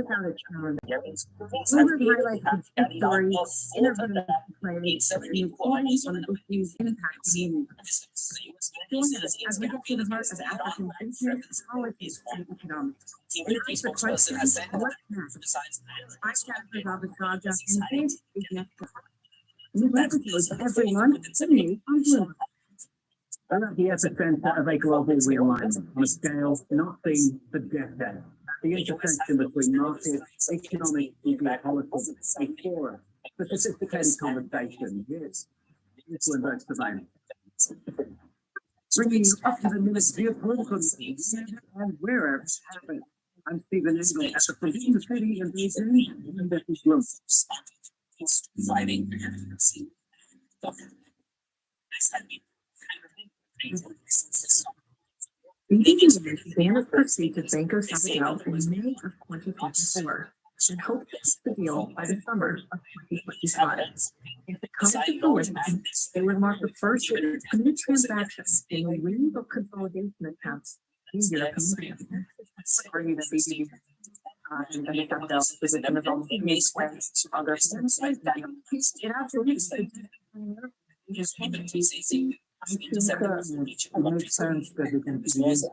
without a challenge. Bloomberg Bloomberg highlights highlights key key stories, stories, interviews interviews with with players, players, and and reporting reporting on on issues issues impacting impacting the the. Join us as we get to the heart of African thinking, politics, and economics. We ask the question, what's next? I'm Jennifer Babasaja, and this is Next Step. New episodes every month, only on Bloomberg. We're at the epicenter of a global realignment on a scale not seen for decades. The intersection between market, economic, and geopolitics is forum for sophisticated conversation. Yes, this Bloomberg surveillance. Bringing you up to the minute geopolitical news and wherever it happens. I'm Stephen Engel at the Forbidden City in Beijing, and this is Bloomberg. Fighting. BBVA began its pursuit of Banco Sabadell in May of 2024 and hoped to close the deal by the summer of 2025. If it comes to fruition, it would mark the first of two transactions in a wave of consolidation attempts in European banks. Argue that BBVA and Banco Sabadell position is almost equal to other banks. It absolutely is. I think it makes sense that the contribution there is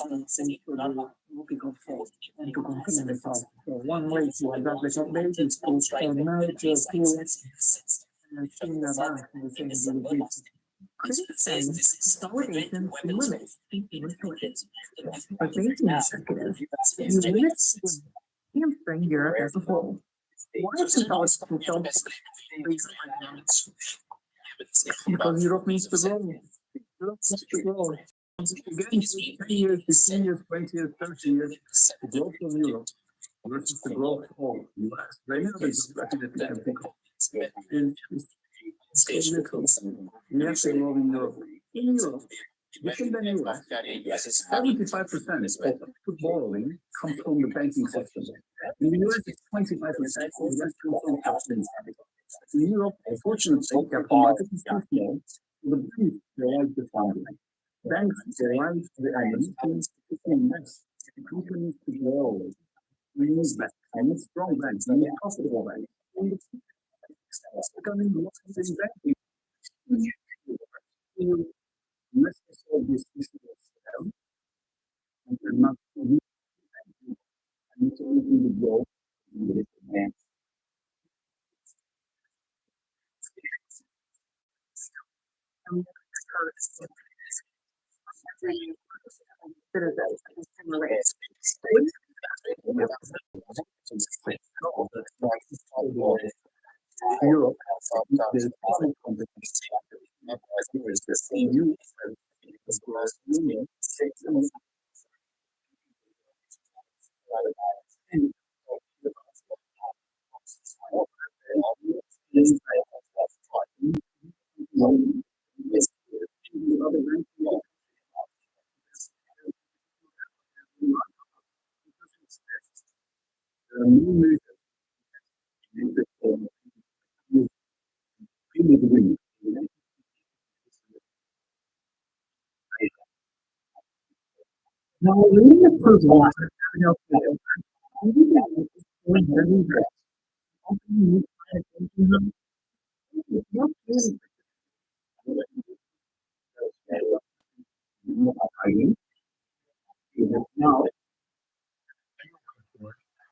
a new contribution. One way to adapt the technology is to manage Critics say consolidation limits consumer choices. But banking executives view limits hamstring Europe as a whole. Why is consolidation because Europe needs to grow. Europe needs to grow. Again, 10 years, 15 years, 20 years, 30 years, the growth of Europe versus the growth of US. Right now, there's we have to grow in Europe. In Europe, within the US, 75% of borrowing comes from the banking system. In the US, it's 25%, the rest comes from capital. In Europe, unfortunately, capital market is too small. The banks provide the funding. Banks provide the ability to invest in companies to grow. We need banks. We need strong banks. We need profitable banks. It's becoming more than banking. Let's solve this issue of and not to be and to the growth in the banks. Europe, there's different competition. The EU across Union, now, we need to prove water. Now,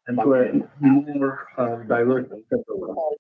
and to a more diverse world.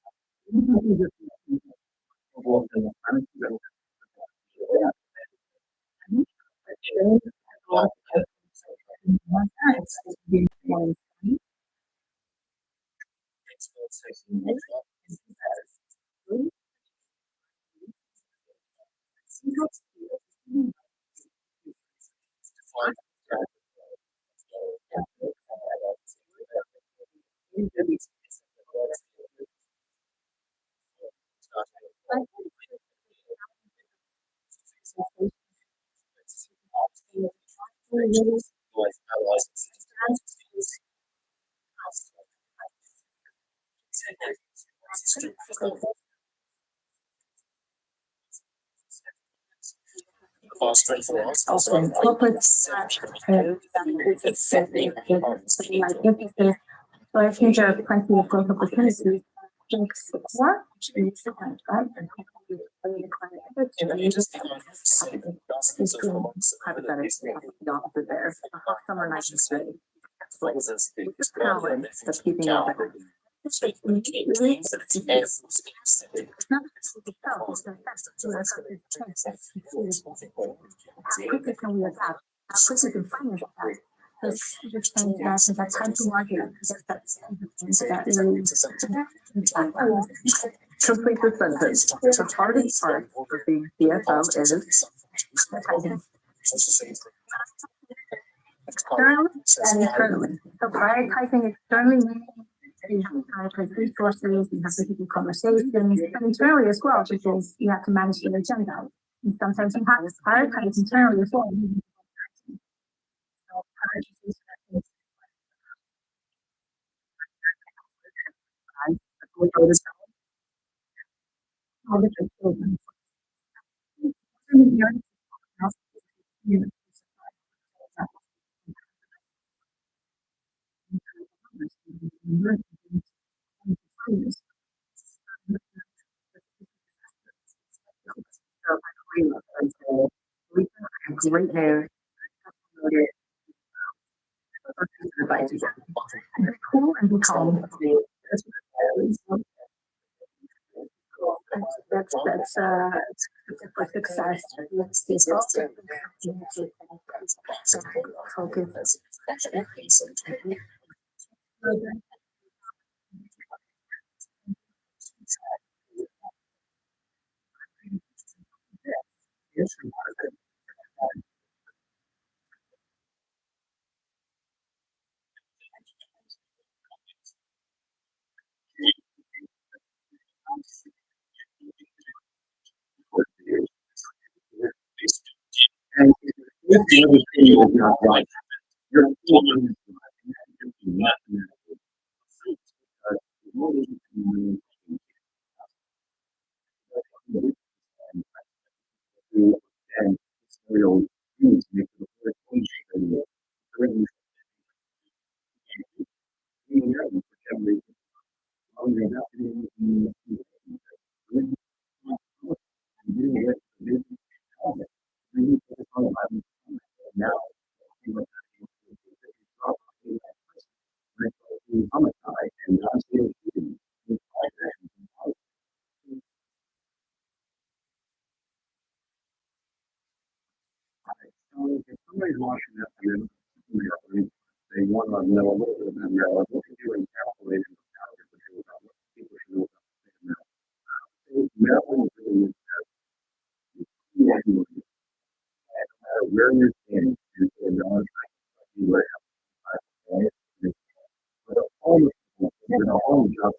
Also, corporate for a future of plenty of growth opportunities. Thanks for it's right? And hopefully the climate is good. Hypothetically, the opposite there. A hot summer night is ready. Talent that's keeping you up. It's not how quickly can we adapt? How quickly can finance that? This things that time to market. Complete the sentence. The hardest part of being CFO is externally and internally. So prioritizing externally means you have to prioritize resources, you have to keep conversations, and internally as well, because you have to manage your agenda. And sometimes you have to prioritize internally as well. All the children. Great hair. Cool and be calm. That's for success. Focus. And if the other thing is not right, you're not and real things make the now homicide and if somebody's watching this and they want to know a little bit about Maryland, what can you encapsulate in the calendar for you about what people should know about the state of Maryland? Maryland is really no matter where you're standing, you're going to where but a home is a home job,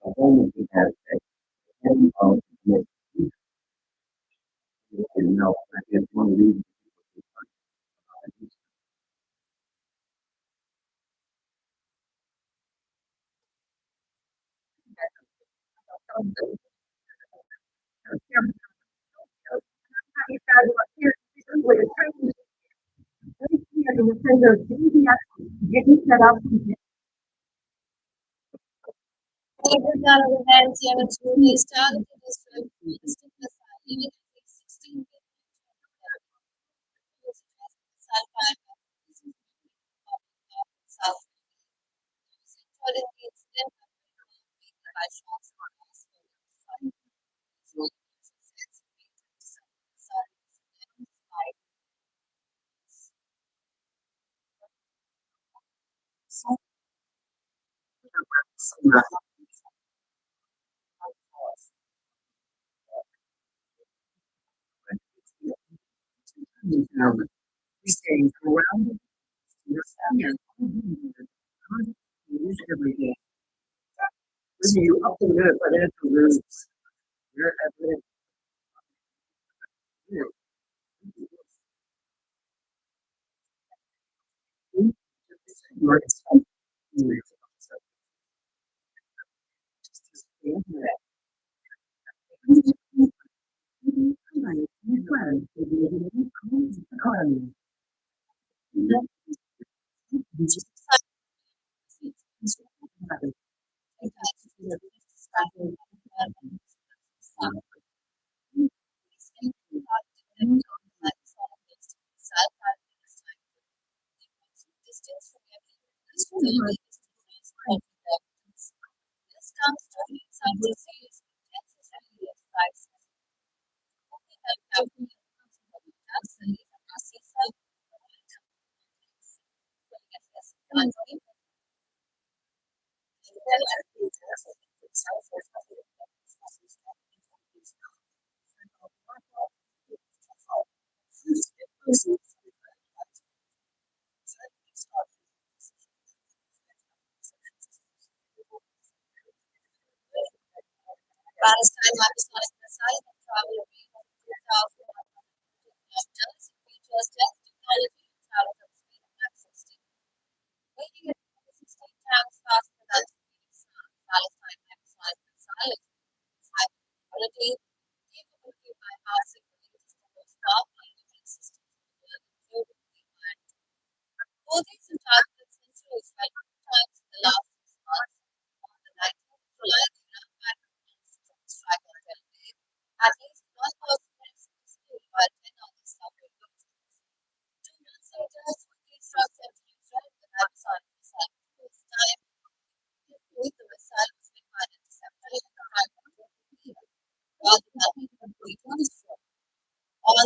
a home is a home of you know, it's one of the reasons these things around your family. Every day. You up to the financial roots. You're evident. On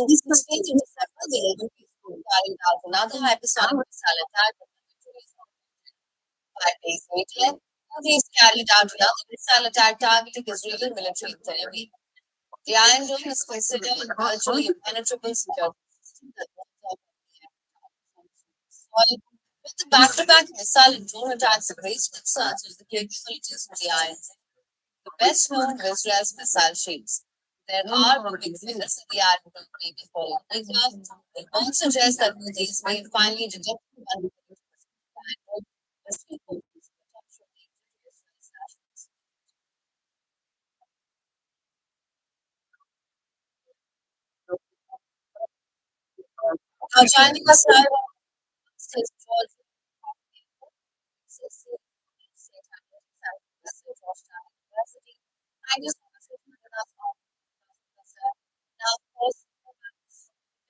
this mistake in December, the agency carried out another hypersonic missile attack 5 days later. Houthis carried out another missile attack targeting Israeli military in Tel Aviv. The Iron Dome is considered a virtually impenetrable security system that runs off soil. With the back-to-back missile and drone attacks of raised concerns with the capabilities of the Iron Dome, the best known of Israel's missile shields. There are big figures in the Iron Dome may be falling over. Reports suggest that Houthis may finally detect one. Now, joining us live is George. I just want to say to us all, now, of course, the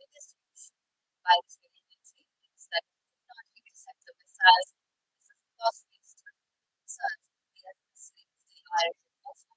biggest issue by the military is that we do not intercept the missiles. This is costly research. We are the Irish also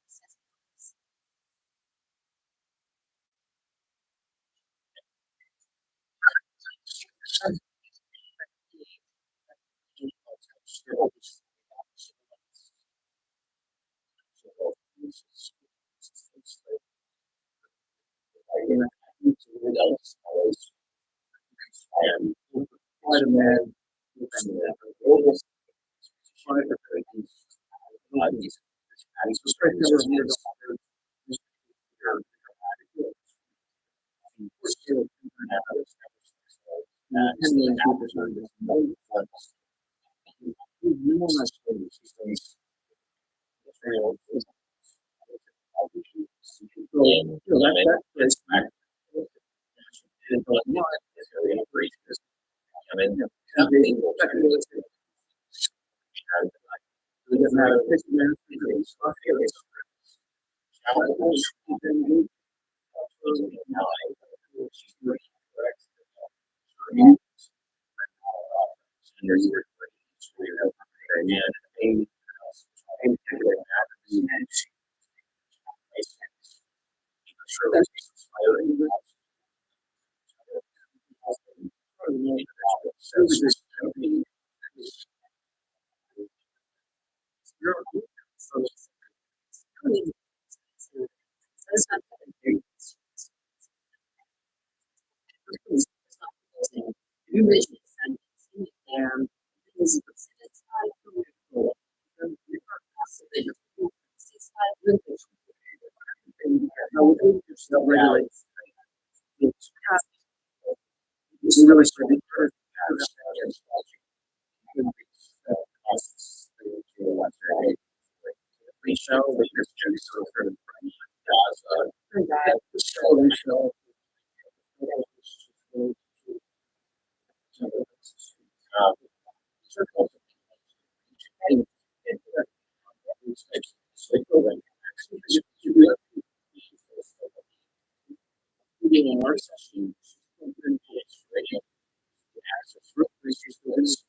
show, but it's just sort of the show. In our session, radio access resources.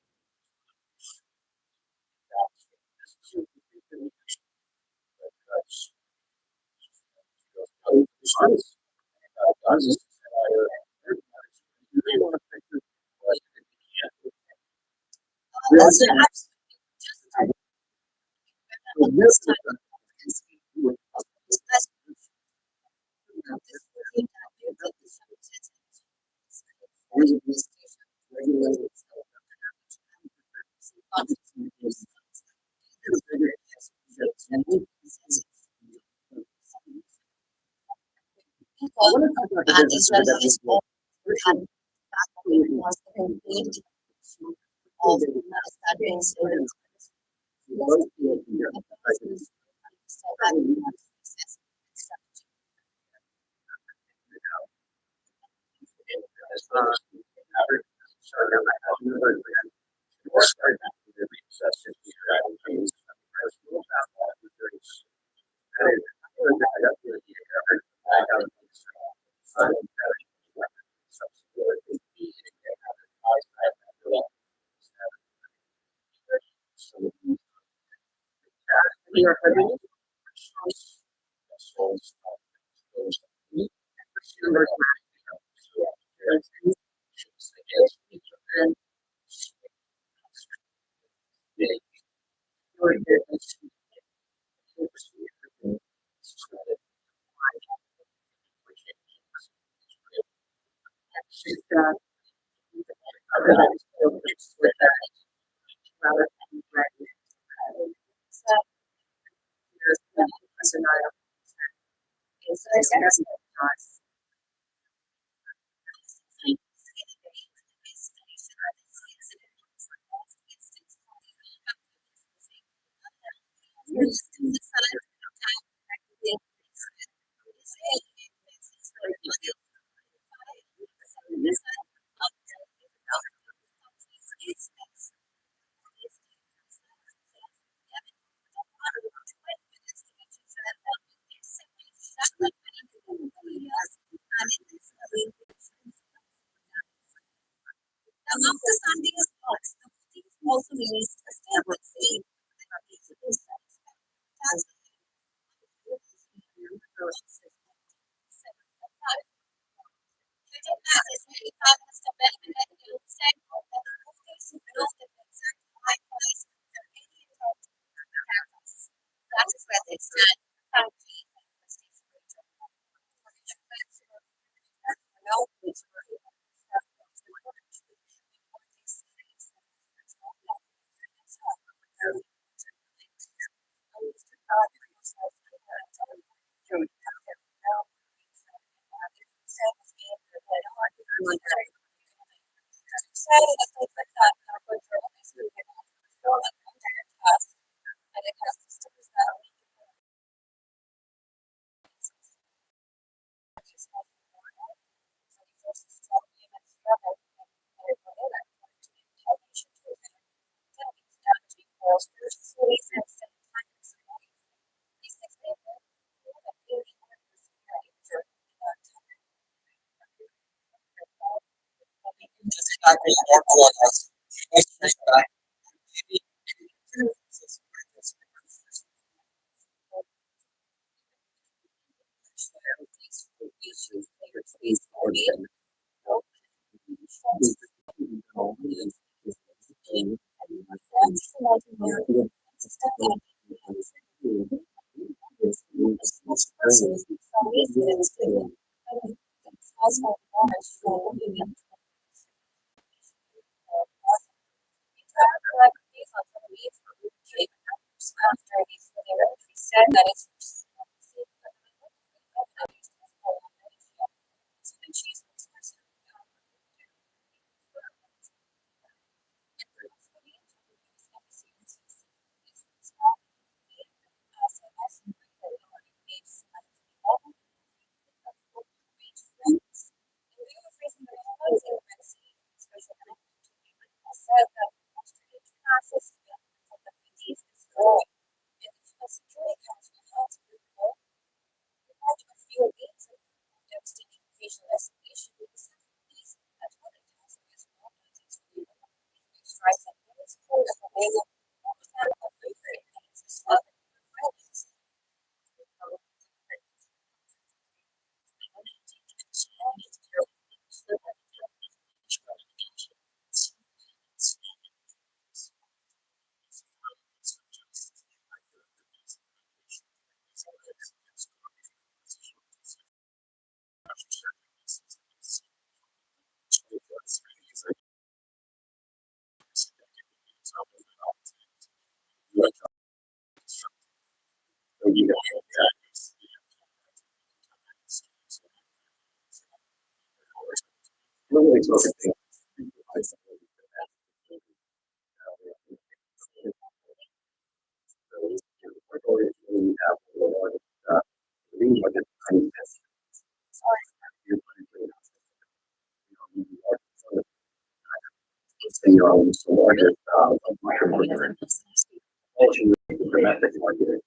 Domestic market,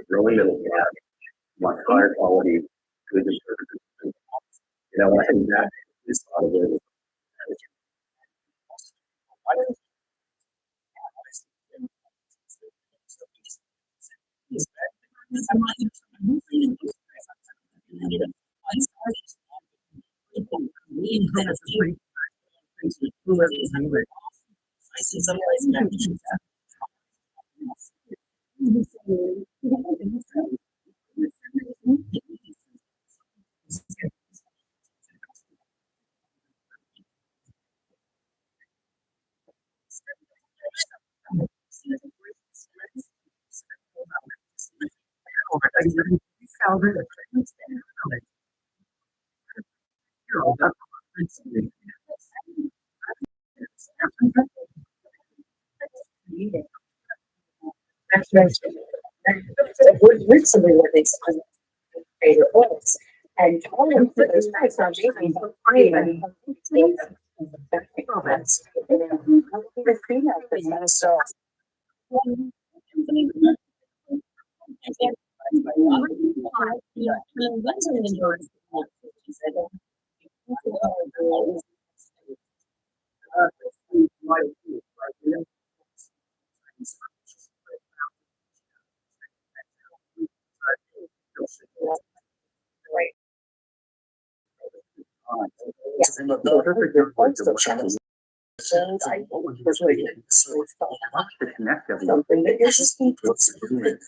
growing middle class, want higher quality goods and services. I think that is a lot of it. Recently, what they said favorite was, and all of those guys are making so. Something that you're just already.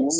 Thank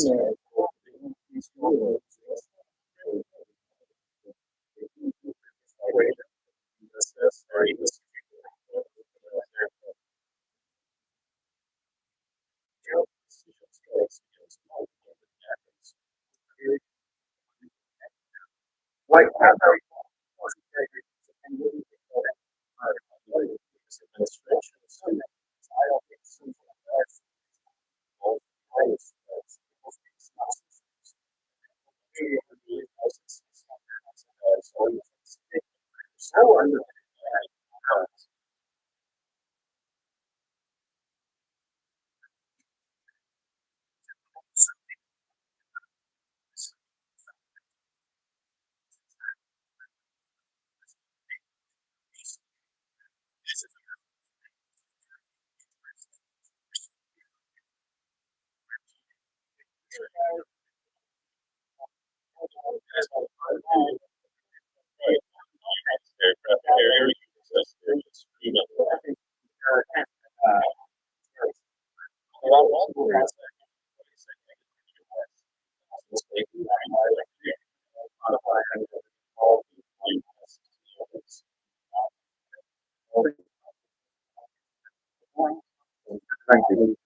you.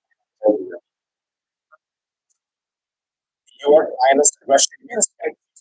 Your Highness Russian Obviously,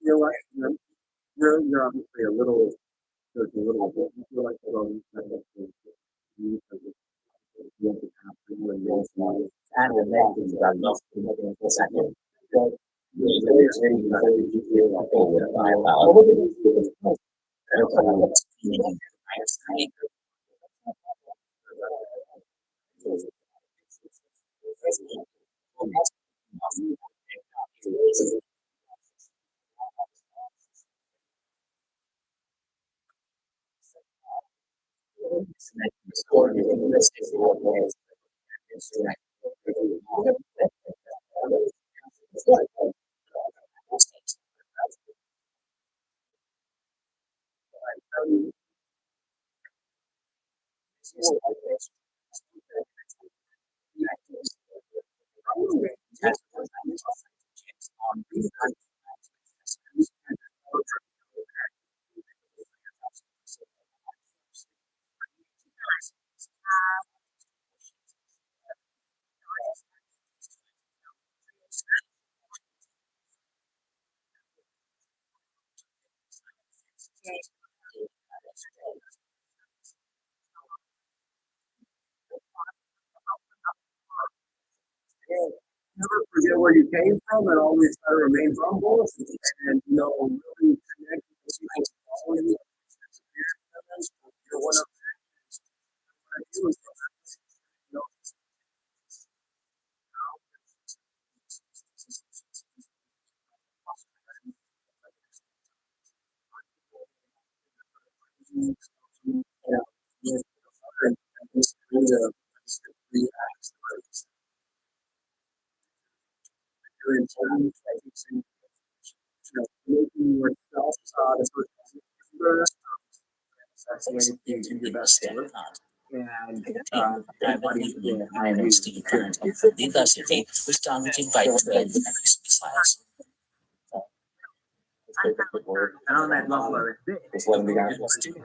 you're like, you're obviously a little, there's a little bit, you feel like you're on the side of you want to have to when you're small. And the next thing that I'm not in a second. never forget where you came from and always try to remain humble and really connect with people following you. You're one of you. Making yourself the first that's the way you do your best work. And everybody I am Steve Grant of the University, which targeted by 12 missiles. on that level,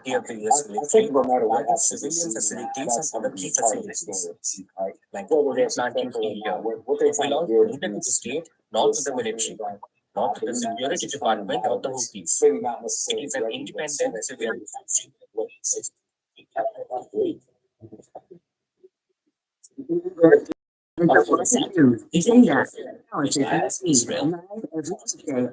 Here previously, civilian facilities and other key facilities, like planting area, it belongs neither to the state nor to the military, nor to the security department of the Houthis. It is an independent civilian. Israel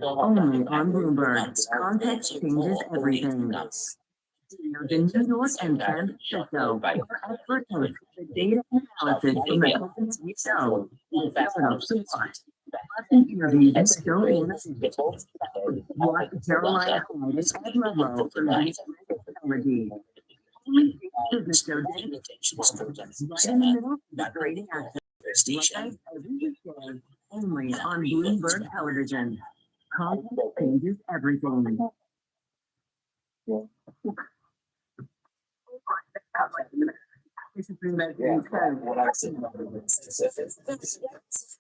only on Bloomberg. Context changes everything. The New York and San Francisco expert host the data analysis from the company we know is Carolina Support. Interviews don't interview. Watch Carolina Heights at Ludlow for technology. Only business show data right in the middle of creating access. Station. Every weekday, only on Bloomberg Television. Context changes everything.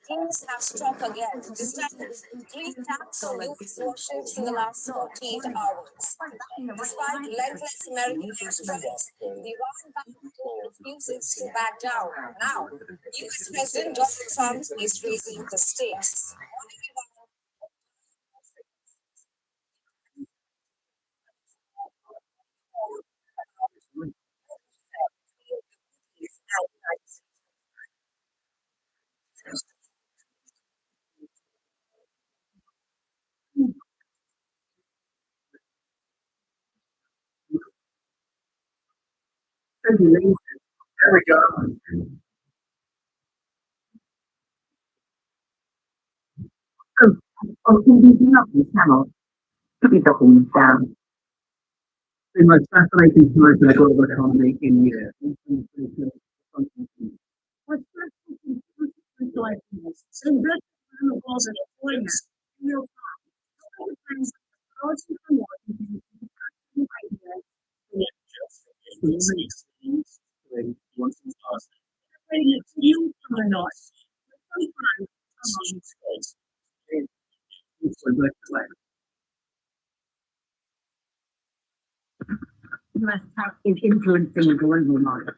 Things have struck again. This time, 3 attacks on U.S. warships in the last 48 hours. Despite relentless American airstrikes, the Iran-backed refuses to back down. Now, U.S. President Donald Trump is raising the stakes. There we go. The most fascinating story for the global economy in years. What's fascinating is so that was an employment real time. You are not. US is influencing the global market.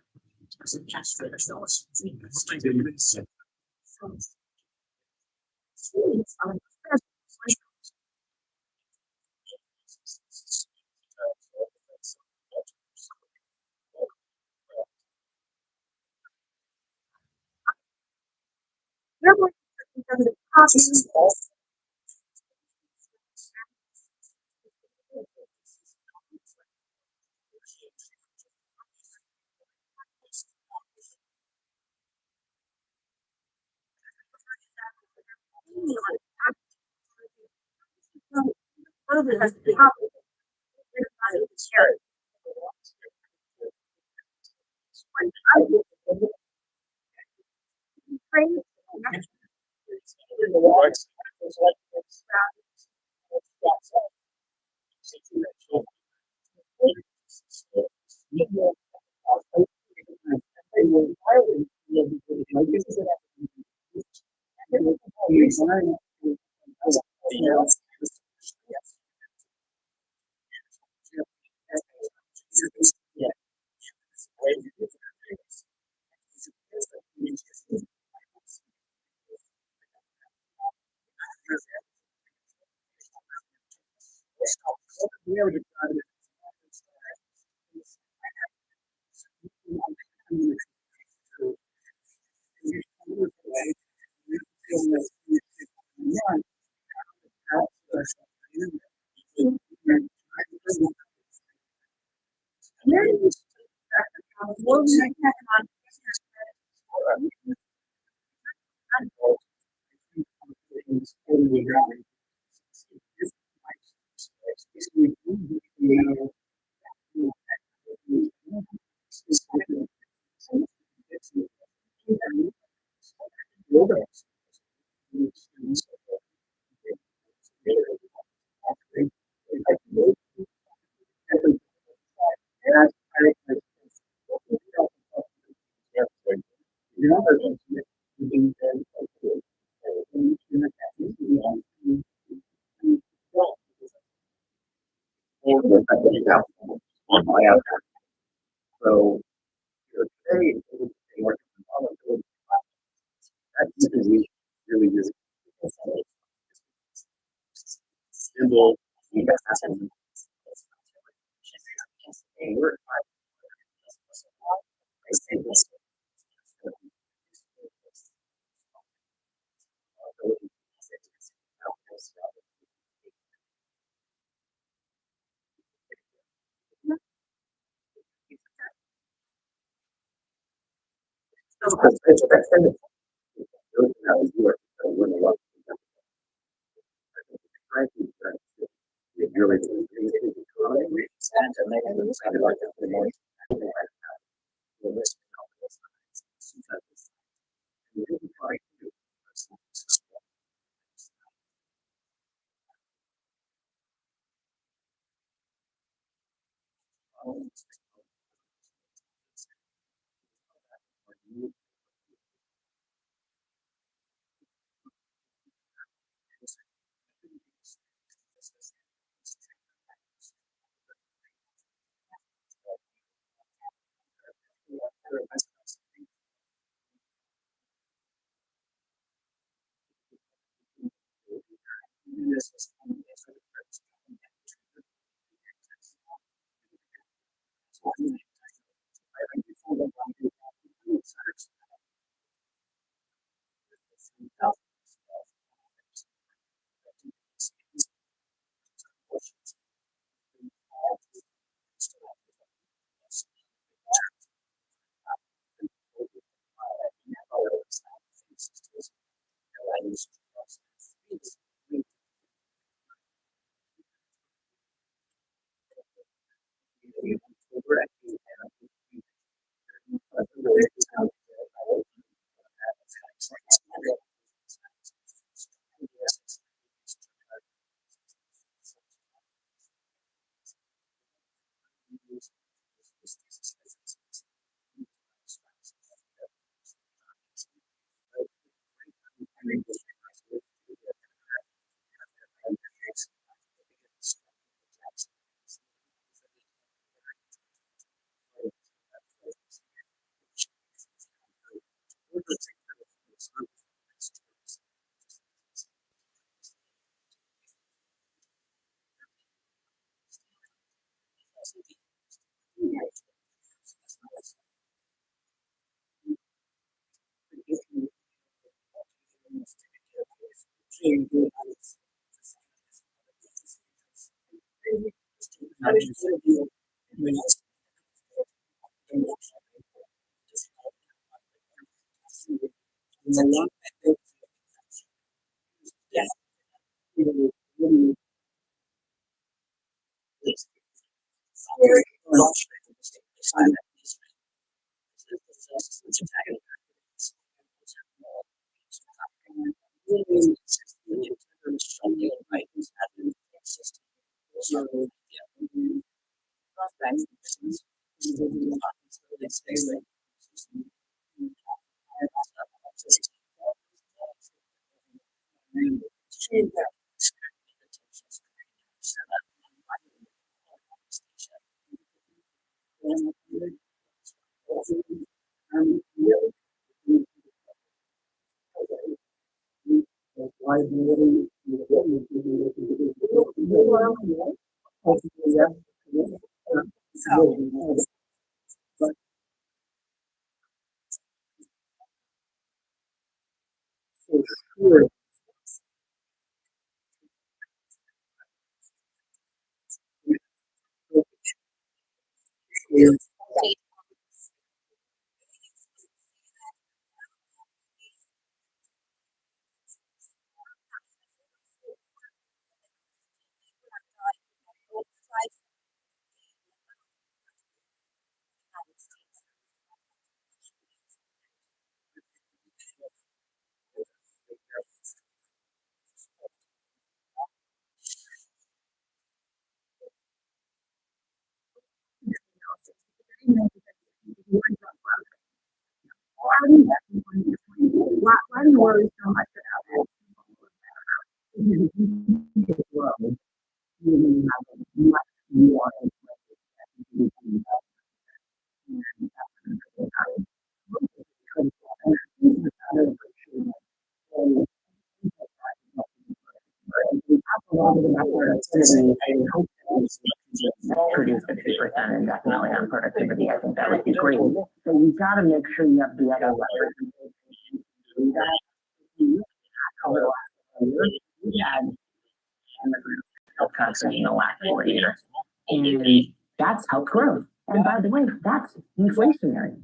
On my out. So, today, that's really, really, really symbol. And we're Why do you worry so much produce 50% indefinitely on productivity? I think that would be great. So you've got to make sure you have the other levers. We had constantly in the last 4 years. And that's helped growth. And by the way, that's inflationary.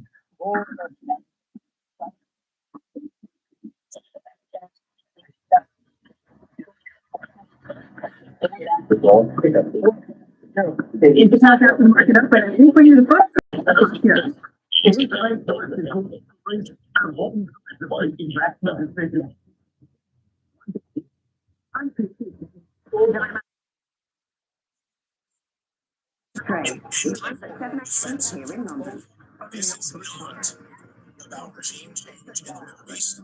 It's not there to mark it up, but I think for you the first here. This is not about regime change in the Middle East.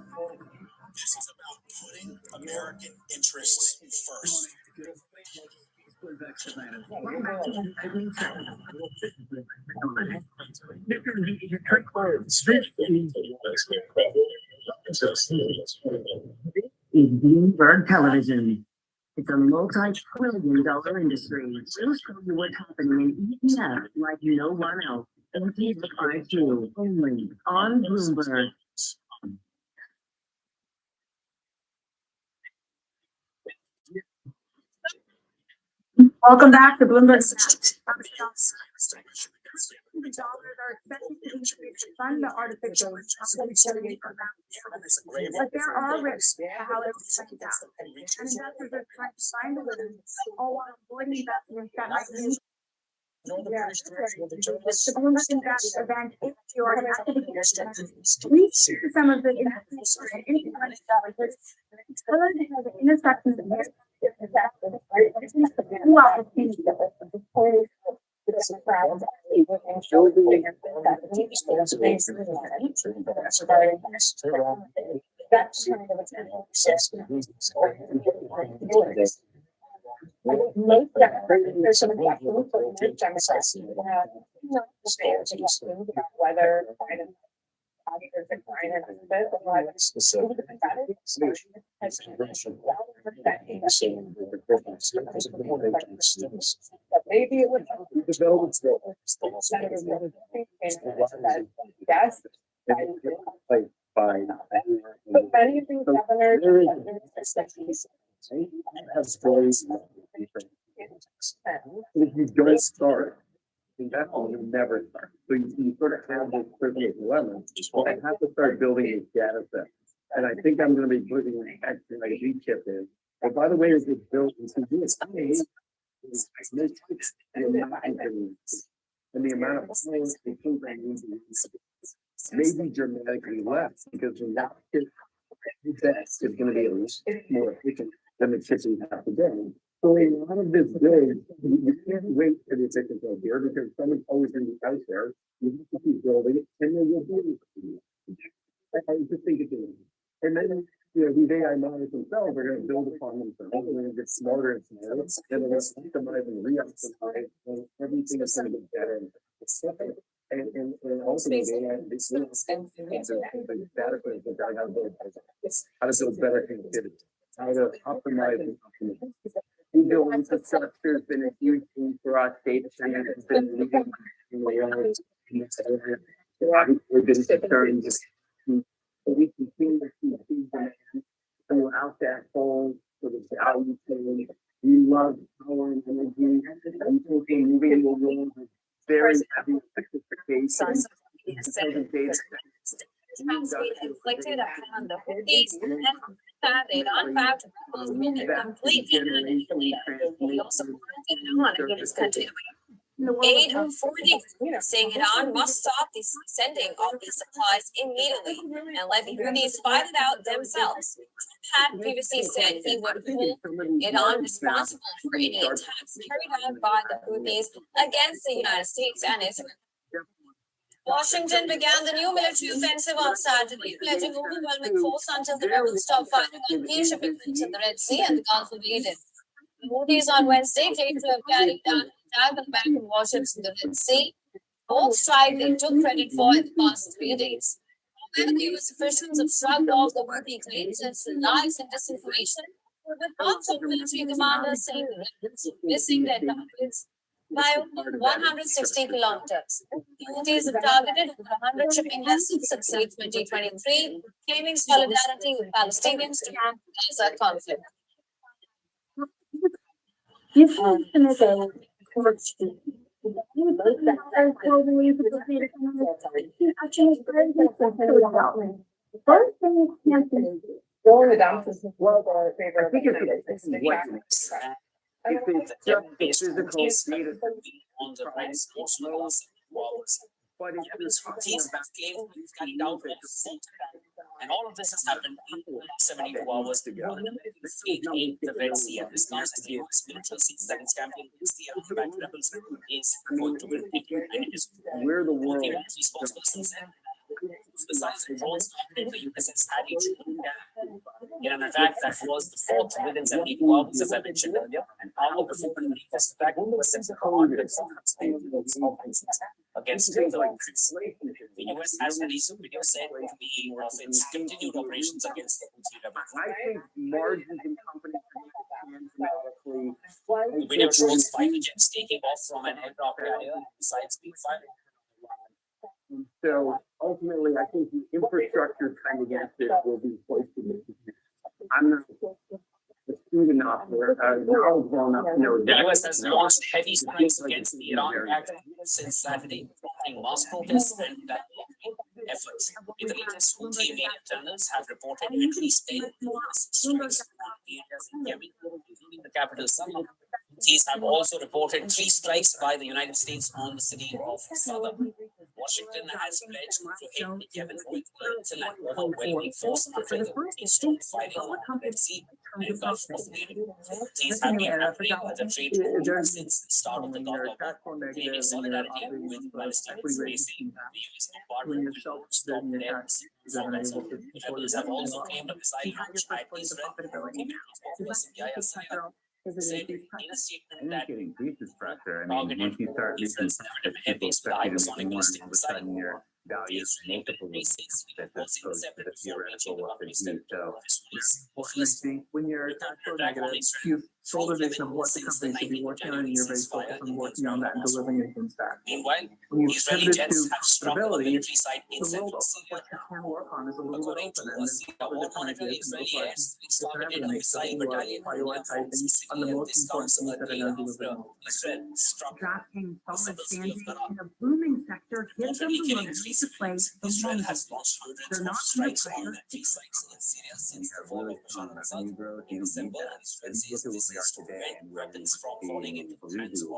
This is about putting American interests first. Is Bloomberg Television. It's a multi-trillion-dollar industry. We'll show you what's happening in ETFs like no one else. MT5Q only on Bloomberg. Welcome back to Bloomberg. Dollars are expected to increase to fund the artificial intelligence program, but there are risks to how it will play out. And investors are trying to find a way, all while avoiding investments that might lead. The Bloomberg Invest event is your we see some of the investments and the intersections of maybe it would yes. But many of these governors have stories. If you don't start, investment, you never start. So you sort of have this privilege dilemma. I have to start building a data set. And I think I'm going to be putting an extra like a G chip in. But by the way, it's built into this. And the amount of time they think I need to use maybe dramatically less because when that kit is going to be a lot more efficient than the kits we have today. So a lot of this day, you can't wait for the efficiency of here because someone's always going to be out there. You have to keep building it, and then you'll do it. I just think it's and then these AI models themselves are going to build upon themselves. They're going to get smarter and smarter, and they're going to optimize and re-optimize, and everything is going to get better. And ultimately, this is data points about how to build better connectivity, how to optimize and optimize. Digital infrastructure has been a huge thing for us. Data centers has been leading we've been concerned. We continue to see demand throughout that whole sort of value chain. We love power and energy, and taking moving in the world with very heavy expectations. Has been inflicted upon the Houthis and that Iran vowed to completely annihilate. We also wanted Iran against continuing aid for the group, saying Iran must stop the sending of these supplies immediately and let the Houthis fight it out themselves. Trump had previously said he would hold Iran responsible for any attacks carried out by the Houthis against the United States and Israel. Washington began the new military offensive on Saturday, pledging overwhelming force until the rebels stop fighting on key shipping routes in the Red Sea and the Gulf of Aden. The Houthis on Wednesday claimed to have carried down an attack on American warships in the Red Sea. Both strike they took credit for in the past 3 days. However, the US officials have shrugged off the Houthi claims as lies and disinformation, with reports of military commanders saying the rebels were missing their targets by over 160 kilometers. The Houthis have targeted over 100 shipping vessels since late 2023, claiming solidarity with Palestinians to end the Gaza conflict. I think it's physical state on the rise, most lows walls. but Yemen's Houthis have claimed to have carried out a full attack. And all of this has happened in 72 hours ago. The fleet in the Red Sea and this comes as the US military sees that its campaign against the Houthi rebels is going to win. And it is we're the world. the military spokesperson said, besides the drones targeting the USS Harry Truman in an attack that was the fourth within 72 hours, as I mentioned earlier. And hour before the first attack was sent to command against the increase. The US has released a video saying to be of its continued operations against the Houthi rebels. I think margins in companies can dramatically. The video shows fighter jets taking off from an aircraft carrier besides being fired. So ultimately, I think the infrastructure trend against it will be quite significant. I'm not a student enough or knowledgeable enough to know The that. US has launched heavy strikes against the Iran attack since Saturday, prompting mass protests and efforts. In the latest, Houthi media channels have reported at least 10 strikes on areas in Yemen, including the capital Sanaa. Houthis have also reported 3 strikes by the United States on the city of Sadr. Washington has pledged to hit Yemen with an overwhelming force after the Houthis stopped fighting on the Red Sea and the Gulf of Aden. Houthis have been acting as a trade war since the start of the Gulf War, claiming solidarity with Palestinians facing the US bombardment to stop their formation. The rebels have also claimed a missile launch at Israel. Even spokesperson Yahya Sariah said in a statement that Increases pressure. I mean, targeted once you start reaching Israel's heavy hypersonic ballistic missile your values multiple bases, that was in goes to separate the theoretical formation of weapons. Israel. So This was first When you're with cash the flow attack on negative, Israel. you've sold a vision of what the company should be working on, and you're very focused on working on that and delivering against that. Meanwhile, When you Israeli pivot jets to have struck the stability, military site in the central world of Syria. what you can work on is a little bit According to open, a and Syria then war other monitor, ideas and Israeli look airstrikes targeted a missile battalion prioritizing on the Sicily and most this important comes things a that day are going to after deliver. Israel struck Drafting the solid city of standing Daraa. in a booming sector gives them Already the killing luxury 3 to play civilians, the Israel long has game. launched hundreds They're of not strikes under on pressure. military sites in Syria since the fall of Bashar al-Assad in December, and Israel says this is to prevent weapons from falling into the hands of the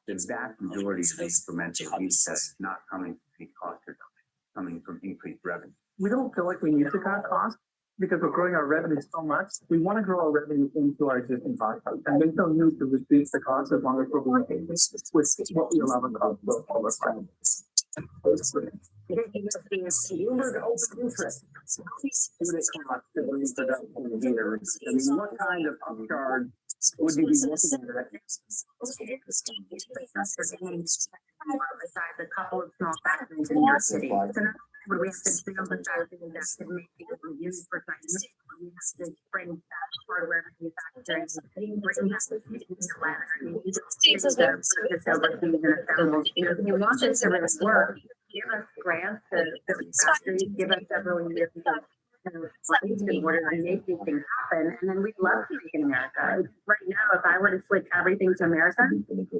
The vast majority of the incremental needs is not coming from the cost reduction, coming from increased revenue. We don't feel like we need to cut costs because we're growing our revenue so much. We want to grow our revenue into our existing cost base. And there's no need to reduce the cost as long as we're growing with what we allow the cost growth to look like. Bloomberg open interest. What it costs to bring production here. I mean, what kind of upcharge would you be looking at? Besides a couple of small factories in New York City. So not would we have to build a factory that could make people use for Chinese? We have to bring back hardware manufacturing. Bring back the States as well. If you want this to really work, give us grants to factories, give us several years to things in order to make these things happen, and then we'd love to make in America. Right now, if I were to switch everything to America,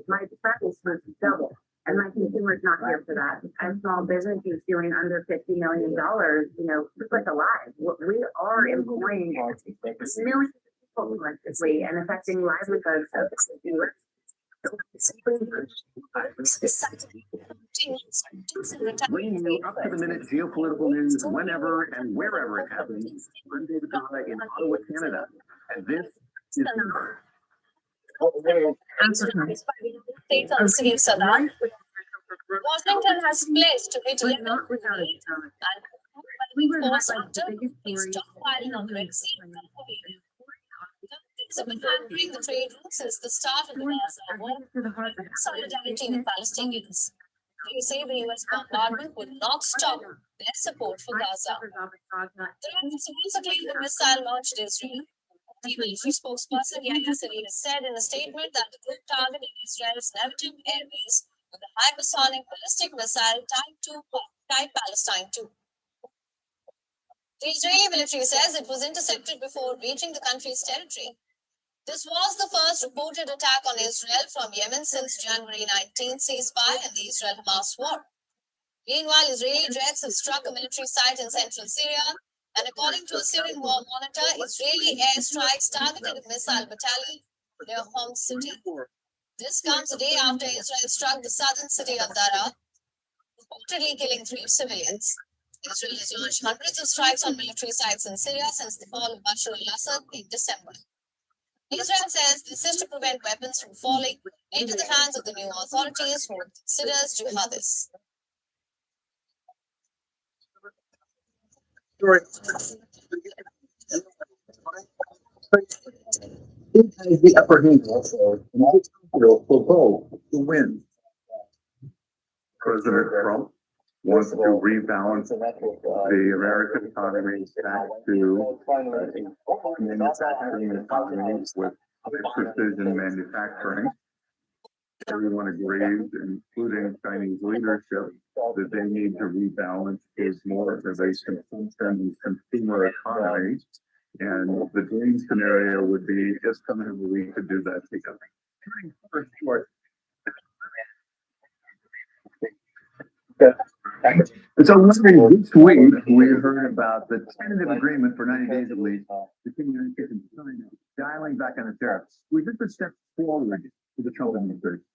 my price would double. And my consumer's not here for that. A small business is doing under $50 million, it's like alive. We are employing millions of people collectively and affecting livelihoods of the US. Bringing you up to the minute geopolitical news whenever and wherever it happens. I'm David Donna in Ottawa, Canada. And this is States on the city of Sadar. Washington has pledged to hit But not without a challenge. We were not like the biggest story. stockpiling on the Red Sea. Have been hampering the trade route since the start of the Gaza war. Solidarity with Palestinians. They say the US bombardment would not stop their support for Gaza. The Iranians have also claimed the missile launched Israel. The military spokesperson Yahya Saree has said in a statement that the group targeted Israel's Nevatim airbase with a hypersonic ballistic missile Type Palestine 2. The Israeli military says it was intercepted before reaching the country's territory. This was the first reported attack on Israel from Yemen since January 19th ceasefire in the Israel-Hamas war. Meanwhile, Israeli jets have struck a military site in central Syria, and according to a Syrian war monitor, Israeli airstrikes targeted a missile battalion near Homs city. This comes a day after Israel struck the southern city of Daraa, reportedly killing 3 civilians. Israel has launched hundreds of strikes on military sites in Syria since the fall of Bashar al-Assad in December. Israel says this is to prevent weapons from falling into the hands of the new authorities who it considers jihadists. It has the upper hand also, for both to win. President Trump wants to rebalance the American economy back to manufacturing economy with precision manufacturing. Everyone agrees, including Chinese leadership, that they need to rebalance is more of a consumer economy. And the dream scenario would be if somehow we could do that together. So this week, we heard about the tentative agreement for 90 days at least between the United States and China, dialing back on the tariffs. We took a step forward to the Trump administration.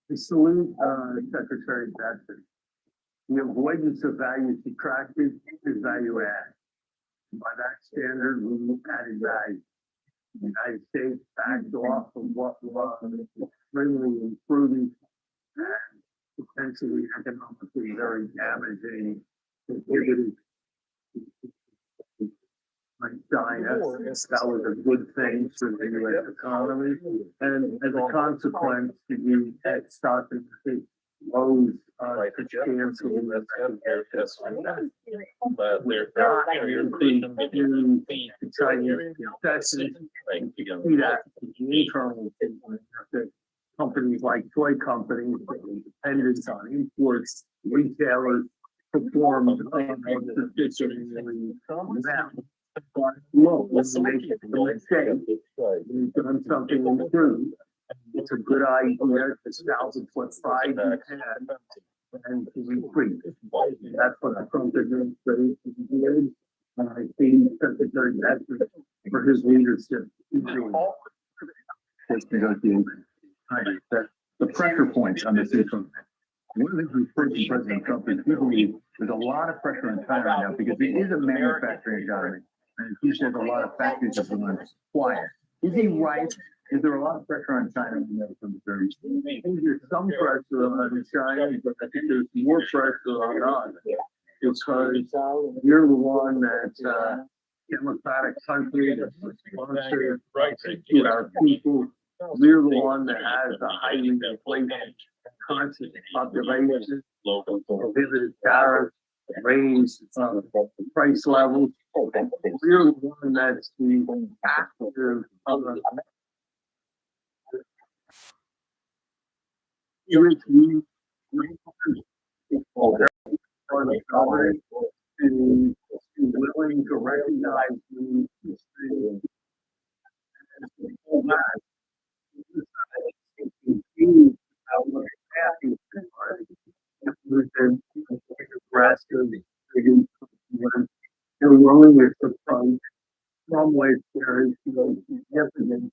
We salute Secretary Bedford. The avoidance of value subtracted is value add. By that standard, we added value. The United States backed off of what was extremely imprudent and potentially economically very damaging, prohibited like China. That was a good thing for the U.S. economy. And as a consequence, the stock market rose substantially. But they're Chinese concessions. See that internal companies like toy companies, dependence on imports, retailers performed sufficiently well. But look, let's make a mistake. We've done something improved. It's a good idea to salvage what pride you had and to retreat. That's what the Trump administration did. And I see Secretary Bedford for his leadership. The pressure points on this issue. One of the things we've heard from President Trump is we believe there's a lot of pressure on China right now because it is a manufacturing economy. And he says a lot of factories have been quiet. Is he right? Is there a lot of pressure on China from the very? I think there's some pressure on China, but I think there's more pressure on us because you're the one that's democratic country that's responsive to our people. We're the one that has a highly inflated conscious population, prohibited tariffs, raised price levels. We're the one that's the active of the willing to recognize the history and pull back. Confused about what happened. There's been aggressive, they're willing to confront some ways there is significant.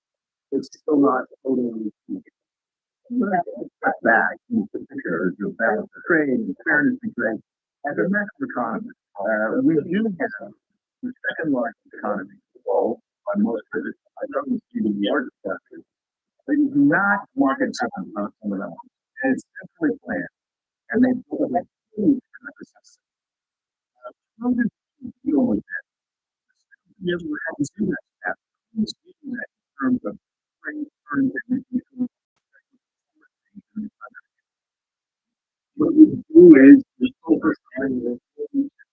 It's still not totally cut back in particular about trade, fairness and trade. As a macro economist, we do have the second largest economy in the world by most critics. I don't see the largest country. They do not market driven on some of them. And it's centrally planned. And they build a huge system. How do you deal with that? You ever had to do that? In terms of trade terms and what we do is we focus on the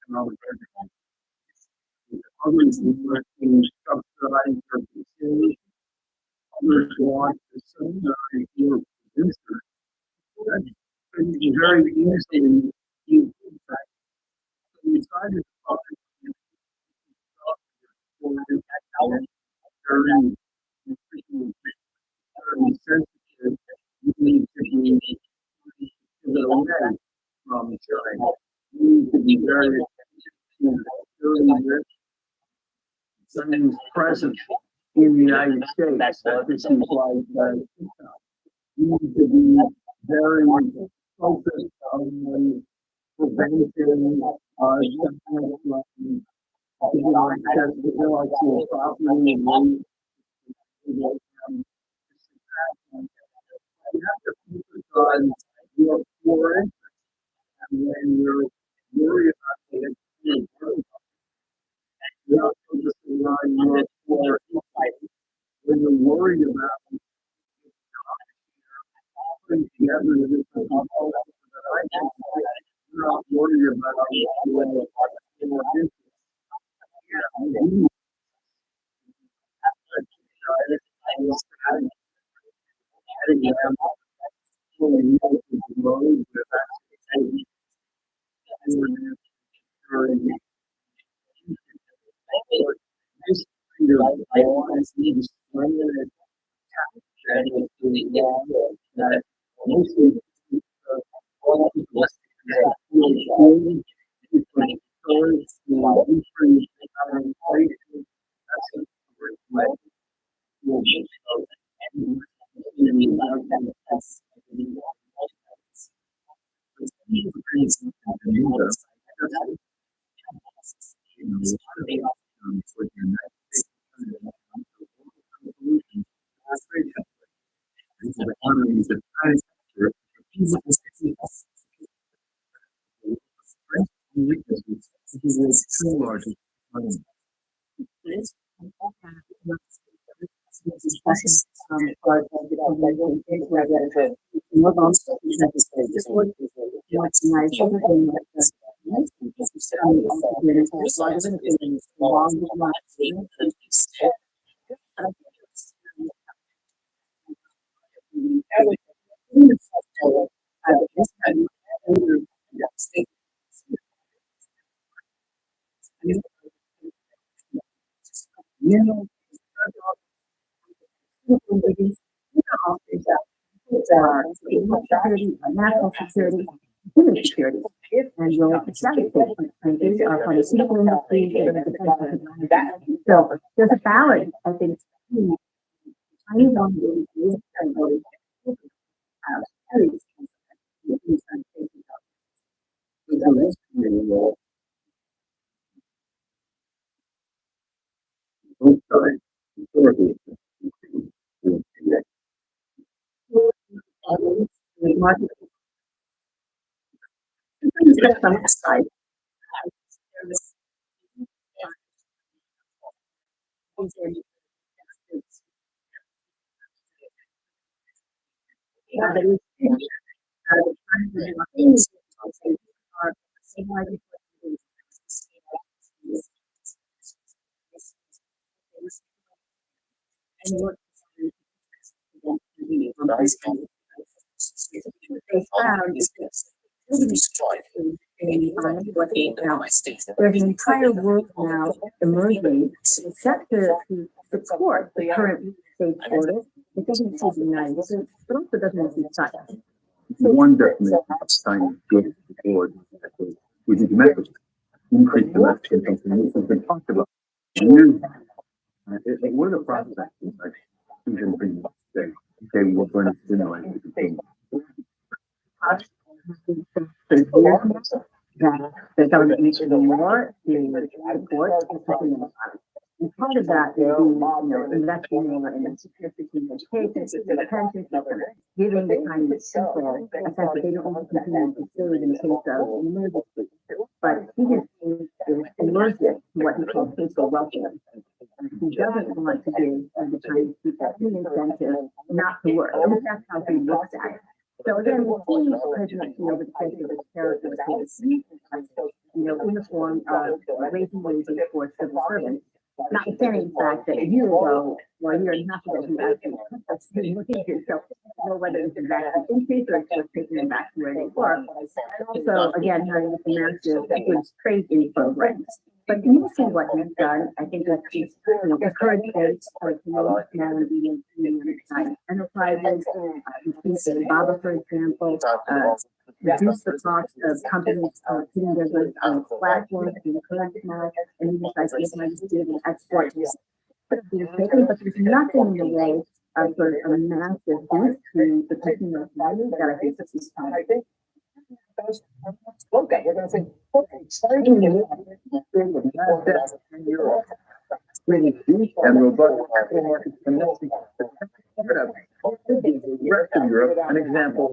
economic vertical. Others want to subsidize their consumers. Others want to subsidize your producers. It's very easy to use that. So we try to find very sensitive. You need to be away from China. You need to be very something's present in the United States. This is like you need to be very focused on preventing intellectual property and you have to focus on your core interests. And when you're worried about it, you're not focusing on your core interests. When you're worried about putting together the different components that I can, you're not worried about your interests. National security, human security, and your Islamic state countries are pharmaceutical industry. So there's a balance, I think. I don't believe There's an entire world now emerging set to support the current state order. It doesn't see the United States, but also doesn't see China. One definition of China good forward, which is metric, increase domestic consumption, which has been talked about. One of the problems actually, like, even pretty much say, okay, we're going to stimulate the thing. That the government needs to do more to support the consumer economy. And part of that is, investing more in security education, pension system, giving the kind of simple effect that they don't want to continue to serve in the case of an emergency. But he is allergic to what he calls fiscal welfare. He doesn't want to give the Chinese people any incentive not to work. And that's how he looks at it. So again, we'll see President Xi over the course of this character, in the form of raising wages for civil servants. Notwithstanding the fact that a year ago, or a year and a half ago, he actually cut the wages. So I don't know whether it's exactly increase or it's just taking them back to where they were. And also, again, having this massive good trade in programs. But you see what he's done. I think that's encouraged states to promote now and enterprises. Baba, for example, reduce the cost of companies putting their goods on platforms to encourage now, and even like the export. But there's nothing in the way of sort of a massive boost to the consumer value that I think this is time. Okay, we're gonna say, Really deep and robust capital markets connecting the rest of Europe, an example.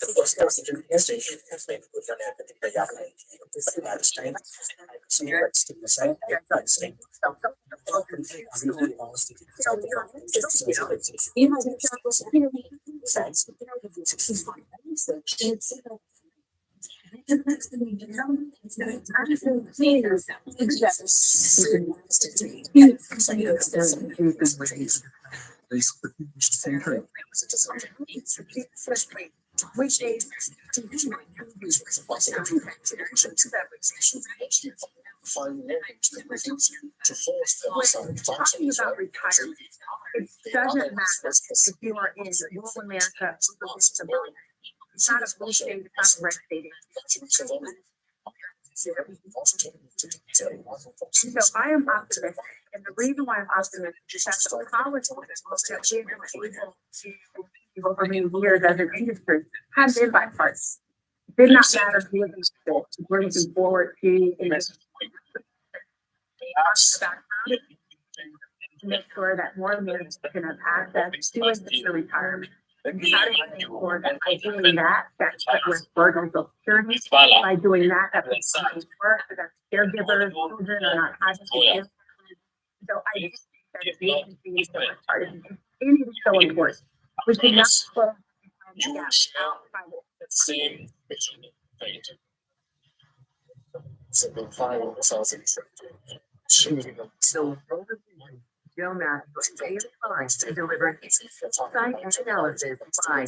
The first president history has been put on the Yahoo. But at this time, Talking about retirement, it doesn't matter if you are in rural America or suburban. It's not a bullshit, it's not a red state. So I am optimistic, and the reason why I'm optimistic is that the college that we have been able to over many years as an industry have been bipartisan. It did not matter who was bringing forward to make sure that more Americans can have access to a retirement. How do you make sure that by doing that, that's what we're burden of security? By doing that, that puts somebody to work, that caregivers, children are not having to give. So I just think that the agency is so important. We cannot close the gap outside of the same vision, fate. Simplify ourselves. So Joe Matthews daily finds to deliver site analysis by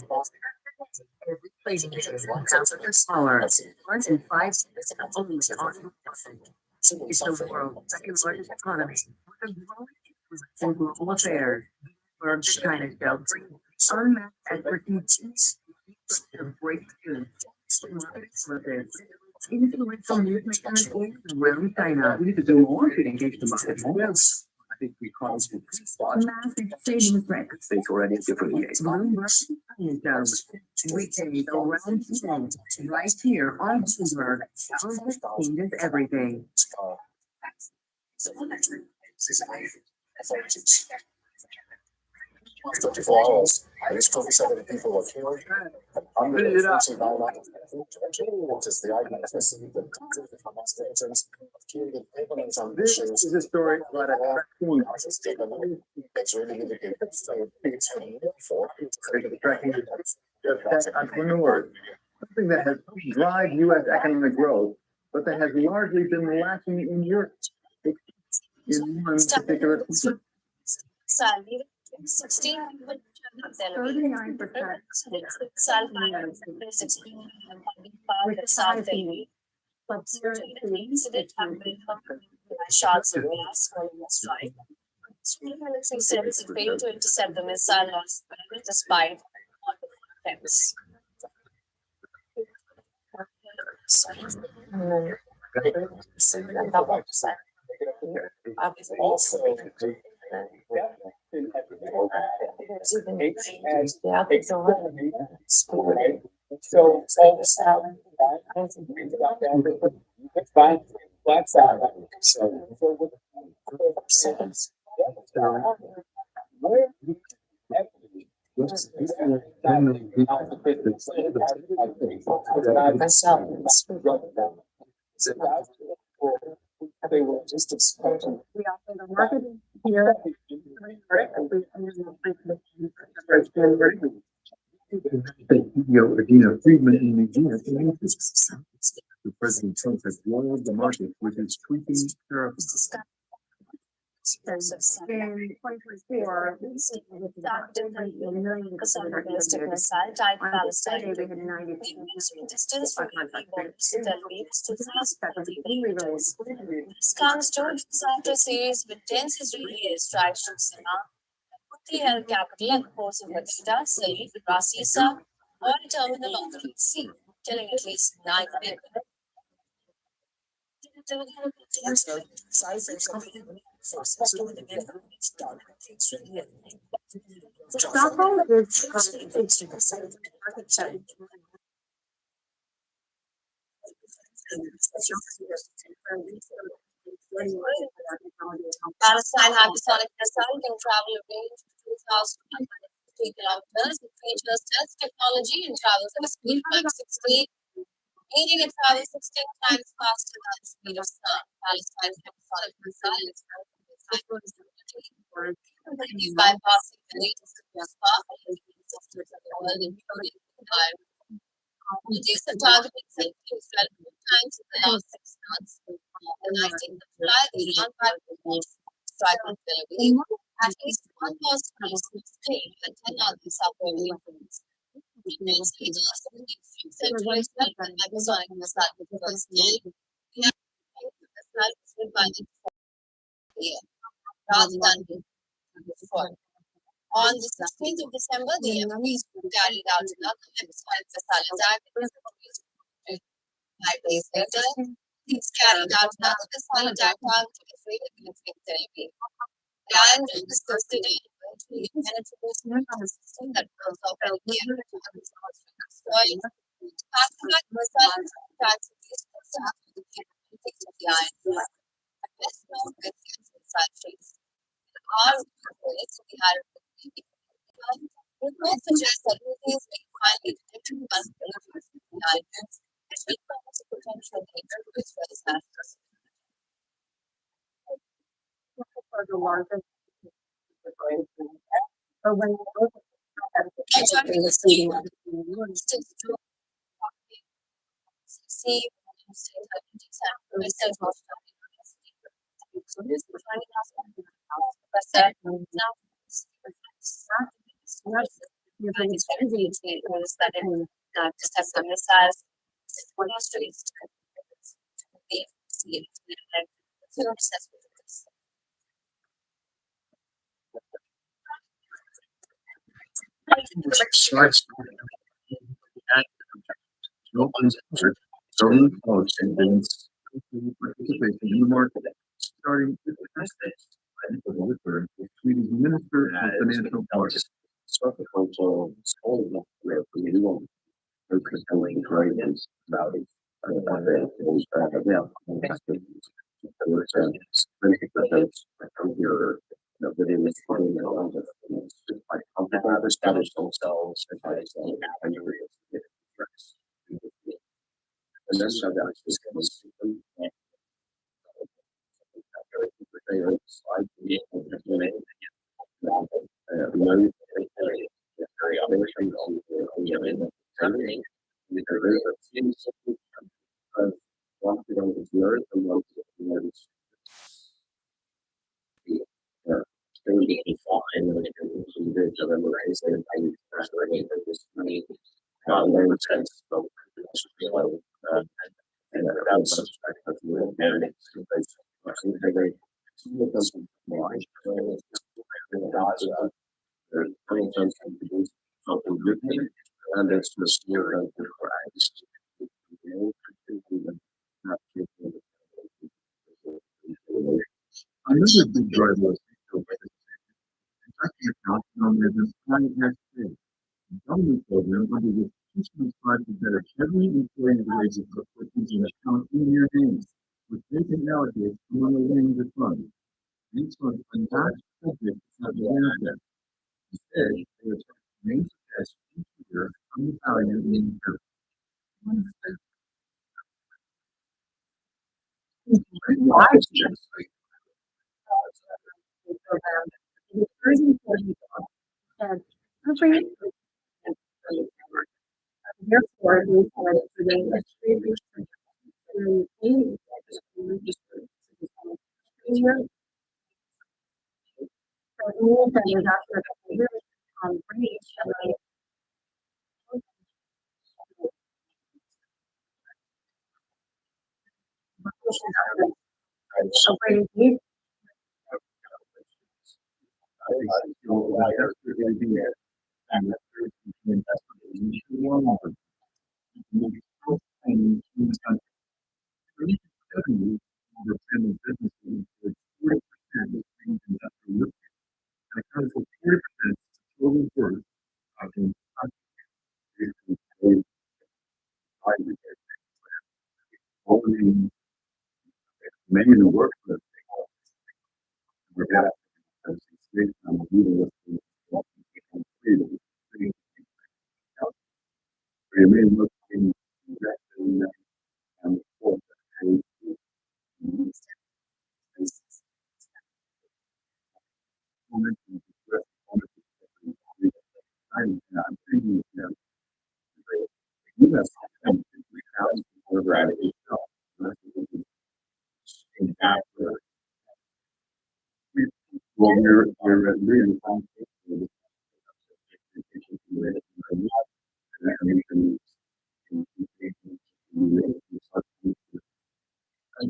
every trading day, 1,000 smaller, 1 in 5 only on it's the world's second largest economy. In global affairs, for this kind of show, unmatched expertise, breakthrough, influential newsmakers around China. We need to do more to engage the market. Yes. I think we crossed the spot. massive savings rate. States already different ways. Bloomberg weekdays around 10, right here on Bloomberg. Changes everything. authorities. 54 hours, at least 27 people were killed. And 149 what is the eyewitnesses that the Hamas militants have killed in Lebanon's This ambitions. is a story about a raccoon. It's really indicated it's for Tracking tech entrepreneurs, something that has drive U.S. economic growth, but that has largely been lacking in Europe. In one particular country. Salary 16 people Tel Aviv. 39%. Salary 16 With the South Tel Aviv. But seriously, Incident happened shots of glass following a strike. Military says it failed to intercept the missile launch despite multiple attempts. also so all the sound that's fine. That's they were just expecting. we offer the marketing here. Adina Friedman in Nigeria. The President Trump has roiled the market with his tweaking tariffs. In 2024, Ballistic missile tied on Palestine. Friday, we had 90. Distance from Tel Aviv to This This comes 2 days after a series of intense Israeli airstrikes from Sanaa, the held capital and ports of Hadida, Salif, Ras Issa, or a terminal on the Red Sea, killing at least 9 people. Stockholm is Palestine hypersonic missile can travel a range of 2,150 kilometers. It features stealth technology and travels at a speed of Mach 16, meaning it travels 16 times faster than the speed of sound. Palestine's hypersonic missile is bypassing the latest and most powerful systems of the world, including Iran. Countries have targeted Israel 4 times in the last 6 months. The 19th of July, the Iran backed strike on Tel Aviv. At least 1 person was killed and 10 others suffered injuries. Central Israel and hypersonic missile was named. The missile was hit by the year rather than before. On the 16th of December, the Yemenis carried out another hypersonic missile attack. 5 days later, he's carried out another missile attack targeting Israeli military in Tel Aviv. And discussed today the penetrable system that goes off in Yemen to soil. Back-to-back missile attacks against the south of the politics of the Iron Flag. Let's know with missile traits. Our bullets we had reports suggest that Houthis may finally detect vulnerabilities in the islands, which will pose a potential danger to Israel's national security. the largest. But when you look at No one's answered. Government policy and participation in the market, starting with the first days. Swedish Minister of Financial Policy. it's funny, you know, just like comfortable establish themselves and find any areas to get addressed. And then so that just kind of system. They are slide to be able to do it. Very obviously, everything. There is a few of one to know the earth and one to know they would be fine when it comes to the memorize and I frustrating for this money. Learn sense of and that was such a real and it's very something good and it's just your Christ. Another big driver was Kentucky account known as an ISA, a government program under which teachers strive to better heavily employing wages of teaching account in their names, which they can allocate among a range of funds. These funds are not subject to the benefit. Instead, they are names as each year on the value in their lives. It is very important that every therefore we had for the administrators to any so it means that there's actually a really reach of operating needs. Many of the work that they got remain looking and I'm thinking you have after well, we're really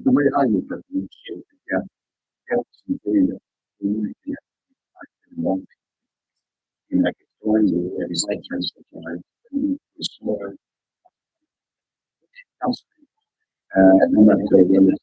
the way I look at it, yeah, some data. In like story, it's like and I'm not going to get into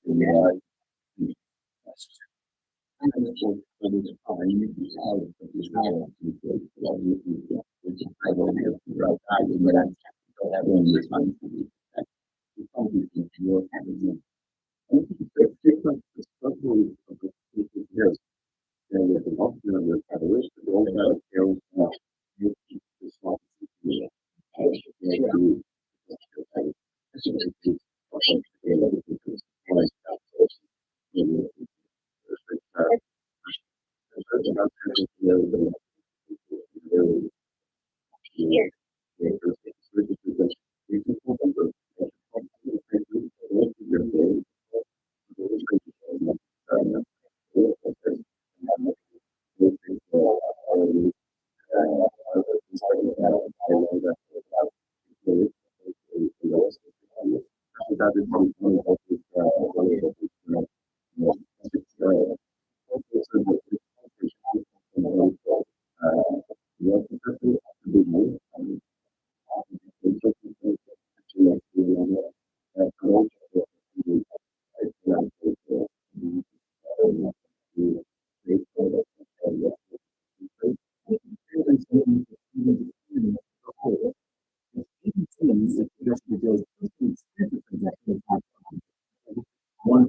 one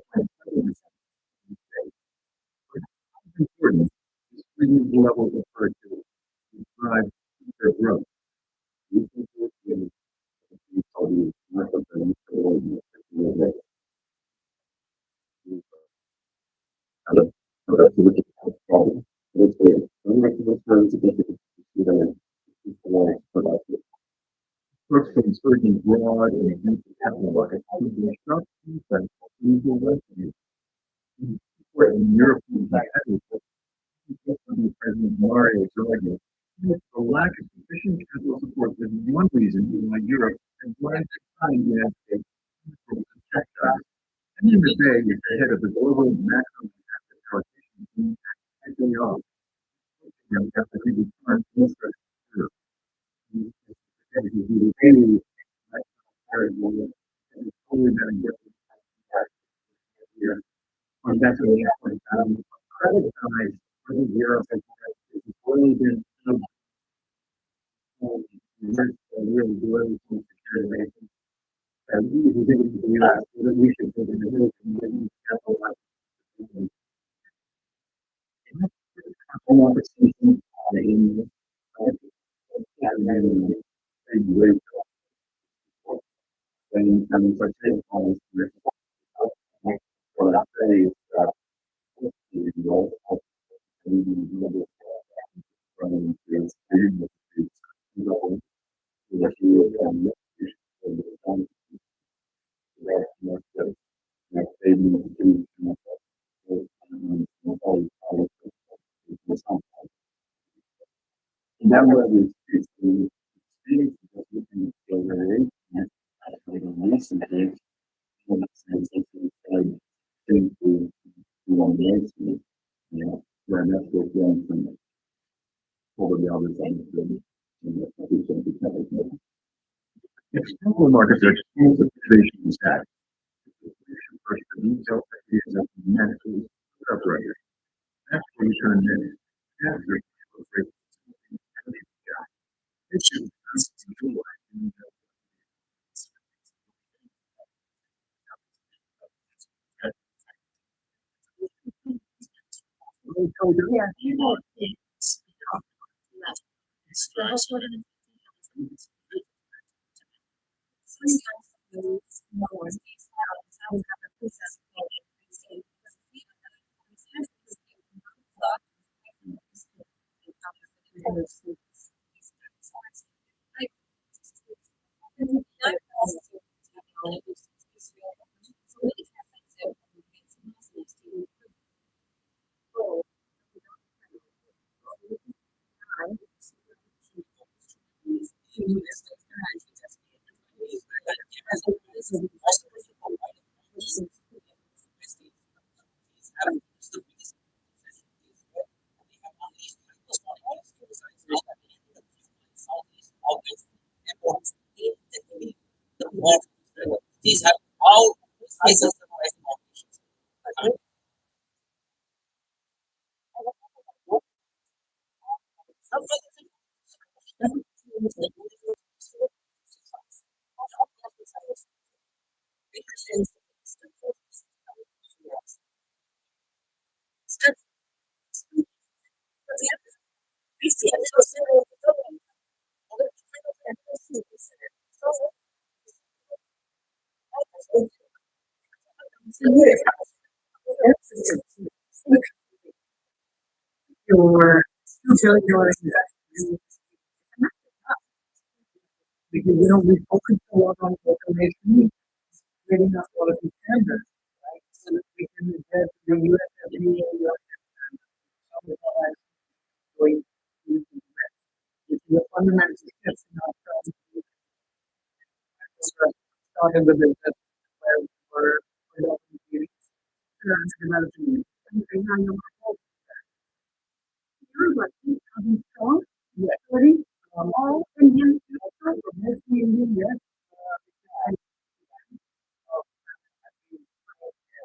reasonable levels of productivity to drive their growth. We think that we probably not something that Brooks is urging broad and deep capital markets to disrupt defense legal revenue. In European President Mario Draghi, the lack of sufficient capital support is one reason why Europe has lagged behind the United States to check that. And in the day, is the head of the global macro asset allocation team, acting off. After he returned to Europe. On that credit side, I think Europe has really been really doing some securitization. And we think in the US that we should take advantage of capital conversation in and such policy what I say is External markets are expensive innovation is that. First, the retail ideas of managers, operators, after return minutes, after it should constitute These have all sizes of your because we focus a lot on automation, getting us all of these standards, right? So that we can get the US FDA going to the US, which is a fundamental shift in our strategy. Started with the where we were developing strong, all Indian yes.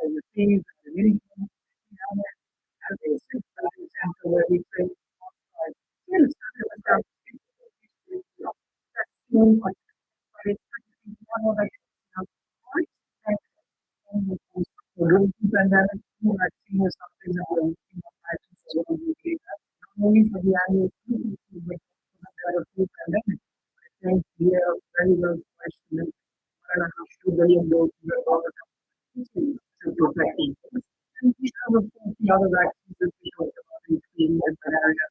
The things and anything as a example where we say, pandemic, something that only for the annual meeting, but for the pandemic. I think we have very well questioned $1.5 to $2 billion to protect people. And we have, of course, the other vaccines that we talked about, including the malaria.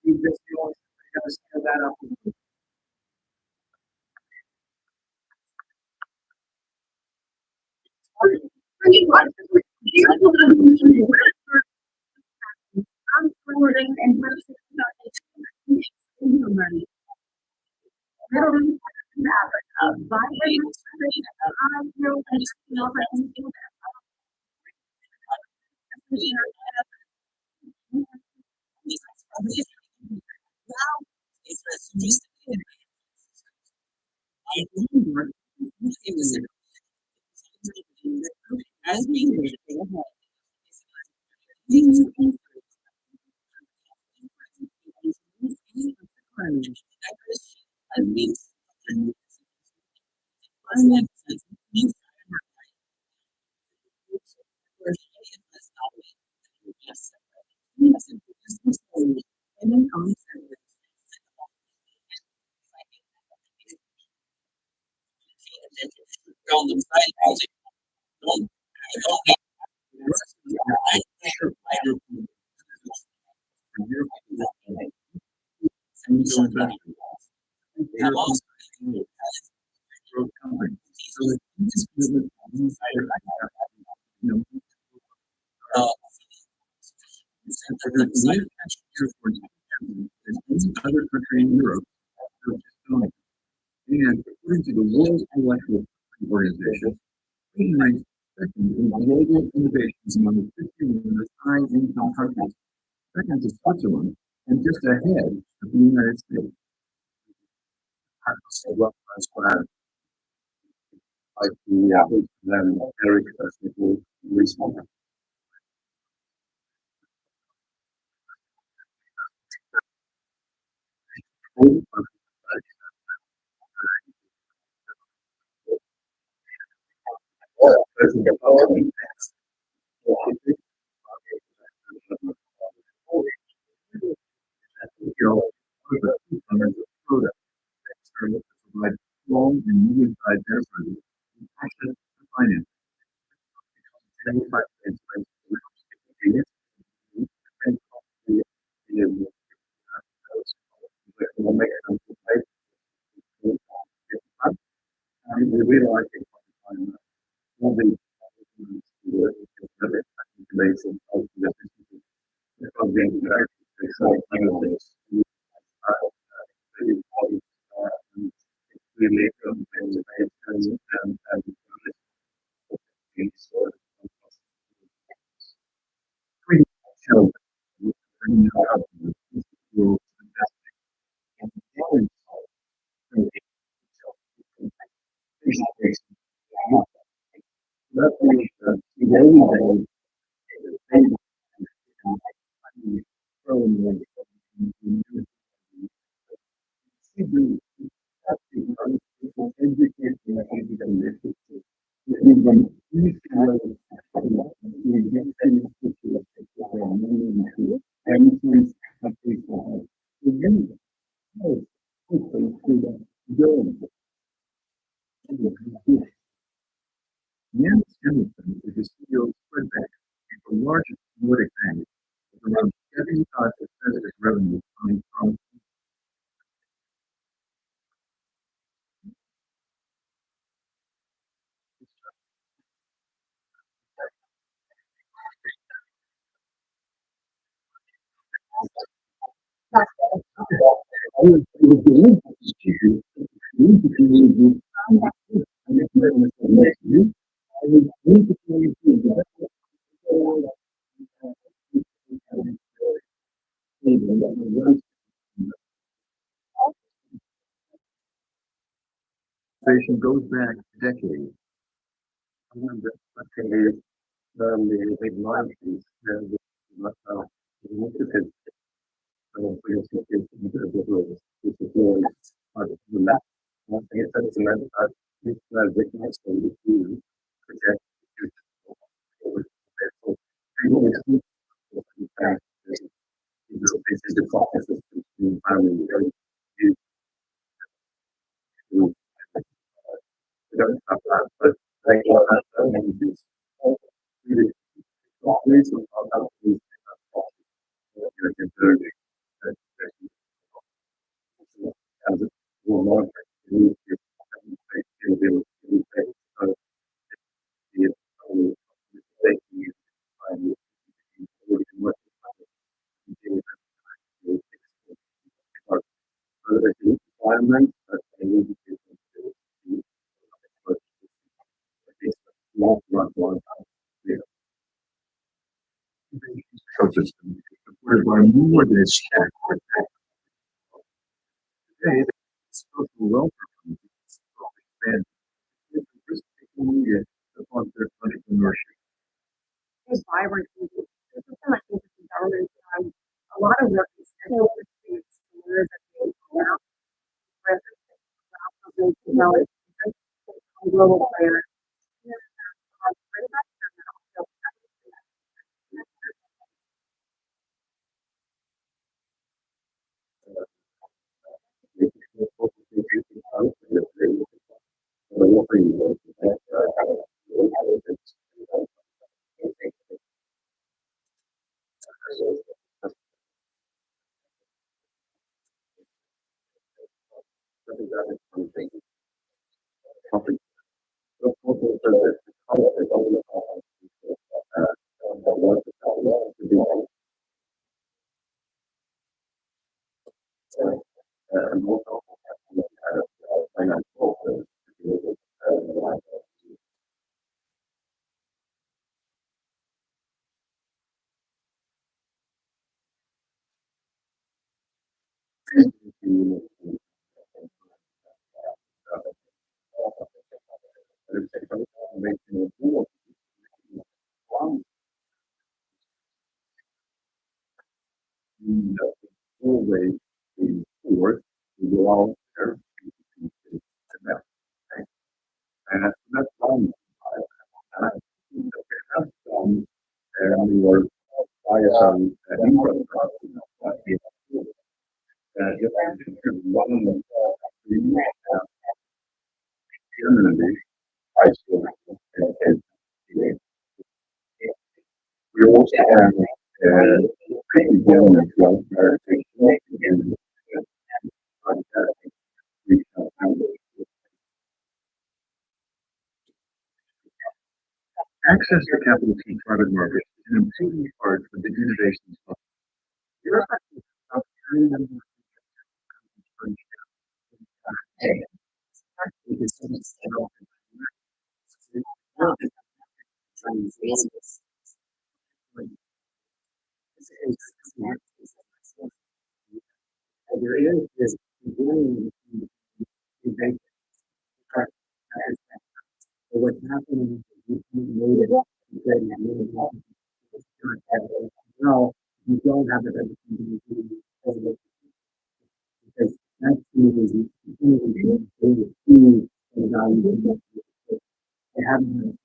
We just want to scale that up. I'm forwarding and other country in Europe, and according to the World Intellectual Property Organization, we ranked second in global innovations among the 50 high-income countries, second to Switzerland, and just ahead of the United States. Like then Eric respond. Provide small and medium-sized enterprises with access to finance. We realize all the information of the Nance Hamilton is the CEO of Swedbank, the largest Nordic bank, with around 75% of its revenue coming from goes back decades. I remember the big libraries and the initiative which is really part of the map. One thing it says in that it's recognized for the view, project the future. software systems to finally use to we don't have that, but they can maybe use really reason of these considered as a more long term environment, but they need to long ecosystem supported by more than its today, social welfare and risk-taking upon their entrepreneurship. It's vibrant. It's something like this in government. A lot of work is scheduled with states and where that they go out. Global player. Always in forward to go out there and that's done. That's done and we were by some one community high school and we also have again welfare again access to capital to private markets is an important part of the innovations of there is this what's happening is now you don't have it because that's they haven't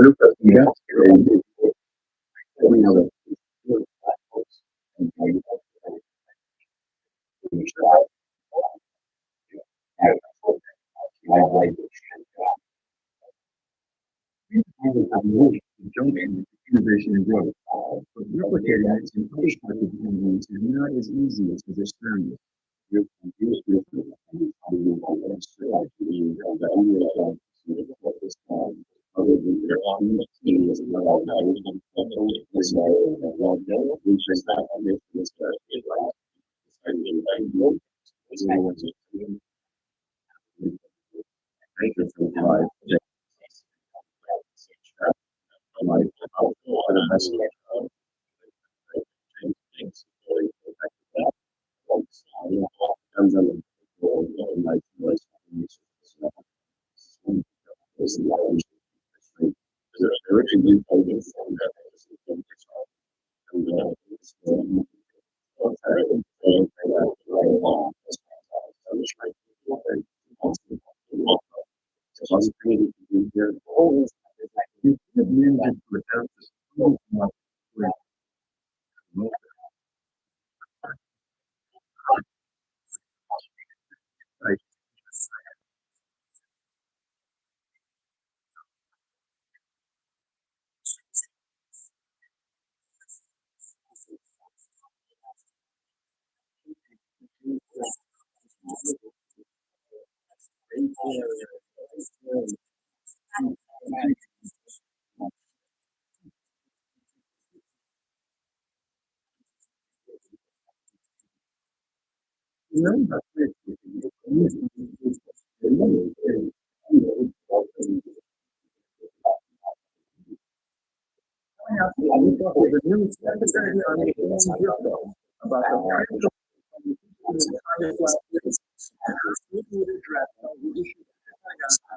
look at the innovation and growth. But replicating it in other types of communities is not as easy as the experiment.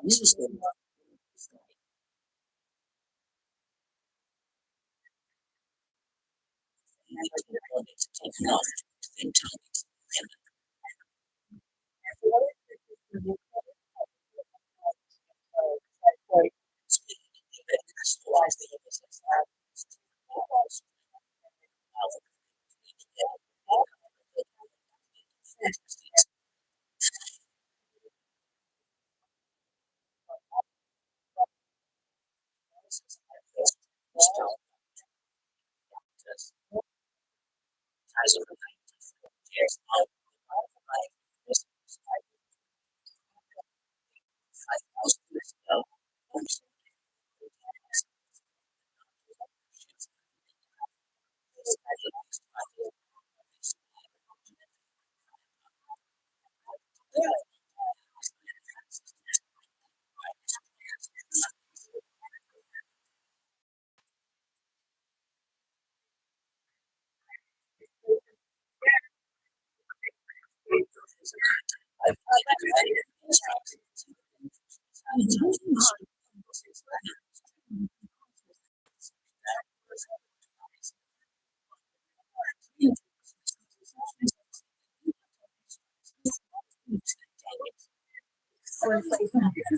This is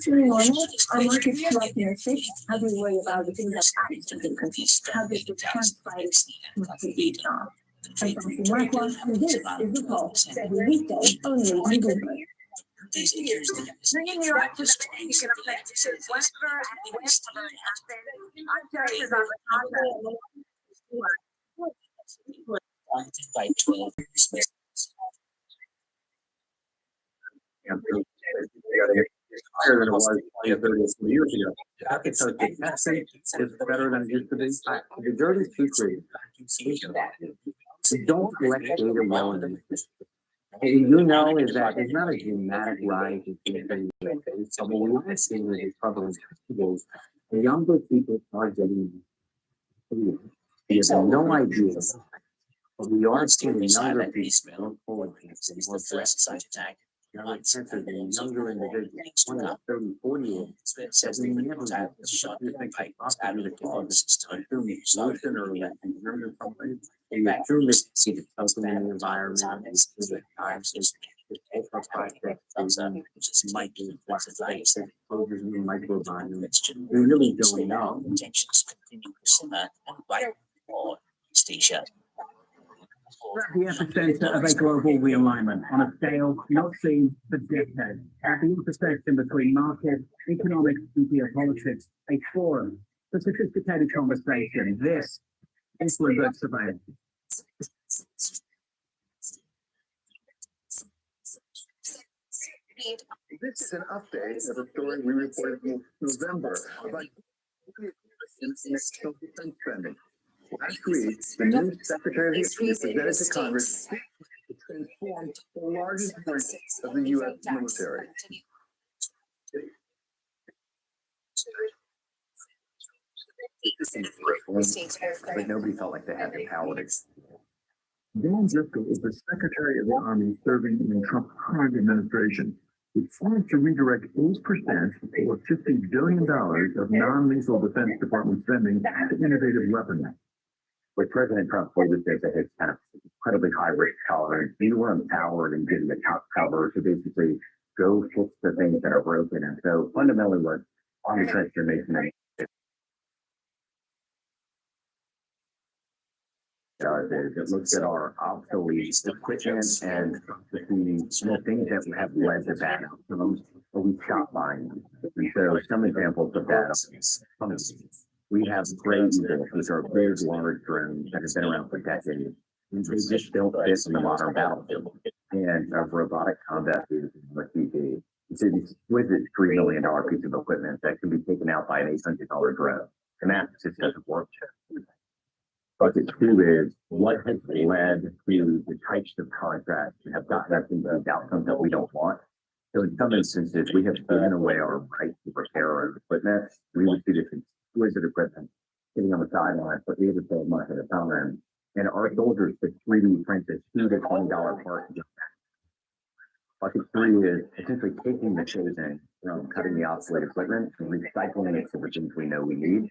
really normal. Our market's too optimistic. How do we worry about the things that actually compete? How does the current fight completely stop? I'm from Marquardt, and this is the Pulse, every weekday only on Bloomberg. Bringing you up to speed, you can affect whenever and wherever it happens. Our judges are By 12. Higher than it was 20 or 30 years ago. I can tell you, that state is better than it used to be. The dirty secret is don't collect data well enough. You know is that it's not a dramatic rise in so what we're seeing is probably the younger people are getting you have no idea. But we are seeing younger people forward Is the first site attack. younger individuals, 20, 30, 40 years. Says the attack was shot by Admiral Bond's system. Solution or that younger company. And you truly see the company environment. Might be closures in microbiome. We really don't know. Tensions continue to simmer and widen for East Asia. We're at the epicenter of a global realignment on a scale not seen for decades. At the intersection between market, economics, and geopolitics, a forum for sophisticated conversation. This is Bloomberg Surveillance. This is an update of a story we reported in November about national defense spending. Last week, the new Secretary of Defense presented to Congress to transform the largest branch of the U.S. military. But nobody felt like they had the power to. Dan Driscoll is the Secretary of the Army serving in the Trump current administration. It plans to redirect 8% or $50 billion of non-lethal Defense Department spending to innovative weapons. With President Trump forward says that his kind of incredibly high risk tolerance, you were empowered and given the top cover to basically go fix the things that are broken. And so fundamentally what Army transformation does is it looks at our obsolete equipment and the things that have led to bad outcomes, but we stopped buying them. And so some examples of that, we have great eagles, which are big, large drones that have been around for decades. And they just don't fit in the modern battlefield. And a robotic combat vehicle, or TV, it's a exquisite $3 million piece of equipment that can be taken out by an $800 drone. And that just doesn't work. Bucket two is what has led to the types of contracts that have gotten us into these outcomes that we don't want. So in some instances, we have given away our right to repair our equipment. We would see this exquisite equipment sitting on the sidelines for 8 or 12 months at a time. And our soldiers could 3D print this $2 to $20 part. Bucket three is essentially taking the chosen from cutting the obsolete equipment and recycling it to the things we know we need.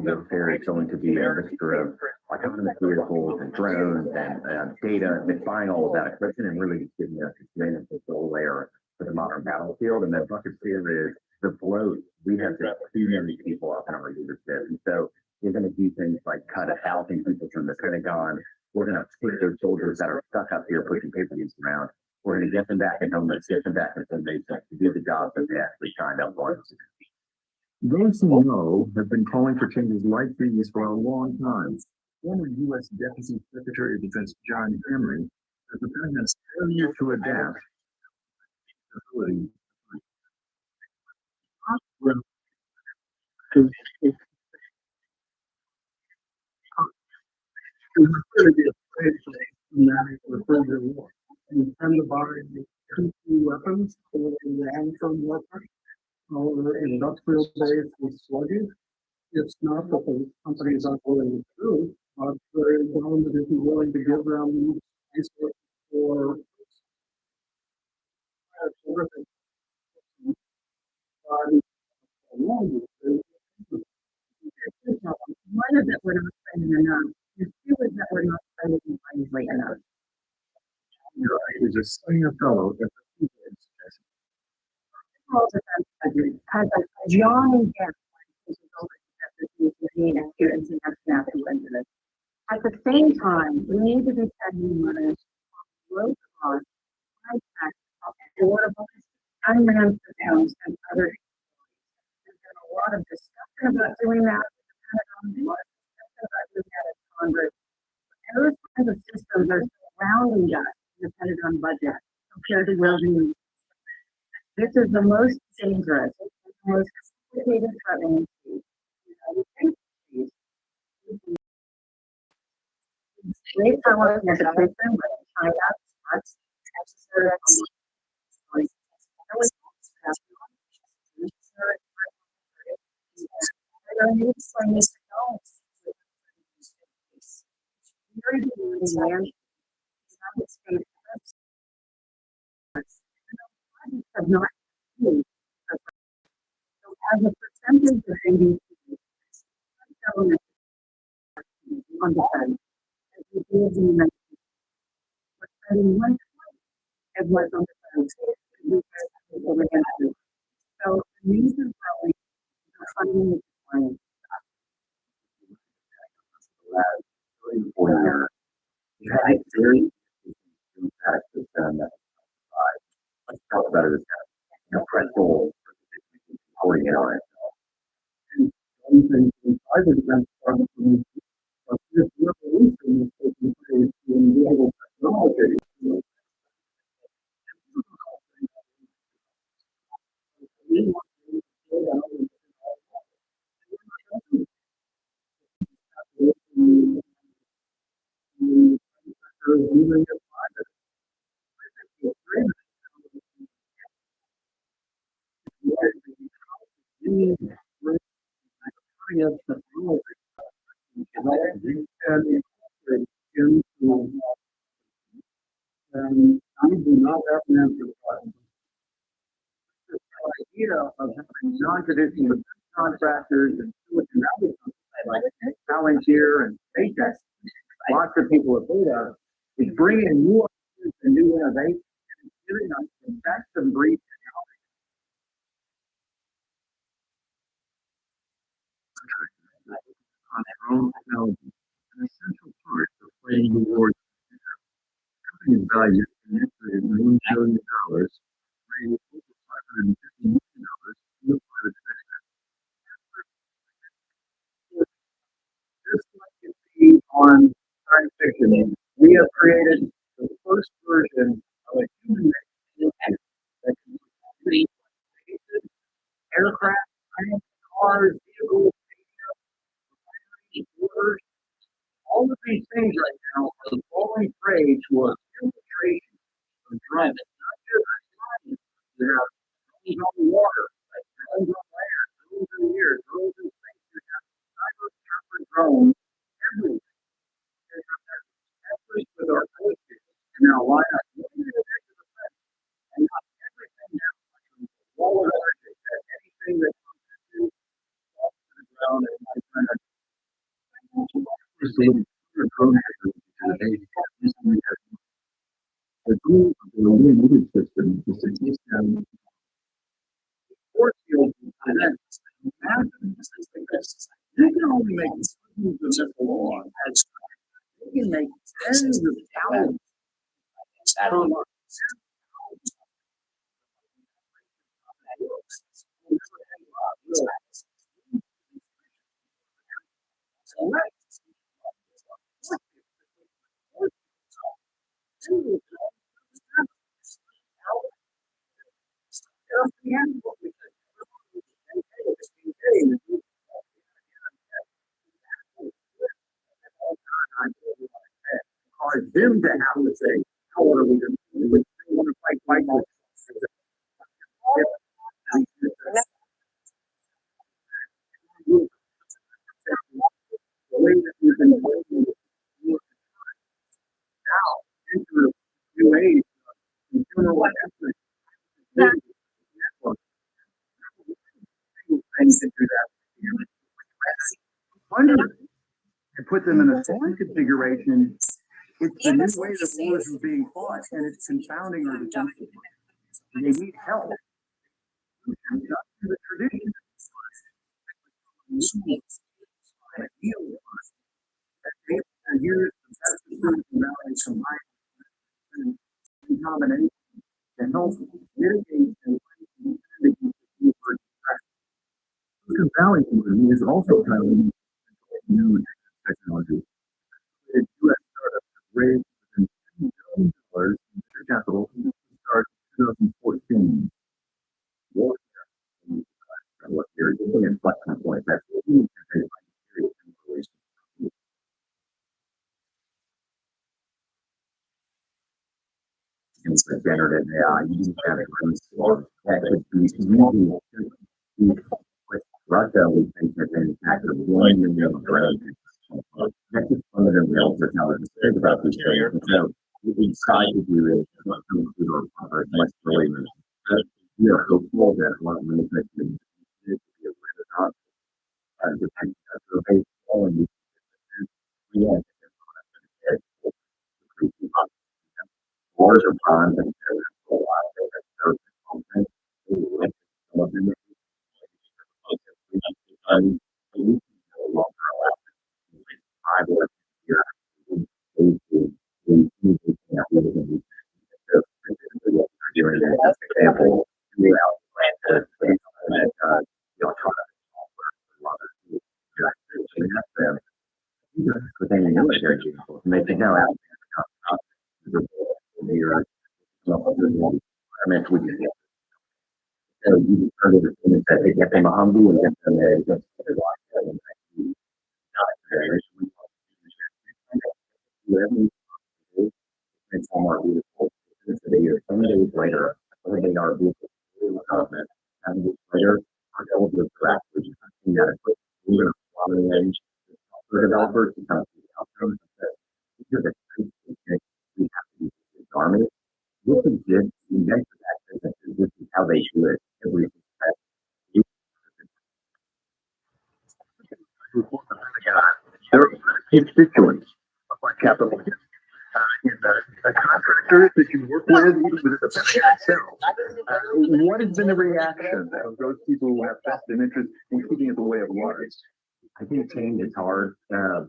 There is going to be a mixture of autonomous vehicles and drones and data, and buying all of that equipment and really just giving us a tremendous control layer for the modern battlefield. And then bucket four is the bloat. We have just too many people up in our leadership. And so we're going to do things like cut 1,000 people from the Pentagon. We're going to put those soldiers that are stuck up here pushing papers around. We're going to get them back in homeless, get them back in some basic to do the job that they actually signed up for. Those who know have been calling for changes like these for a long time. Former U.S. Deputy Secretary of Defense John Emery says the president's failure to adapt You tend to buy key weapons for the long-term weapons. Our industrial base is sluggish. It's not that the companies aren't willing to do, but the government isn't willing to give them resources for One is that we're not spending enough, and two is that we're not spending wisely enough. is a senior fellow at the Has a Johnny Depp at the same time, we need to be spending money on low cost, high tech, affordable, unmanned systems and other. There's been a lot of discussion about doing that. A lot of discussion about doing that at Congress. Those kinds of systems are surrounding us in the Pentagon budget compared to where we need. This is the most dangerous, the most complicated threat. Great power and the system with China, us, have not used as a percentage of GDP, government on defense, as we do in the United States, we're spending 1/20 as much on defense something inside the defense department for me. But this revolution is taking place in digital technology. We want to slow down and even if cutting edge technology and incorporate into and I do not have an answer for this idea of having non-traditional contractors and Silicon Valley companies like Palantir and SpaceX, lots of people have heard of, is bringing new ideas and new innovation and giving us the best of breed on their own technology, an essential part of fighting the war. Company's value in $1 billion, raised over $550 million in the private sector. Just like you see on science fiction, we have created the first version of a human made that can create spaces, aircraft, planes, cars, vehicles, borders. All of these things right now are falling prey to a infiltration of drones. Not just drones, they have drones on the water, like drones on land, drones in the air, drones in space. You have cyber counter drones everywhere. Efforts with our military and now line up looking at the edge of the fence and not everything now from wall of energy that anything that comes into off to the ground and my friend. The goal of the illuminated system is to teach them force fields and then imagine they can only make millions of missile laws. They can make tens of thousands per month. Cause them to have to say, how are we going to do it? They want to fight Michael. The way that we've been waiting now into a new age of consumer electronics. Things to do that. And put them in a foreign configuration. It's the new way that wars are being fought, and it's confounding our defense. They need help. Not to the tradition. And here's the best of Silicon Valley combined in combination to help mitigate and Silicon Valley is also piloting new technology. U.S. startups have raised within $10 billion in venture capital since the start of 2014. What you're doing in inflection point, that's what you can generative AI, you have that could be with Russia, we think that manufactured 1 million drones. That's just one of the real technologies. Think about this area. So what we try to do is to include our much earlier. We are hopeful that a lot of manufacturing is to be able to depend on all of these. We have wars are bonds and a lot of content. Some of them we no longer allow I will during that example, throughout Atlanta, electronic software, maintaining military vehicles, and they think now environment we can get. So you heard of the thing that they get them a Humvee and get them and some are beautiful. Some days later, they are beautiful. And later, our elders are actually that we're going to follow the edge for developers to kind of see outcomes. These are the types of things we have to do with the army. This is good. We meant for that business. This is how they do it. Every their constituents of what capital is. In the contractors that you work with, even with the company itself. What has been the reaction of those people who have vested interest in keeping it the way it was? I think change is hard. I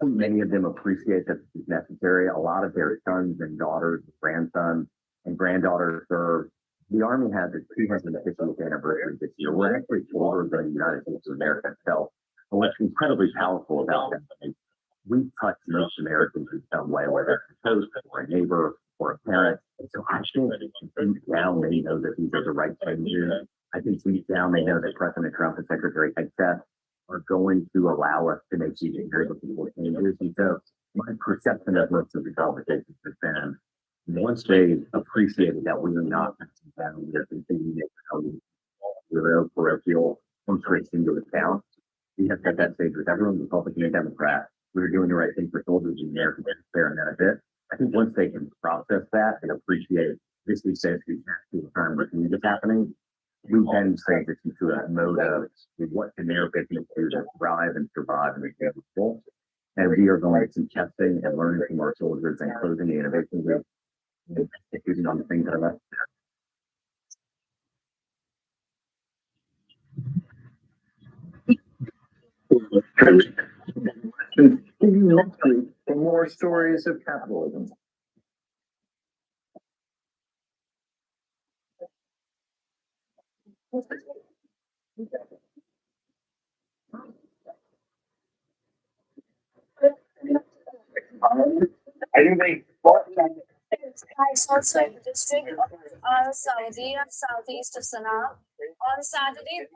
think many of them appreciate that it's necessary. A lot of their sons and daughters, grandsons and granddaughters serve. The Army has its 250th anniversary this year. We're actually older than the United States of America itself. And what's incredibly powerful about that is we touch most Americans in some way, whether it's a host or a neighbor or a parent. And so I think deep down they know that these are the right changes. I think deep down they know that President Trump and Secretary Hegseth are going to allow us to make these very difficult changes. And so my perception of most of the conversations has been once they appreciated that we are not down, we are continuing to make parochial interests into account. We have set that stage with everyone, Republican and Democrat. We were doing the right thing for soldiers and American taxpayer and benefit. I think once they can process that and appreciate this is basically the time where this is happening, we then transition into a mode of what can America do to thrive and survive and be successful. And we are going to keep testing and learning from our soldiers and closing the innovation group and executing on the things that are left. Continue next week for more stories of capitalism. Also in the district of Al-Saudi and southeast of Sana'a. On Saturday,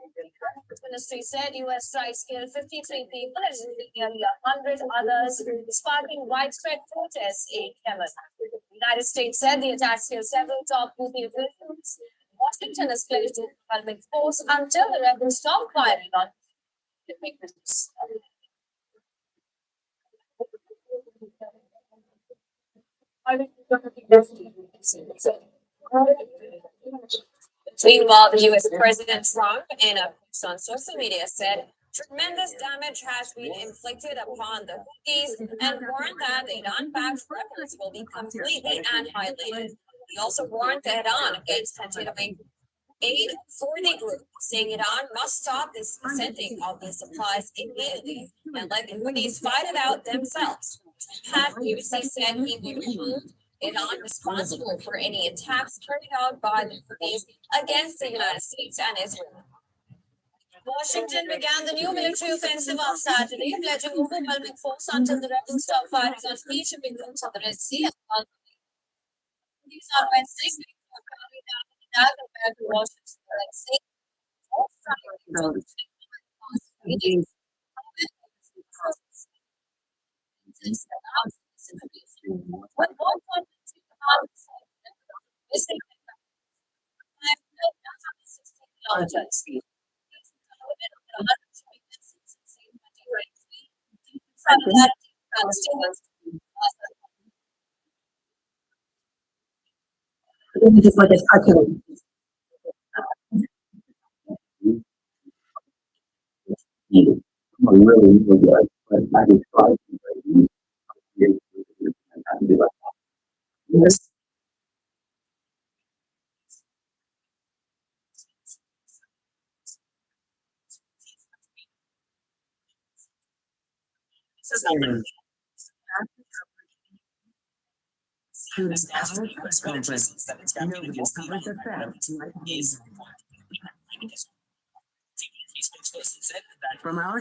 the ministry said US strikes killed 53 people and nearly 100 others, sparking widespread protests in Yemen. The United States said the attacks killed several top Houthi officials. Washington has pledged to overwhelming force until the rebels stop firing on the victims. Meanwhile, the US President Trump, in a post on social media, said tremendous damage has been inflicted upon the Houthis and warned that the Iran-backed rebels will be completely annihilated. He also warned Tehran against continuing aid for the group, saying Iran must stop this sending of the supplies immediately and let the Houthis fight it out themselves. Had previously said he would hold Iran responsible for any attacks carried out by the Houthis against the United States and Israel. Washington began the new military offensive on Saturday, pledging overwhelming force until the rebels stop firing on key shipping routes on the Red Sea. These are Wednesday, compared to Washington, Red Sea. What just like a cartoon. Really good, but I just try Yes. From our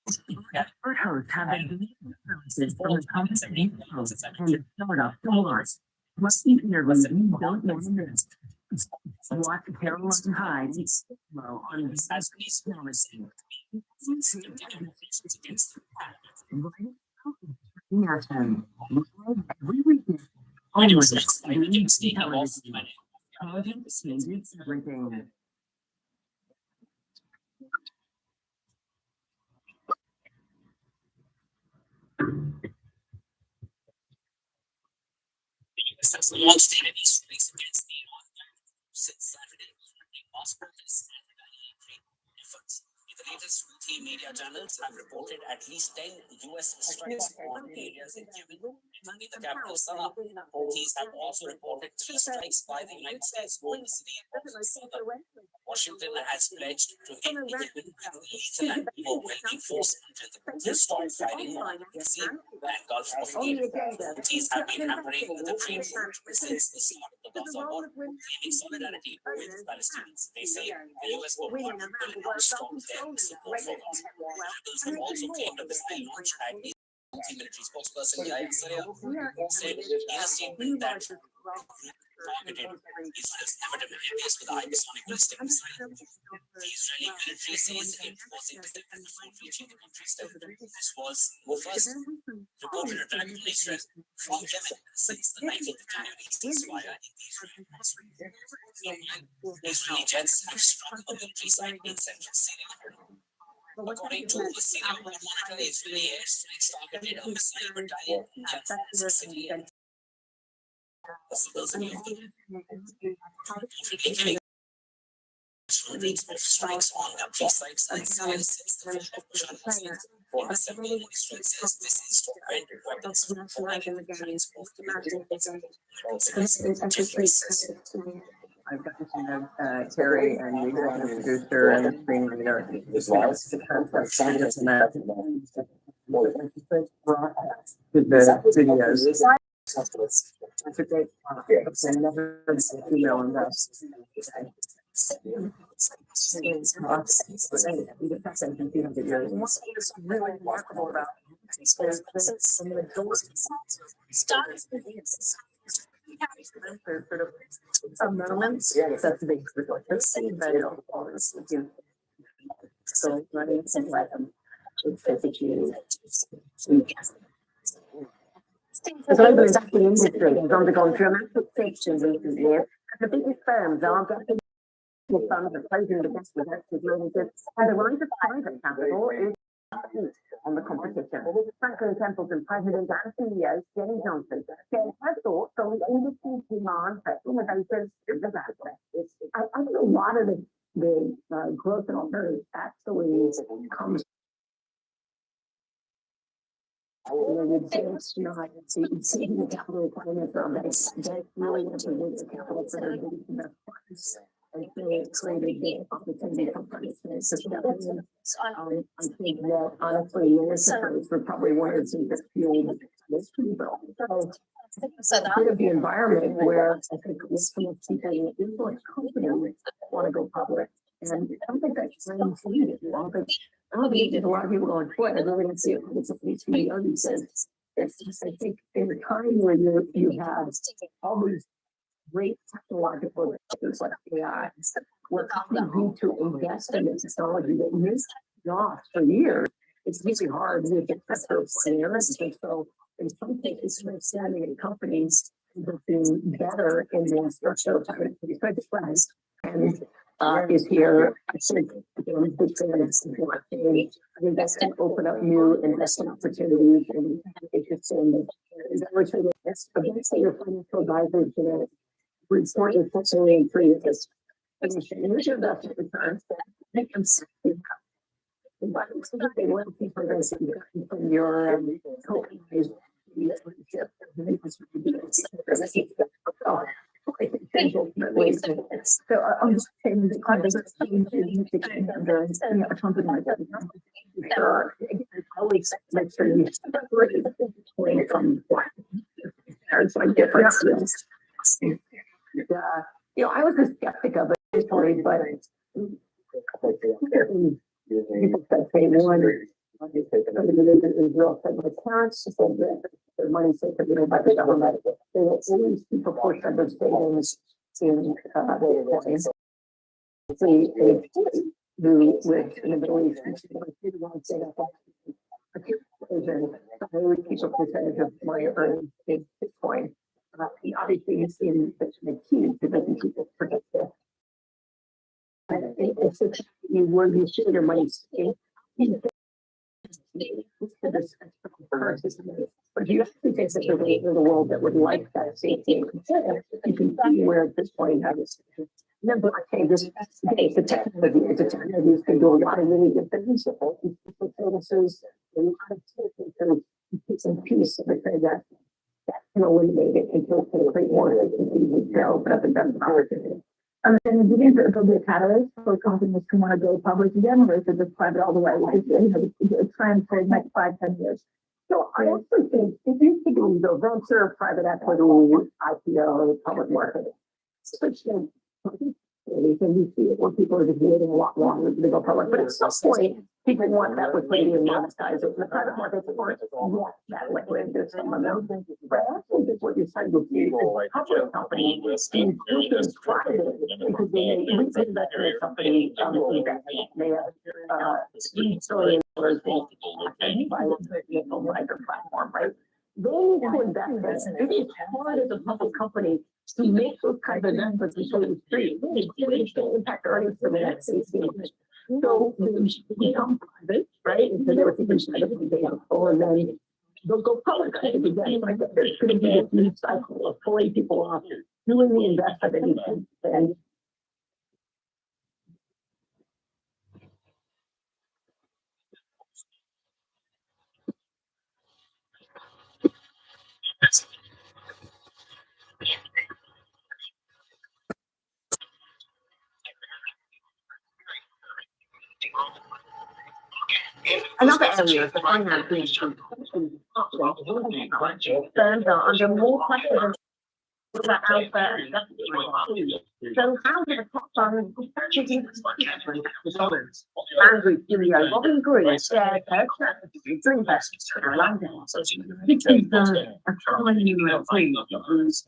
Expert hosts have been influences from the company and the startup dollars. What's the interview you don't know this? Watch Caroline Hyde low on Sesame Promising. Every weekend. Onwards, Content changes everything. Has launched enemies race against the Iran since Saturday, including mass protests and retaliatory efforts. The latest Houthi media channels have reported at least 10 US strikes on areas in Yemen, including the capital Sanaa. Houthis have also reported 3 strikes by the United States over the city of Sanaa. Washington has pledged to hit Yemen with lethal and overwhelming force until the Houthis stop fighting on the sea and Gulf of Aden. Houthis have been hampering the trade route since the start of the Gaza war, claiming solidarity with Palestinians. They say the US will not stop their support for Gaza. Rebels have also claimed a missile launch at the Houthi military spokesperson Yahya Sarea said in a statement that targeted Israel's Nevatim airbase with a hypersonic ballistic missile. The Israeli military says it was intercepted before reaching the country's territory. This was the first reported attack on Israel from Yemen since the 19th of January ceasefire in the Israeli atmosphere. Israeli jets have struck a military site in central Syria. According to the Syria War Monitor, Israeli airstrikes targeted a missile battalion at the city and the civils in reportedly of strikes on military sites in Syria since the fall of Bashar al-Assad. In December, Israel says this is to prevent weapons from falling into the hands of the military. I've gotten to know Terry and the executive producer and the screenwriter. This live. The concept scientists and that. The videos. It's a great project. I've never been to female invest. What's really remarkable about is some of the doors sort of moments. That's a big reflection, but it always do. So running and let them. As I was back in industry, has undergone dramatic changes recently, and the biggest firms are getting the funds are closing the best with active managers, and the rise of private capital is on the competition. Franklin Templeton President and CEO Jenny Johnson shared her thoughts on the industry's demand for innovators in the Southwest. I think a lot of the growth in Ontario actually comes. With this, seeing the capital requirements are they really implement the capital for their funds. And they created the opportunity for participants. I think that honestly, municipalities were probably one of the things that fueled this people. So a bit of the environment where I think some of the people in influence companies want to go public. And I don't think that's really seen it. I don't think there's a lot of people going, boy, I really don't see it. It's a CEO who says, it's just, I think in a time where you have all these great technological advances like AI, where companies need to invest in the technology that used jobs for years. It's really hard to get better players. And so in some cases, we're standing in companies that have been better in the structural time and is here. I think big fans invest and open up new investment opportunities and interesting. Eventually, your financial advisor is going to report your portfolio and create this position. And your investment returns that make them but they want people to from your tokenized relationship. So I'm just saying the conversation a company like that. Sure, always make sure you separate from there's like differences. I was a skeptic of it, but people said, hey, one, Israel said my parents said that their money said to be by the government. They will always keep a portion of their savings in Bitcoin. See, who live in the Middle East, they don't say that. I always keep a percentage of my earnings in Bitcoin. Obviously, it's in the key to making people protected. It's you where you should your money stay. But you actually take such a way in the world that would like that safety and control, you can see where at this point have this. Remember, okay, it's a technology. It's a technology that can do a lot of really good things. Services, a lot of piece and piece of it that can eliminate it until it can create more retail, but I think that's an opportunity. And the beginning to be a catalyst for companies to want to go public again, versus just private all the way, which is, the trend for the next 5-10 years. So I also think if you think of the venture, private equity, IPO, public market, especially and you see it where people are just waiting a lot longer to go public. But at some point, people want that liquidity and monetize it. The private markets want that liquidity to some of them. But actually, that's what you're saying with the public company being private because they invest in a company they have $3 trillion by their platform, right? They need to invest in it. It is hard as a public company to make those kinds of investments and show the street. It's going to impact earnings for the next 18 years. So they become private, right? And so they were thinking and then they'll go public. Again, there's going to be this new cycle of pulling people off, doing the investment that you can spend. Another area of the finance industry firms are under more pressure than alpha and so how do the top funds choosing Andrew CEO Robin Green shared her strategy to invest in London. This is a common human thing is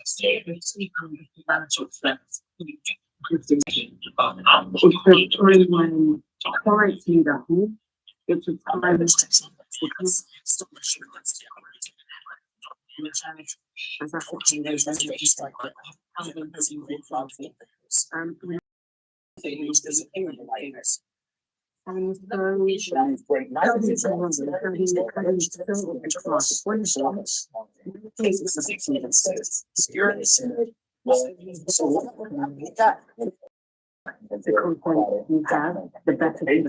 financial strength. It's a time when clients need a home. It's a time the content you have, the better you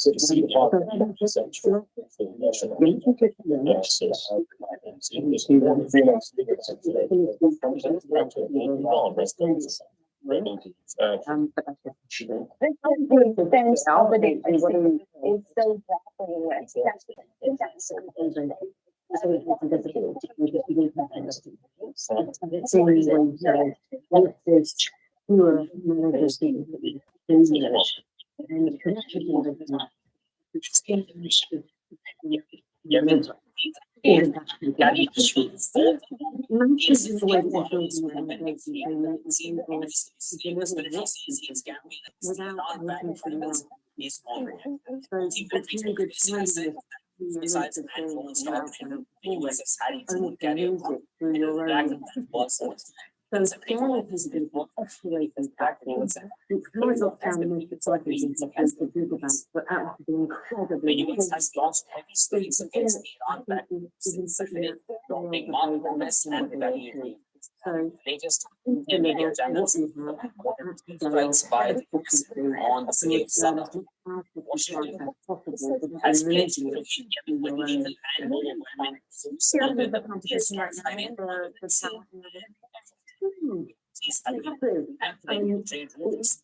So to see the So scale has been escalating factors. It's really not down the most exciting things like as the Google Bank, but actually incredibly so they just media channels influenced by the books on the same summer. The competition right now for the huge. These are Massive. I mean, trade rules.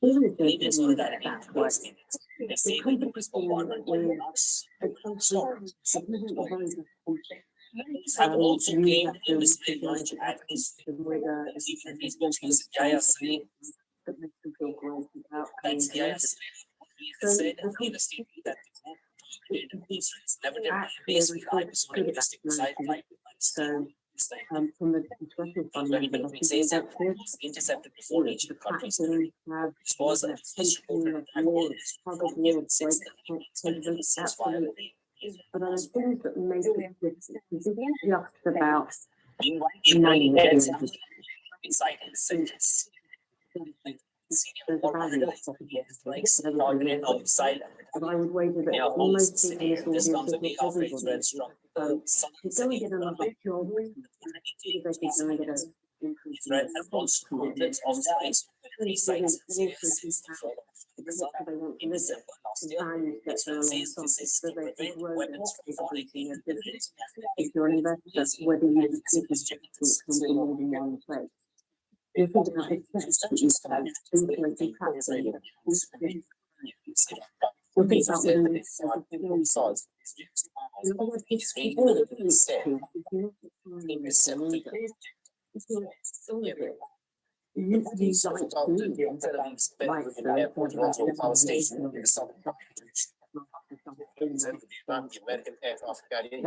Even if It is all that's what they say the rules for modern works. Have also gained in this language at his Facebook is Yaya Sane. That's Yaya Sane. He said in a statement that never basically I was on a realistic side So, from the construction fund, it says that it's intercepted before reaching countries. It was a first reported probably but I think that maybe it's just about money. Inside sentence. But I would wager that most people This in comes this a day audience after it's very strong. to go and get another job, because I think they're gonna increase. Right, and also hundreds of sites, three sites. In December last year, it says this is to prevent weapons from falling in the buildings. If you're an investor, whether you keep a check from more than one place. You think about it, that's what you have, two places, perhaps, so think about whether it's in other words, it's American aircraft carrier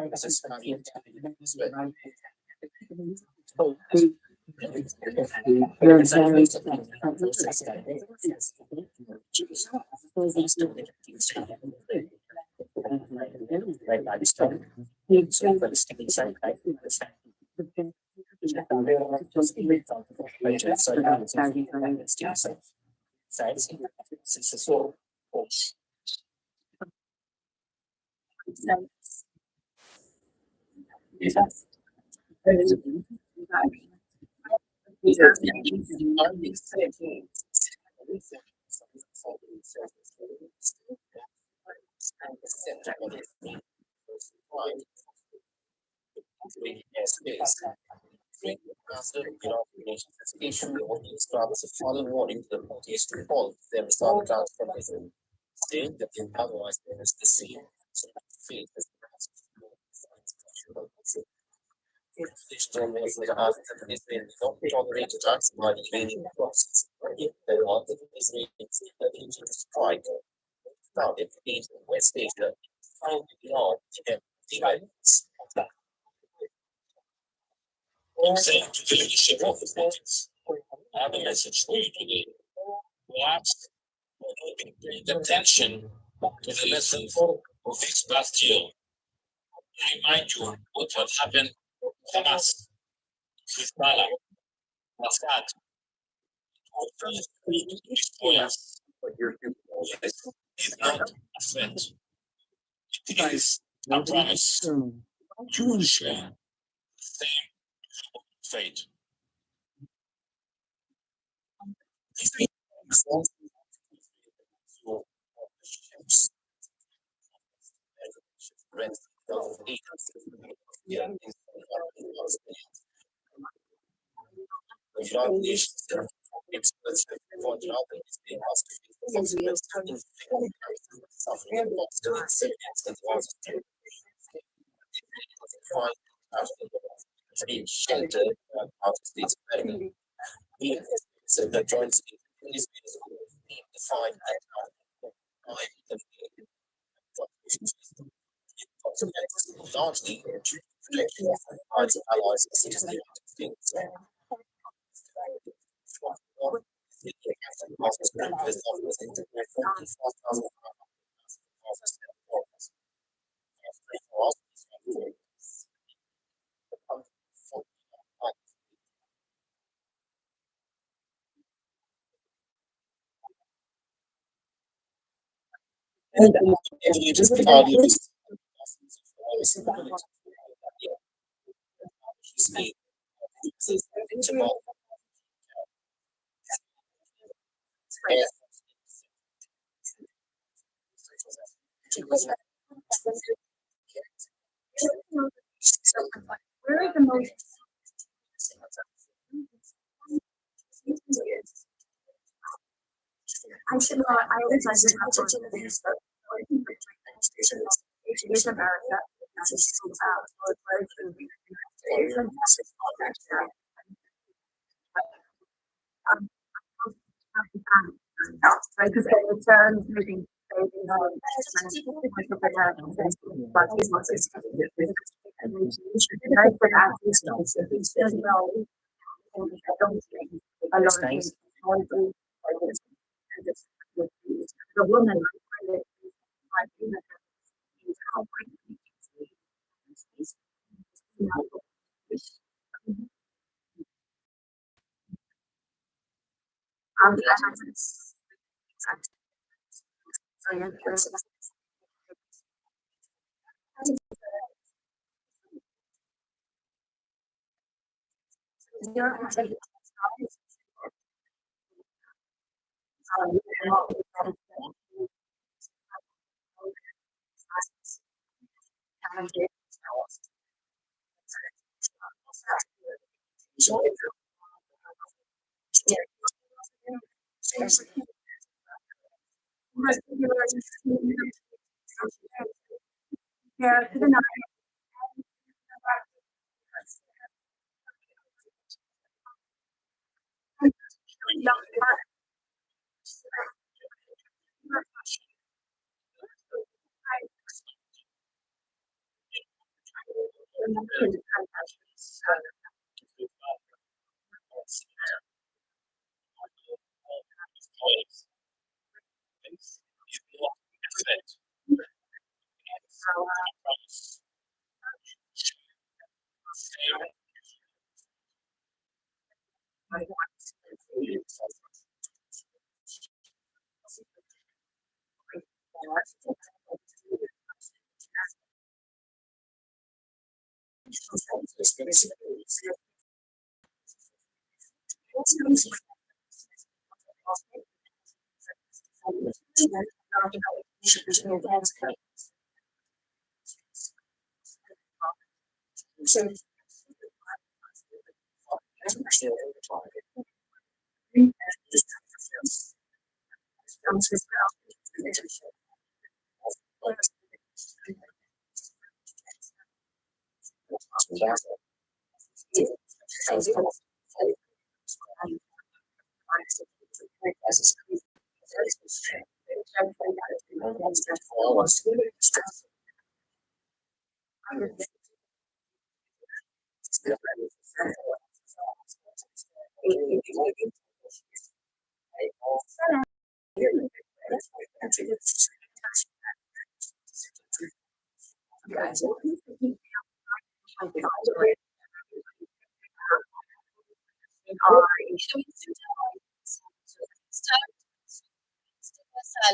falling warning to the northeast to fall. There was not transformation, saying that the otherwise there is the sea. So faith is the storm was like after the Israel tolerated attacks by the Iranian forces. There was the Israeli that strike. Now it means West Asia finally beyond the islands. Saying to the leadership of the politics, I have a message for you today. Perhaps paying attention to the lessons of this past year. Remind you what had happened to Hamas, Hezbollah, Assad, to destroy us. Yes, it's not a threat. It is a promise. You will share the same fate. Shelter out of these so the joint state is defined largely protection of rights of allies and citizens of the United States. And you just argue this. Where is the most I should know, I always like to have to these. It's America. Right, because the returns moving. The woman.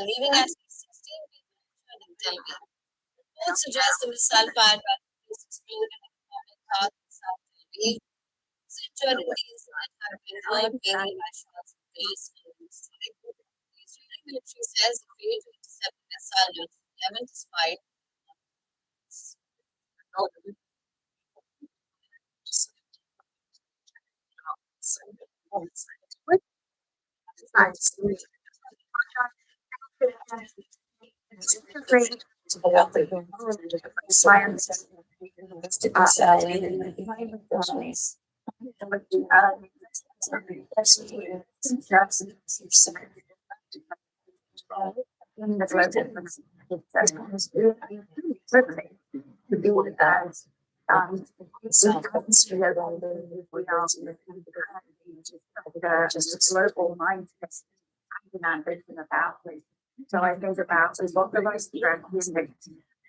Leaving at least 16 people injured in Tel Aviv. Reports suggest the missile fired by the police exploded in a public park in South Tel Aviv. Injured in the incident have been hurt mainly by shots of gas and strike. The Israeli military says it failed to intercept the missile on 11 despite To do with that. Just local mindset. I'm thinking about it. So I think about is what the right strength.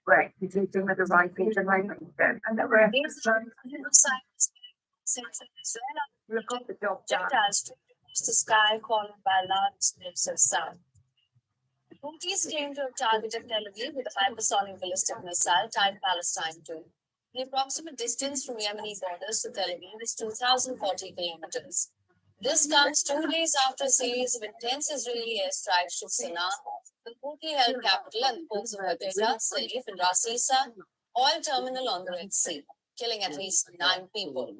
Right, you think with the right page and right mindset. And that we're. Look at the job done. the sky calling by large waves of sound. Houthis claim to have targeted Tel Aviv with a hypersonic ballistic missile tied Palestine to. The approximate distance from Yemeni borders to Tel Aviv is 2,040 kilometers. This comes 2 days after a series of intense Israeli airstrikes to Sana'a, the Houthi-held capital, and the ports of Hodeida, Saif, and Ras Issa oil terminal on the Red Sea, killing at least 9 people.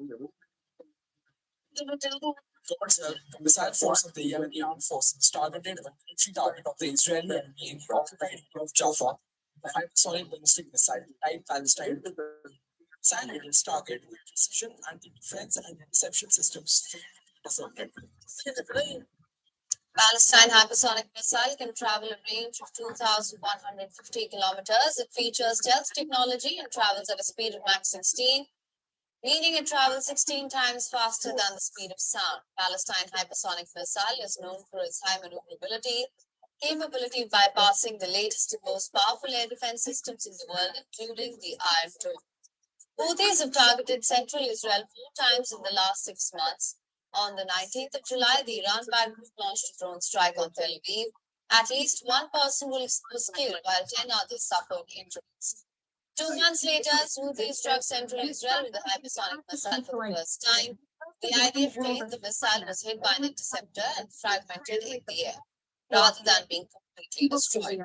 Towards the missile force of the Yemeni armed forces targeted a military target of the Israeli army in the occupied area of Jaffa. The hypersonic ballistic missile tied Palestine to the missile hit its target with precision anti-defense and interception systems. Disrupted. Palestine hypersonic missile can travel a range of 2,150 kilometers. It features stealth technology and travels at a speed of Mach 16, meaning it travels 16 times faster than the speed of sound. Palestine hypersonic missile is known for its high maneuverability, capability of bypassing the latest and most powerful air defense systems in the world, including the Iron Dome. Houthis have targeted central Israel 4 times in the last 6 months. On the 19th of July, the Iran-backed group launched a drone strike on Tel Aviv. At least 1 person was killed, while 10 others suffered injuries. 2 months later, Houthis struck central Israel with a hypersonic missile for the first time. The IDF claimed the missile was hit by an interceptor and fragmented in the air, rather than being completely destroyed.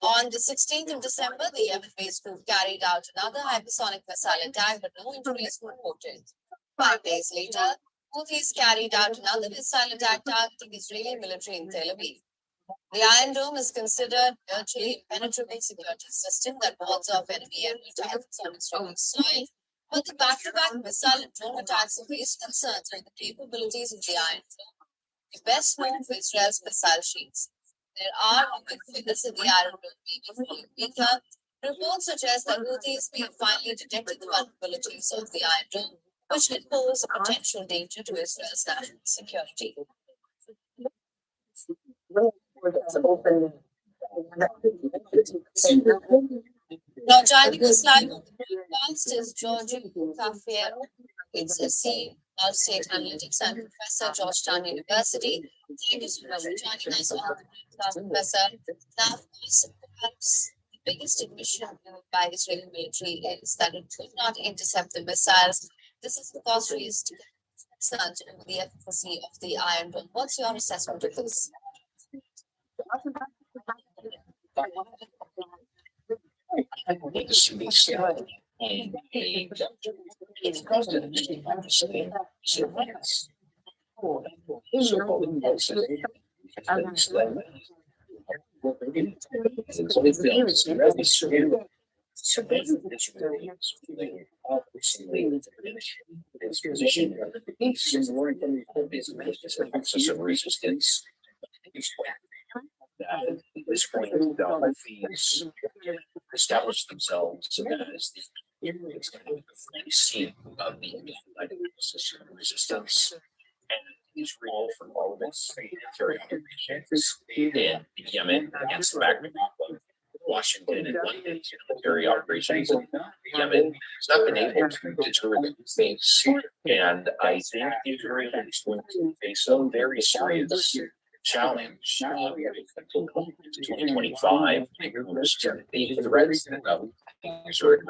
On the 16th of December, the Yemen-based group carried out another hypersonic missile attack, but no injuries were reported. 5 days later, Houthis carried out another missile attack targeting Israeli military in Tel Aviv. The Iron Dome is considered a virtually impenetrable security system that wards off enemy aerial targets on Israeli soil, but the back-to-back missile and drone attacks have raised concerns with the capabilities of the Iron Dome, the best known for Israel's missile shields. There are moving figures in the Iron Dome maybe falling weaker. Reports suggest that Houthis may have finally detected the vulnerabilities of the Iron Dome, which could pose a potential danger to Israel's national security. Now joining us live on the podcast is Giorgio Cafiero. It's a C. State Analytics and Professor, Georgetown University. Thank you so much for joining us on the podcast, Professor. Now, of course, perhaps the biggest admission by Israeli military is that it could not intercept the missiles. This is because raised concerns over the efficacy of the Iron Dome. What's your assessment of this? Resistance. That this point, the Houthis establish themselves as the seat of the resistance, and Israel for all of its military operations in Yemen against the backdrop of Washington and London's military operations in Yemen has not been able to deter the things, and I think Israel is going to face a very serious challenge until 2025 the threats that Israel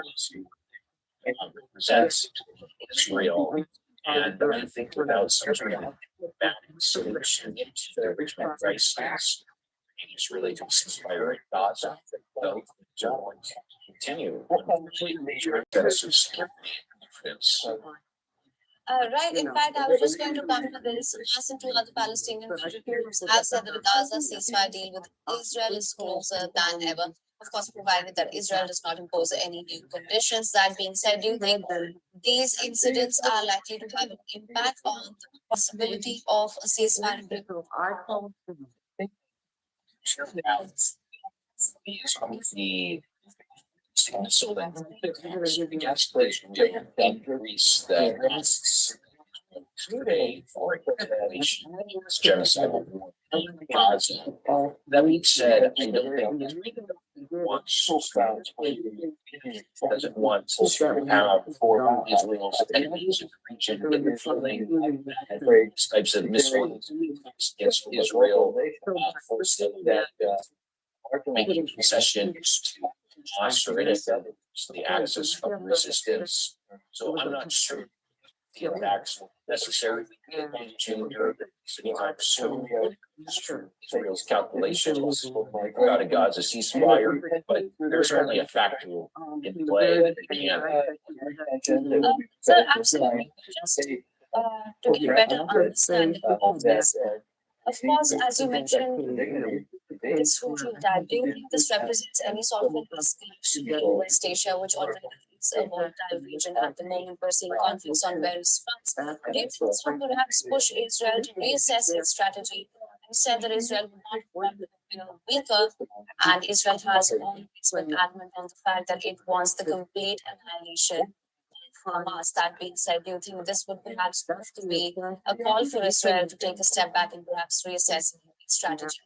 presents Israel, and I think without some solution to the original crisis, it's really to inspire Gaza. So continue major offensives. Right. In fact, I was just going to come to this. Hamas and 2 other Palestinian groups have said that the Gaza ceasefire deal with Israel is closer than ever. Of course, provided that Israel does not impose any new conditions. That being said, do you think these incidents are likely to have an impact on the possibility of a ceasefire agreement? So that the escalation increase the risks today for genocidal war in Gaza. That being said, I don't think wants doesn't want to have for Israel's enemies in the region infiltrating various types of missiles against Israel, forcing that making concessions to Hamas or anything, so the axis of resistance. So I'm not sure the attacks necessarily change or anytime soon. Israel's calculations about a Gaza ceasefire, but there's certainly a factor in play. Sir, absolutely. to get better understanding of this. Of course, as you mentioned, this Houthi attack, do you think this represents any sort of an escalation in West Asia, which already is a volatile region at the moment? We're seeing conflicts on various fronts. Do you think this will perhaps push Israel to reassess its strategy? You said that Israel will not become weaker, and Israel has always been adamant on the fact that it wants the complete annihilation of Hamas. That being said, do you think this would perhaps have to be a call for Israel to take a step back and perhaps reassess its strategy?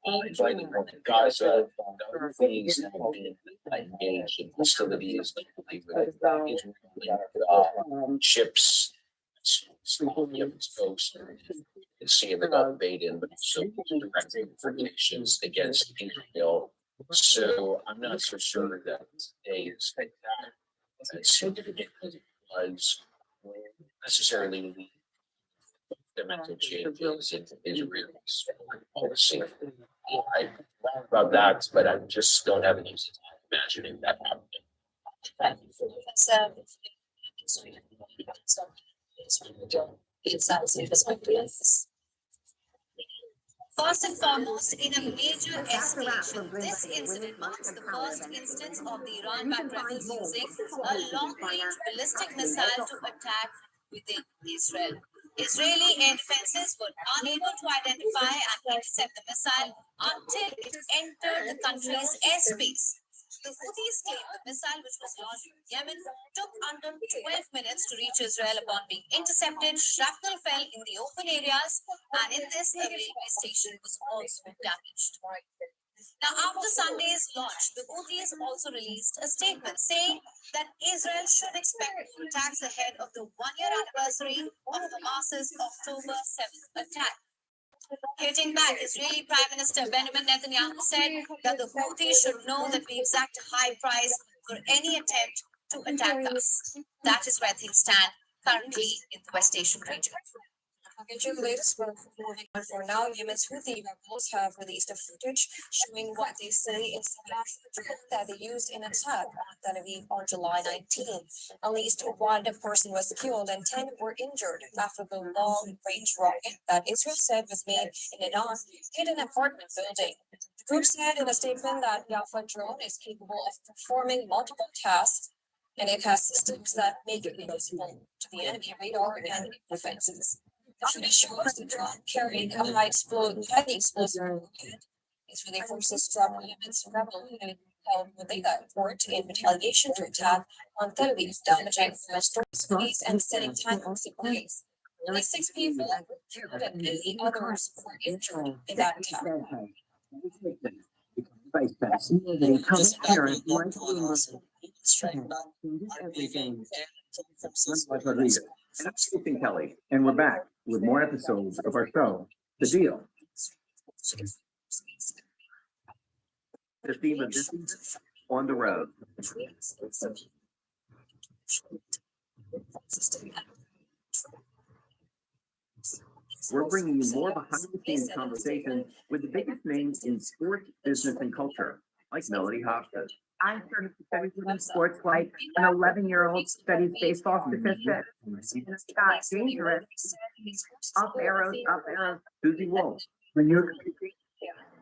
Inviting more to Gaza, other things have been engaged in hostilities with ships, folks seeing the Gulf of Aden, but also direct informations against Israel. So I'm not so sure that today is as significant as it was necessarily lead fundamental changes in Israel's policy. About that, but I just don't have an easy time imagining that happening. First and foremost, in a major escalation, this incident marks the first instance of the Iran-backed rebels using a long-range ballistic missile to attack within Israel. Israeli air defenses were unable to identify and intercept the missile until it entered the country's airspace. The Houthis claim the missile, which was launched from Yemen, took under 12 minutes to reach Israel. Upon being intercepted, shrapnel fell in the open areas, and in this, a railway station was also damaged. Now, after Sunday's launch, the Houthis also released a statement saying that Israel should expect more attacks ahead of the one-year anniversary of Hamas's October 7th attack. Hitting back, Israeli Prime Minister Benjamin Netanyahu said that the Houthis should know that we exact a high price for any attempt to attack us. That is where things stand currently in the West Asian region. Into the latest for now, Yemen's Houthi rebels have released a footage showing what they say is a drone that they used in an attack on Tel Aviv on July 19. At least one person was killed and 10 were injured after the long-range rocket that Israel said was made in Iran hit an apartment building. The group said in a statement that the Alpha drone is capable of performing multiple tasks and it has systems that make it invisible to the enemy radar and defenses. The footage shows the drone carrying a heavy explosive rocket. Israeli forces dropped Yemen's rebel unit held Mudaida port in retaliation to attack on Tel Aviv, damaging stores and setting tankers ablaze. Only 6 people were killed and many others were injured in that attack. And I'm Stephen Kelly, and we're back with more episodes of our show, The Deal. The theme of this is On the Road. We're bringing you more behind-the-scenes conversations with the biggest names in sports, business, and culture, like Melody Hopkins. I started to study women's sports like an 11-year-old studies baseball statistics. And it's got dangerous. Up arrows, up arrows. Susie Wolf. When you're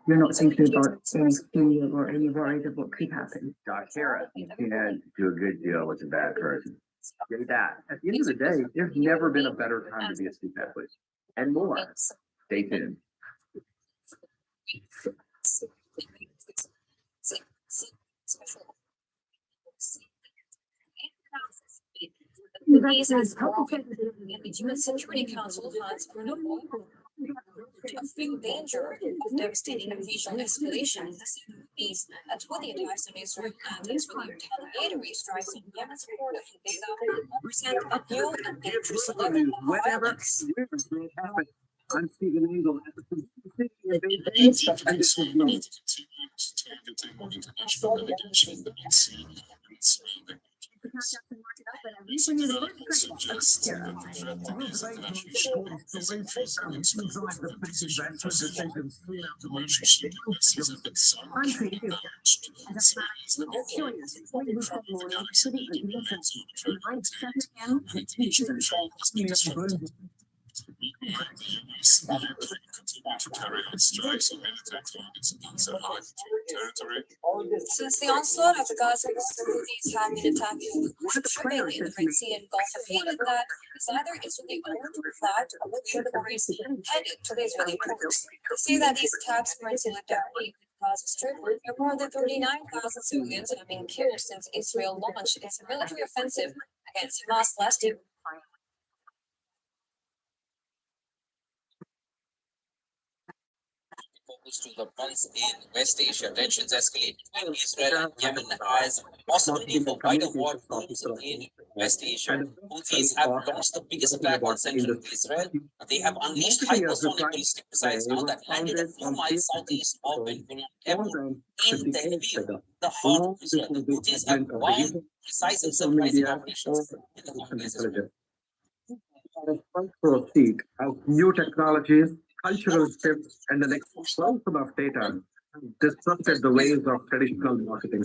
not thinking about anything or any worried of what could happen. Josh Harris. You can't do a good deal with a bad person. Get that. At the end of the day, there's never been a better time to be a student athlete. And more. Stay tuned. The UN Security Council has warned of the danger of devastating and regional escalation in the East at the attacks on Israel and Israeli retaliatory strikes on Yemen's port of Hodeida represent a new and dangerous level of violence. I'm Stephen Engel. Since the onslaught of the Gaza war, the Houthis have been attacking shipping in the Red Sea and Gulf of Aden that is either Israeli owned, flagged, or cleared or is headed to the Israeli ports. They say that these attacks were in solidarity with Gaza Strip, where more than 39,000 civilians have been killed since Israel launched its military offensive against Hamas last year. To the months in West Asia, tensions escalate between Israel and Yemen as possibility for wider war looms in West Asia. Houthis have launched the biggest attack on central Israel. They have unleashed hypersonic ballistic missiles now that landed a few miles southeast of Ben Gurion in Tel Aviv, the heart of Israel. The Houthis have bombed precise and surprising operations in the Hormuz as well. Proceed as new technologies, cultural shifts, and an explosion of data disrupted the ways of traditional marketing.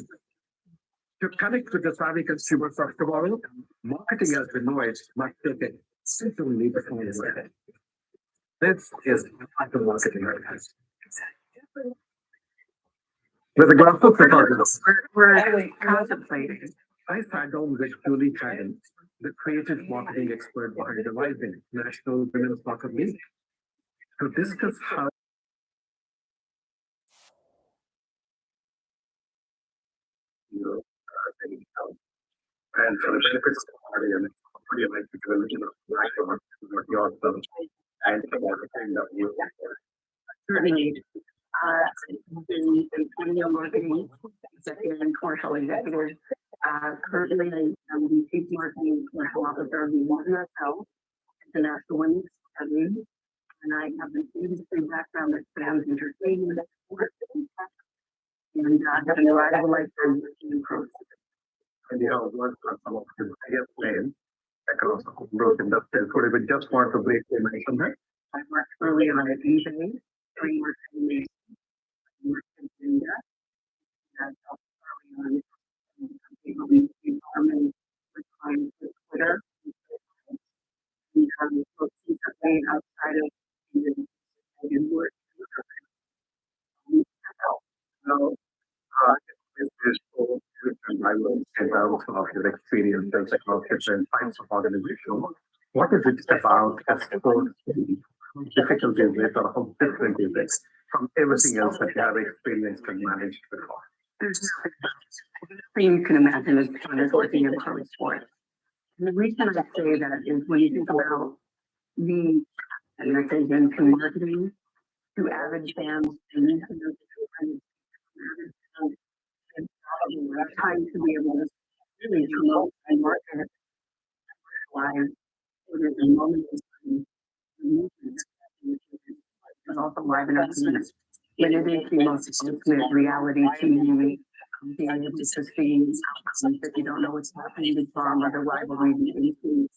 To connect with the savvy consumers of tomorrow, marketing as we know it must take it simply different way. This is the marketing. With the graph of we're contemplating. I sat down with Julie Chadden, the creative marketing expert behind the Rising National Women's Soccer League, to discuss how and for the benefits of the party and pretty like the religion of what you are and for everything that you Certainly, the video marketing executive and commercial executive. Currently, I'm the chief marketing commercial officer of the USL, International Women's Academy, and I have an industry background that spans entertainment, sports, and have been a lot of lifetime working process. and you have worked on some of the highest names across the growth industry. So we just want to briefly mention that. I worked earlier on eBay, 3 years in worked in India. That's early on. We determined with clients with Twitter. We have consistently outside of the work. So, this is for I will say out of your experience as across different types of organizations. What is it about as opposed to difficulties with or how different is it from everything else that you have experienced and managed before? You can imagine as kind of working in pro sport. And the reason I say that is when you think about the decision to marketing to avid fans and trying to be able to really promote and market live so there's a moment of time but also live entertainment. And it is the most ultimate reality TV being able to see if you don't know what's happening with drama, the rivalry between teams,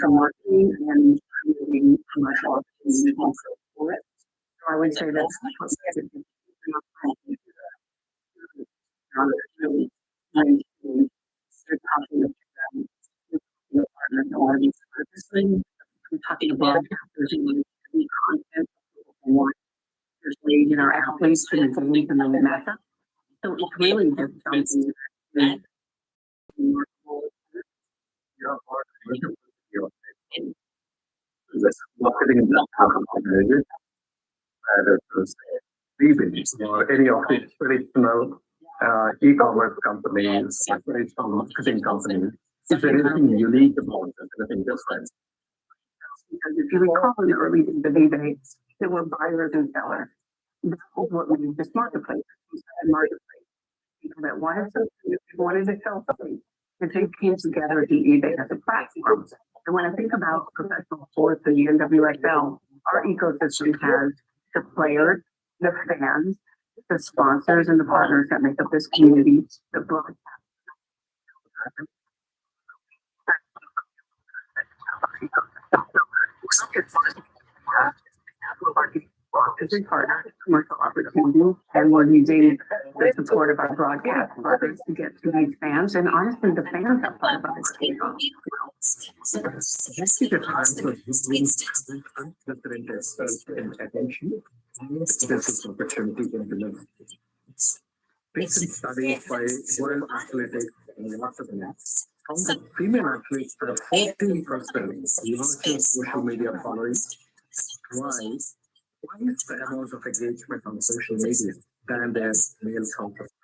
from marketing and creating commercial opportunities for it. So I would say that's really trying to start talking with the partners a lot of these purposely. I'm talking to broadcasters who want to be content and want our athletes to engage in the meta. So it's really just something that this marketing and or any of the traditional e-commerce companies, traditional marketing companies. Is there anything unique about it? Anything different? Because if you recall in the early days of eBay, there were buyers and sellers. That was what we used this marketplace. People that wanted something, wanted to sell something. And they came together to eBay as a platform. And when I think about professional sports and the NWSL, our ecosystem has the players, the fans, the sponsors and the partners that make up this community, the book. Every partner, commercial opportunity, and we're using the support of our broadcast partners to get to these fans. And honestly, the fans are part of our attention. This is opportunity in the recent studies by World Athletics and Waterpolo found that female athletes have 14% larger social media following, twice the amount of engagement on social media than their male counterparts.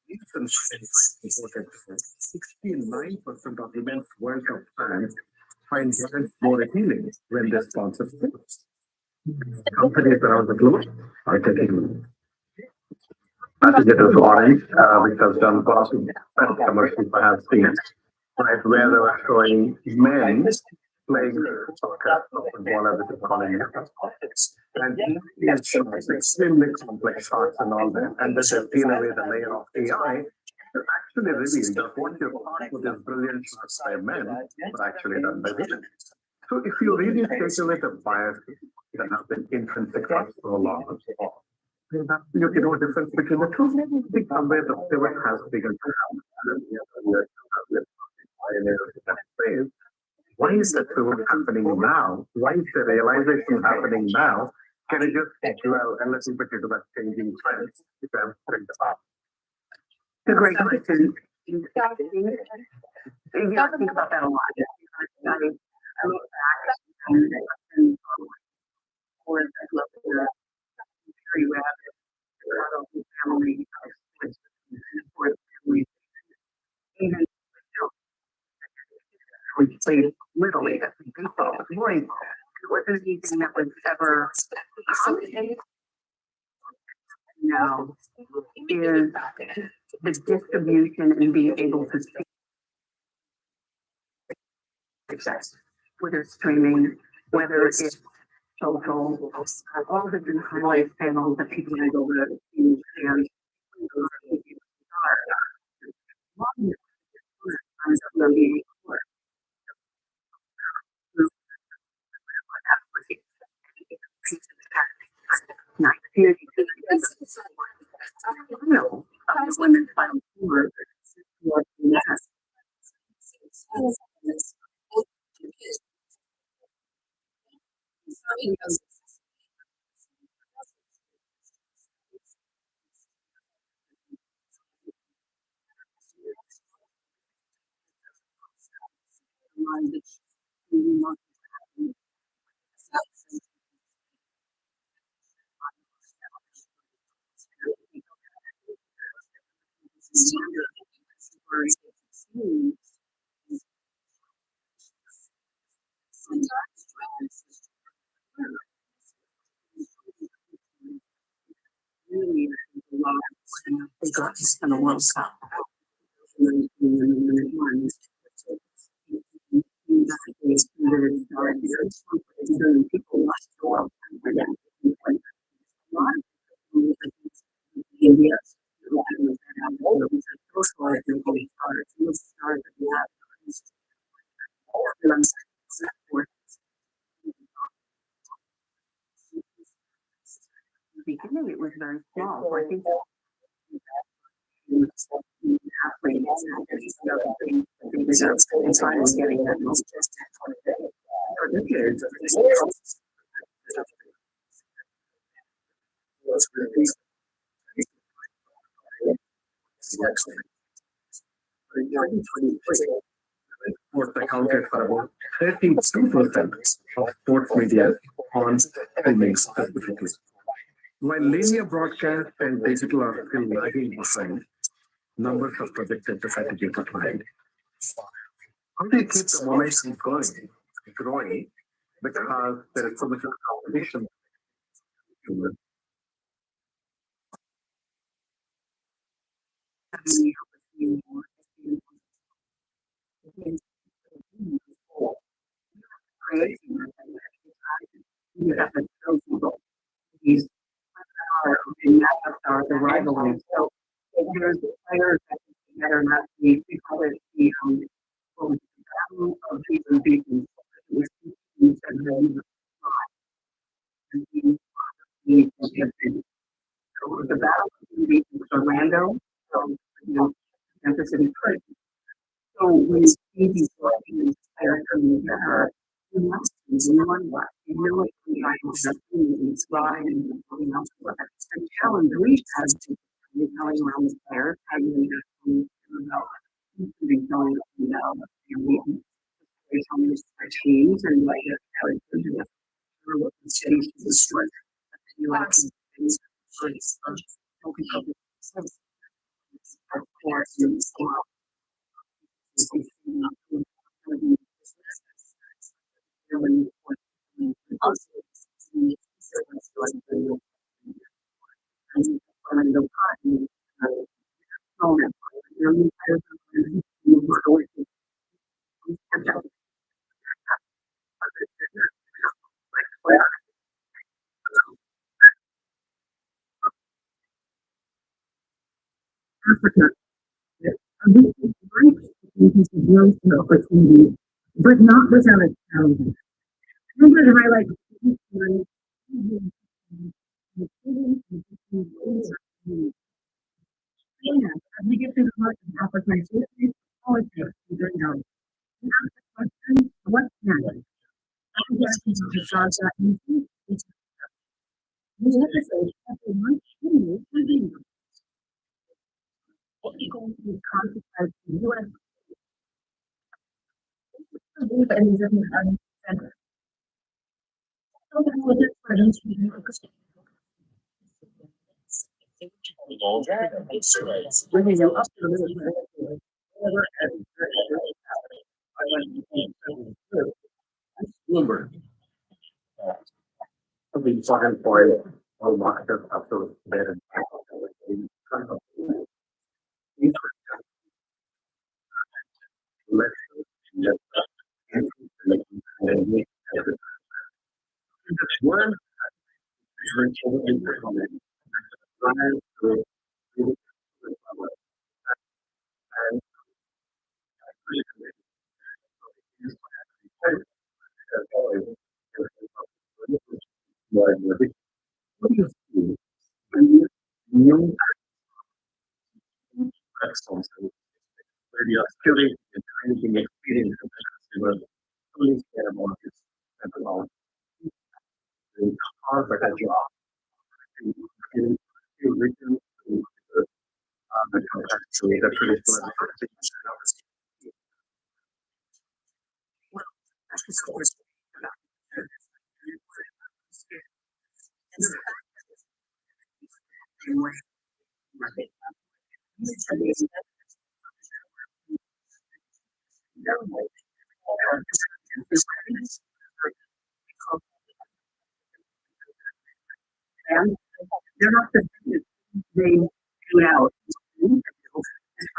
Recent studies reported that 69% of women's World Cup fans find brands more appealing when they sponsor sports. Companies around the globe are taking Digital Orange, which has done best commercials I have seen, right, where they were showing men playing soccer, football, which is calling it. And it's extremely complex shots and all that. And this has taken away the layer of AI to actually reveal that what you thought was a brilliant shots by men were actually done by women. So if you really take away the bias that has been intrinsic for so long, you know the difference between the two. Somewhere the pivot has begun to happen. Why is that pivot happening now? Why is the realization happening now? Can I just dwell a little bit into that changing trend? If I'm putting the up. It's a great question. You gotta think about that a lot. I look back and or I love the very rapid family for family. Even we played Little League, baseball, boy, it wasn't anything that was ever now is the distribution and being able to see success, whether it's streaming, whether it's social, all the different highlight panels that people can go to see and no, women's final four. Really, a lot they got to spend a World Cup. People lost the World Cup again. A lot of India. Beginning, it was very small. So I think getting that Sports accounted for about 32% of sports media on streaming specifically. While linear broadcast and digital are still lagging behind, numbers are projected to strategy decline. How do you keep the momentum growing? Because there is so much competition. creating that. You have to show people these are and matchups are the rivalries. So if there's players that are not the we call it the what was it, the battle of season beacons. It was two teams that really were hot, and teams have been. So the battle of season beacons was Orlando, so Kansas City Click. So when you see these teams players coming together, you must be one what you know it behind the scenes, Ryan and everything else. The challenge we have is telling around the players how you know, including telling and we telling us our teams and like how it's going to what the cities to destroy. You like things of course, Africa, this is great opportunities for growth and opportunity, but not without a challenge. Remember to highlight and as we get to the heart of African history, politics, and now, we ask the question, what's next? I'm guessing to start that into this episode of the one shooting what are going to be consequences the U.S. believe in different center. So that was it for them to be focused. Bringing you up to the middle. Bloomberg. I've been talking for a lot of after better. One, the security and training experience of police markets and all the hard but a job to written the contract so the traditional and they're not the they shoot out and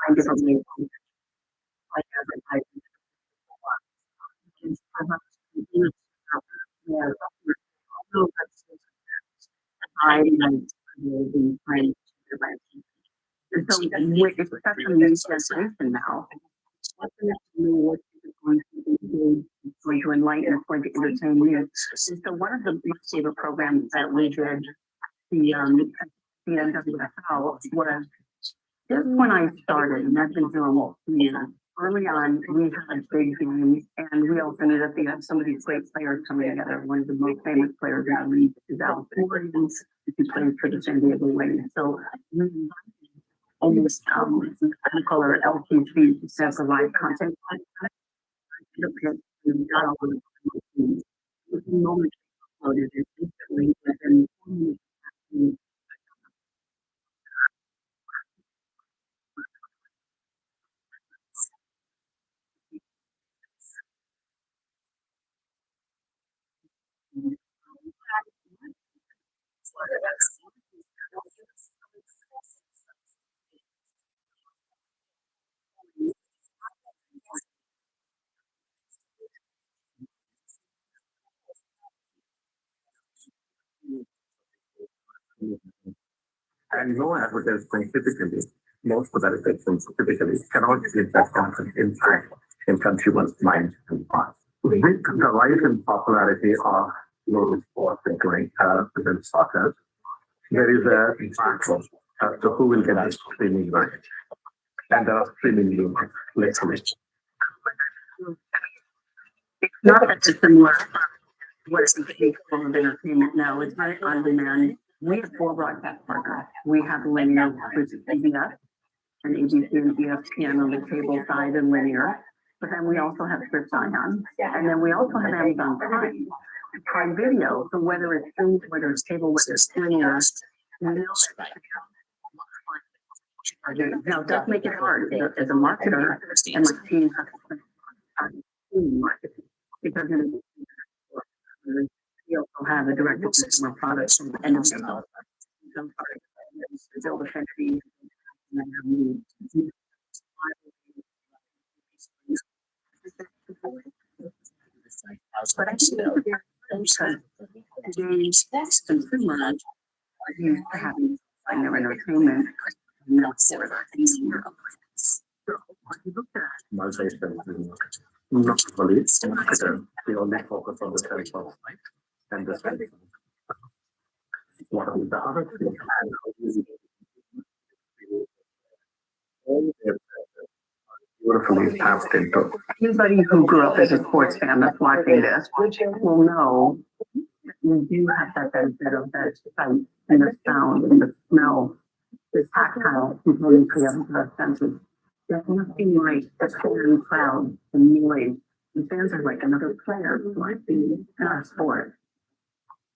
find different ways like advertising. I will be trying to and so with it's such a new generation now. What's the next new what is going to be it's going to enlighten, it's going to entertain you. And so one of the my favorite programs that we did the NWSL was just when I started, and I've been doing what 2 years. Early on, we had big games, and we also knew that they had some of these great players coming together. One of the most famous players in the league is Alex Morgan, who plays for the San Diego Rays. So we almost we call her LTC to provide content. We got all of the moment uploaded it instantly, but then And no advertising typically, most of the advertisements typically cannot give that kind of impact in consumers' minds and hearts. With the rise in popularity of global sports, including within soccer, there is a battle as to who will get the streaming rights. And there are streaming units, literally. It's not that dissimilar what it takes for entertainment now. It's very on demand. We have 4 broadcast partners. We have linear, which is CBS, and ABC and ESPN on the cable side and linear. But then we also have Scripps Ion, and then we also have Amazon Prime Video. So whether it's streamed, whether it's cable, whether it's linear, we know that now it does make it hard as a marketer, and my team has to spend time in marketing because we also have a direct to consumer product and build affinity. But I think because today's consumer are used to having their entertainment. Not for Not police, marketer, we only focus on the telephone and the telephone. What are the other things? Beautifully tapped into. Anybody who grew up as a sports fan that's watching this will know that we do have that benefit of that sight and the sound and the smell, the tactile componentry of the senses. There's nothing like the fan crowd, the noise. The fans are like another player in our sport.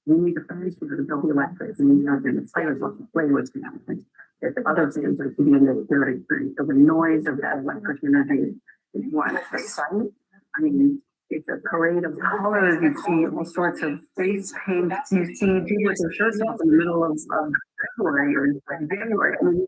We need the fans to build the electric, and we have the players want to play with them. If the other fans are to be in the their experience, so the noise of that electric energy is what exciting. I mean, it's a parade of colors. You see all sorts of face paint. You see people with their shirts off in the middle of February or January. I mean,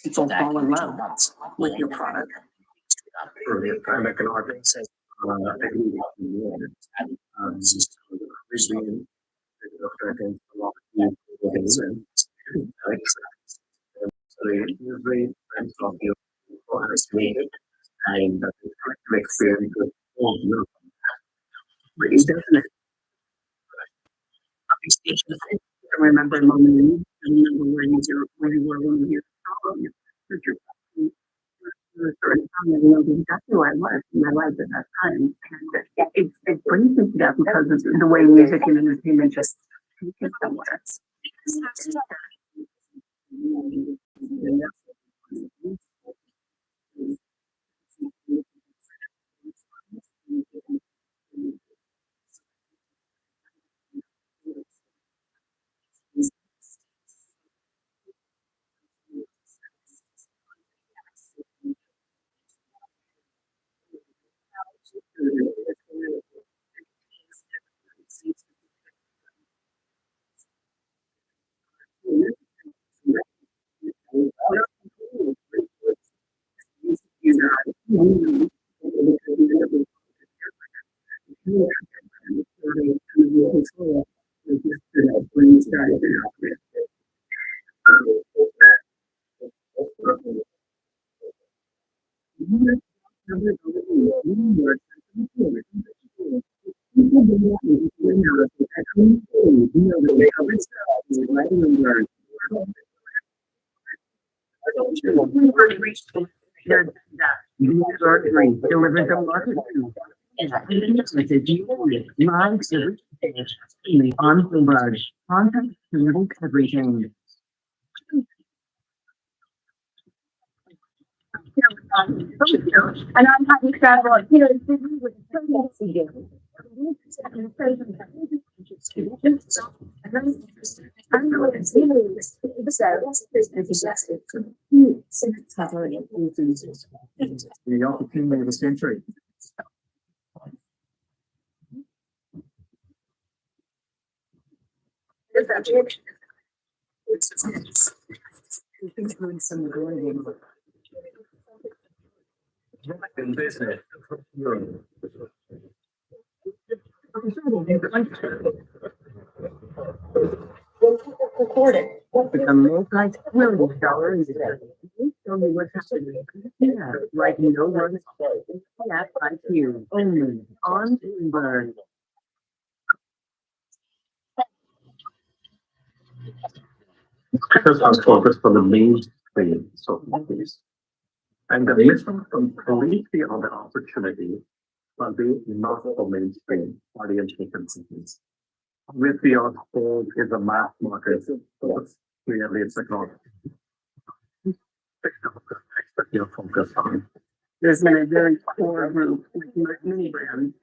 people fall in love with your product. And I can argue, agree with you. And experience Doesn't it? I remember a moment. I remember when you were when you know exactly where I was in my life at that time. And it brings me to that because of the way music and entertainment just take it somewhere. Delivers a market. On the large content to everything. And I'm happy to travel, with I'm not assuming this. The opportunity of the century. In business. Recorded. The multi-million dollar industry. Tell me what's happening. Yeah, like no one. Yeah, like you. Only on Bloomberg. Because I'm focused on the mainstream so movies. And the mission completely on the opportunity, but they not the mainstream audience consistency. With the Oxford is a mass market, clearly it's a growth. You're focused on. There's been a very core group with many brands.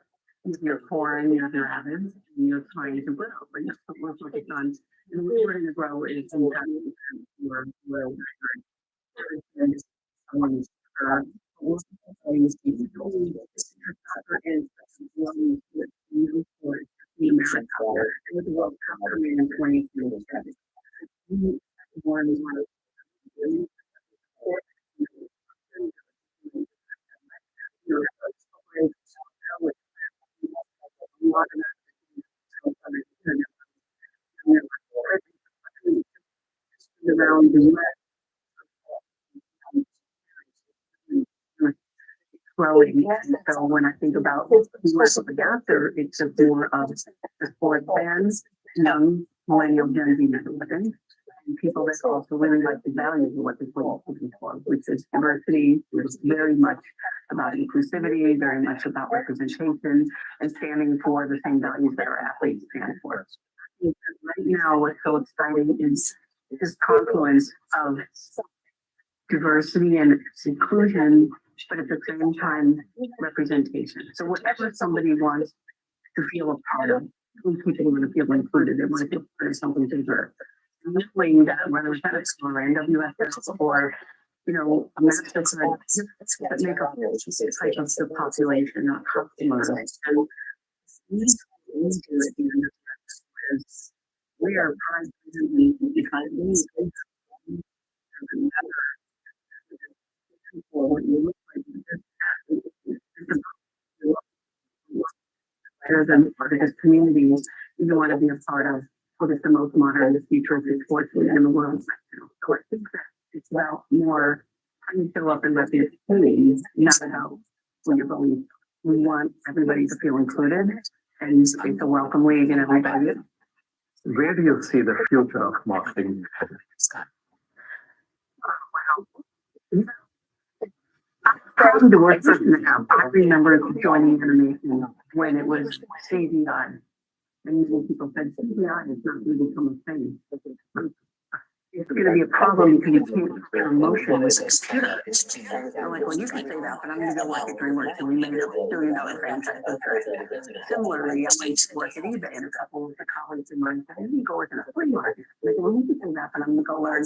Your core and your other habits, and you're trying to grow, but you're still focused on. And what we're going to grow is in that we're someone's around the US. Growing. So when I think about the US of the gather, it's just more of the sport fans, young millennial Gen Z Republicans, and people that also really like the values of what this world is for, which is diversity, which is very much about inclusivity, very much about representation, and standing for the same values that our athletes stand for. Right now, what's so exciting is this confluence of diversity and inclusion, but at the same time, representation. So whatever somebody wants to feel a part of, people want to feel included, they want to feel part of something bigger. Knowing that whether it's FedEx or NWSS or, you know, a mastercard that make up type of the population, not customers. And we are presently better than part of this community, you want to be a part of what is the most modern, the future of the sports league in the world right now. So I think that it's about more how you show up and represent communities, not about what you believe. We want everybody to feel included and it's a welcome league and everybody. Where do you see the future of marketing? Probably the worst person to have. I remember joining animation when it was CGI. And many people said CGI is not going to become a thing. It's going to be a problem because you can't feel emotion with it. I'm like, well, you can say that, but I'm going to go work at DreamWorks and we made $1 billion franchise. Similarly, I went to work at eBay and a couple of the colleagues of mine said, you go work in a flea market. Like, well, you can say that, but I'm going to go learn.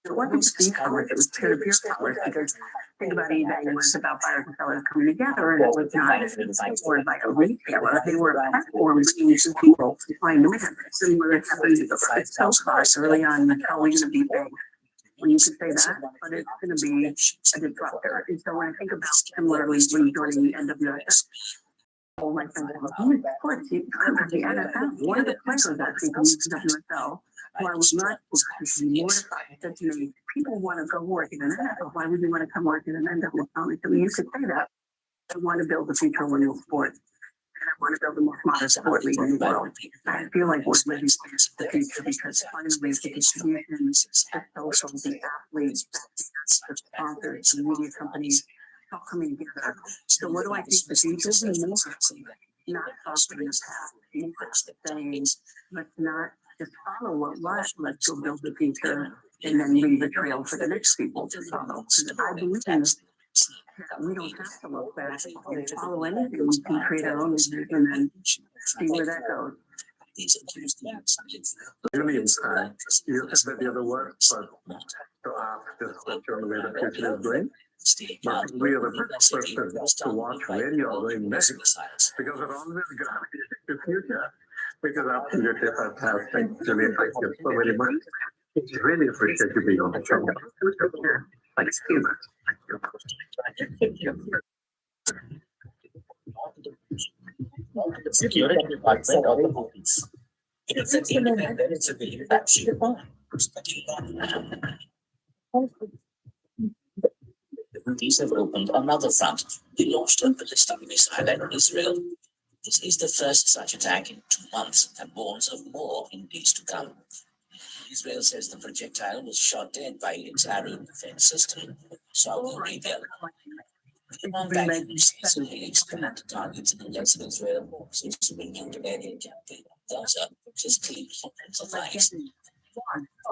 It wasn't just e-commerce, it was peer-to-peer commerce because think about eBay, it was about buyers and sellers coming together and it was not supported by a retailer. They were a platform bringing two people to find them. Similar to happened to the sell card early on, that's how we're going to be big. When you can say that, but it's going to be a disruptor. And so when I think about similarly when joining the NWSS, all my friends are like, oh, of course, you have the NFL. One of the players actually from WSL. Why would not be mortified that people want to go work in an NFL? Why would you want to come work in an NFL? So you could say that. I want to build the future of women's sports. And I want to build the most modern sport league in the world. I feel like we're living the future because finally the distribution, the social, the athletes, the sponsors, the media companies, all coming together. So what do I think the future will be more? Not following the past, saying, let's not just follow what was, let's go build the future and then leave the trail for the next people to follow. I believe we don't have to look back and follow anything. We can create our own vision and see where that goes. these accused leaders. Really, you said the other word, but to ask this question on the way the future is going. But we are the first person to watch radio doing this because it always got the future. Because after your trip has passed, thanks to the effect of so very much. It's really appreciate you being on the show. Thanks so much. The security department of the police. It is an independent civilian action. The Houthis have opened another front. They launched a ballistic missile at Israel. This is the first such attack in 2 months and warns of more in days to come. Israel says the projectile was shot dead by its arrow defense system. Saudi Arabia. Iran backed recently expand targets in the west of Israel since the renewed aerial campaign in Gaza, which is clearly intensifies. The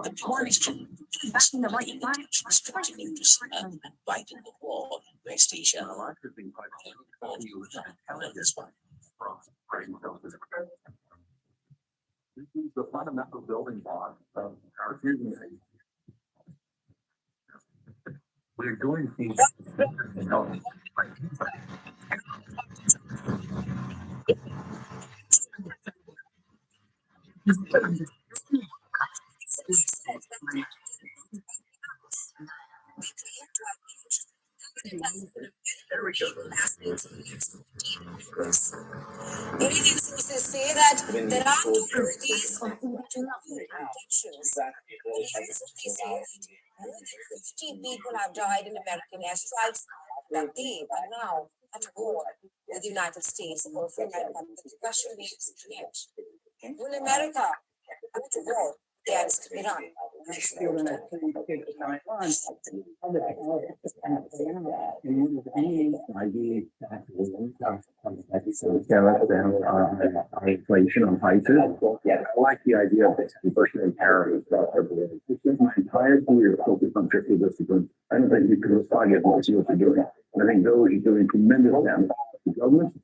big question is why the intentions continue to snap and widen the war in West Asia. This one. This is the fundamental building block of our fusion. We're doing things. Indian sources say that there are two parties who do not intentions. They say more than 50 people have died in American airstrikes, that they are now at war with the United States over the question is yet. Will America go to war against Iran? Inflation on prices. I like the idea of 60% tariffs. My entire career focused on fiscal discipline. I don't think you can respond as much as what you're doing. And I think those are doing tremendous damage to the government.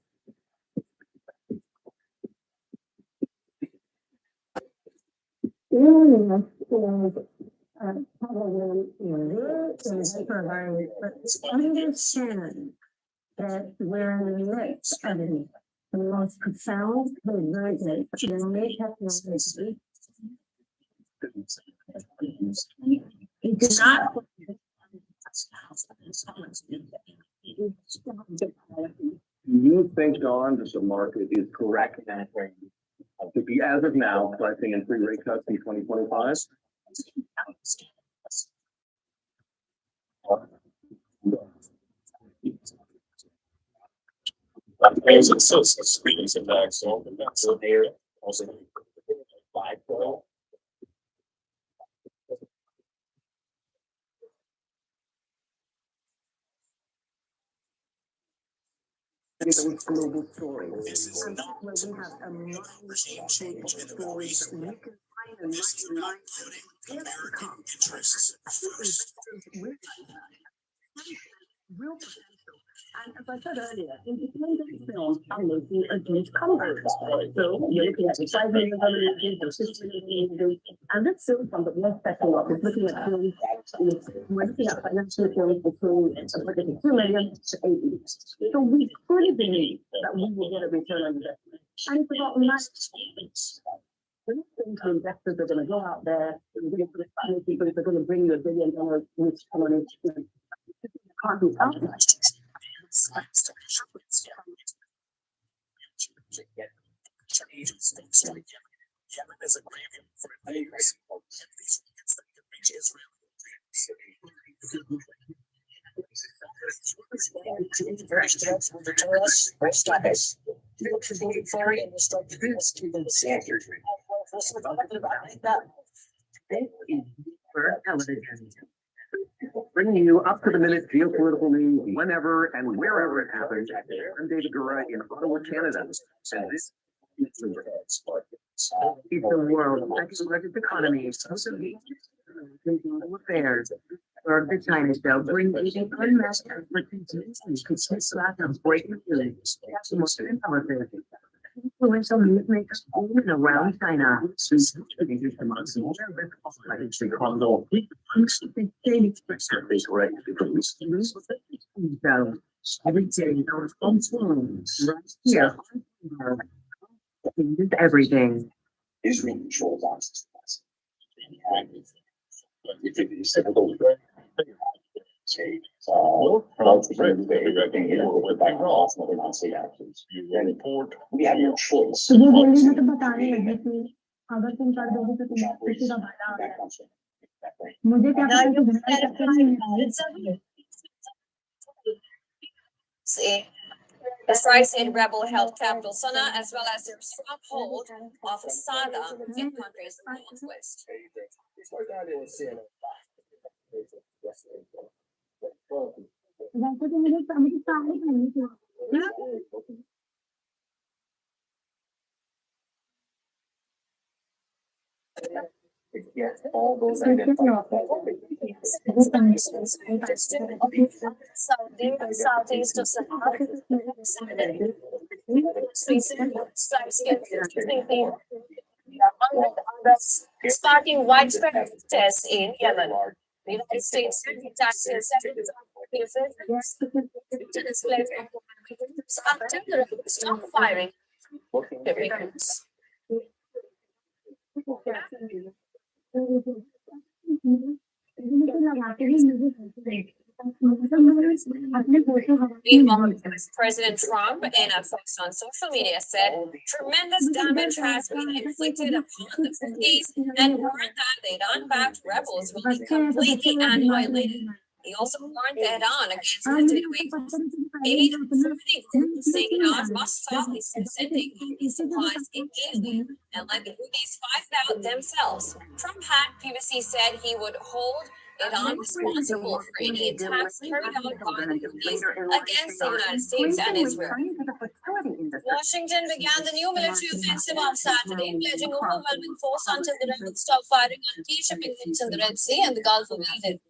Understand that we're in the midst of the most profound convergence in the technology. It did not. You think, Dawn, that the market is correct to be, as of now, pricing in 3 rate cuts in 2025? There's a social screenings of that, so that's there. Also, 5 Global story. This is not where we have a regime change in the Middle East. This is not putting American interests first. Real potential. And as I said earlier, independent films are making a huge comeback. So you're looking at the 5 million the 6 million, and this film from the West Special Office looking at films, we're looking at financial films between a budget of 2 million to 8 million. So we fully believe that we will get a return on investment. And it's about investors are going to go out there, they're going to put a people, they're going to bring you $1 billion which money. Can't be outright. Yemen is a graveyard for invaders. These rockets that can reach Israel. Bringing you up to the minute geopolitical news whenever and wherever it happens. I'm David Garay in Ottawa, Canada. And this is the world, second largest economy, affairs. Or the China show bring even unmatched expertise and consist of breaking news. Most of influential newsmakers in and around China. Here, changes everything. Israel controls access to us. We have no choice. तो वो बोली मैं तो बताने लगी थी अगर तुम कर दोगे तो तुम किसी का भला हो जाएगा मुझे क्या पता कि भला करके नहीं Say, the strikes in rebel-held capital Sana'a, as well as their stronghold of Sada in countries northwest. वैसे तो मुझे सारी करनी थी All those Southeast of Sahara. Sparking widespread protests in Yemen. The United States taxes to display after the rebels stop firing. Meanwhile, President Trump in a post on social media said tremendous damage has been inflicted upon the Houthis and warned that the Iran-backed rebels will be completely annihilated. He also warned Iran against continuing aid saying Iran must stop sending supplies immediately and let the Houthis fight out themselves. Trump had previously said he would hold Iran responsible for any attacks carried out by the Houthis against the United States and Israel. Washington began the new military offensive on Saturday, pledging overwhelming force until the rebels stop firing on key shipping routes in the Red Sea and the Gulf of Aden.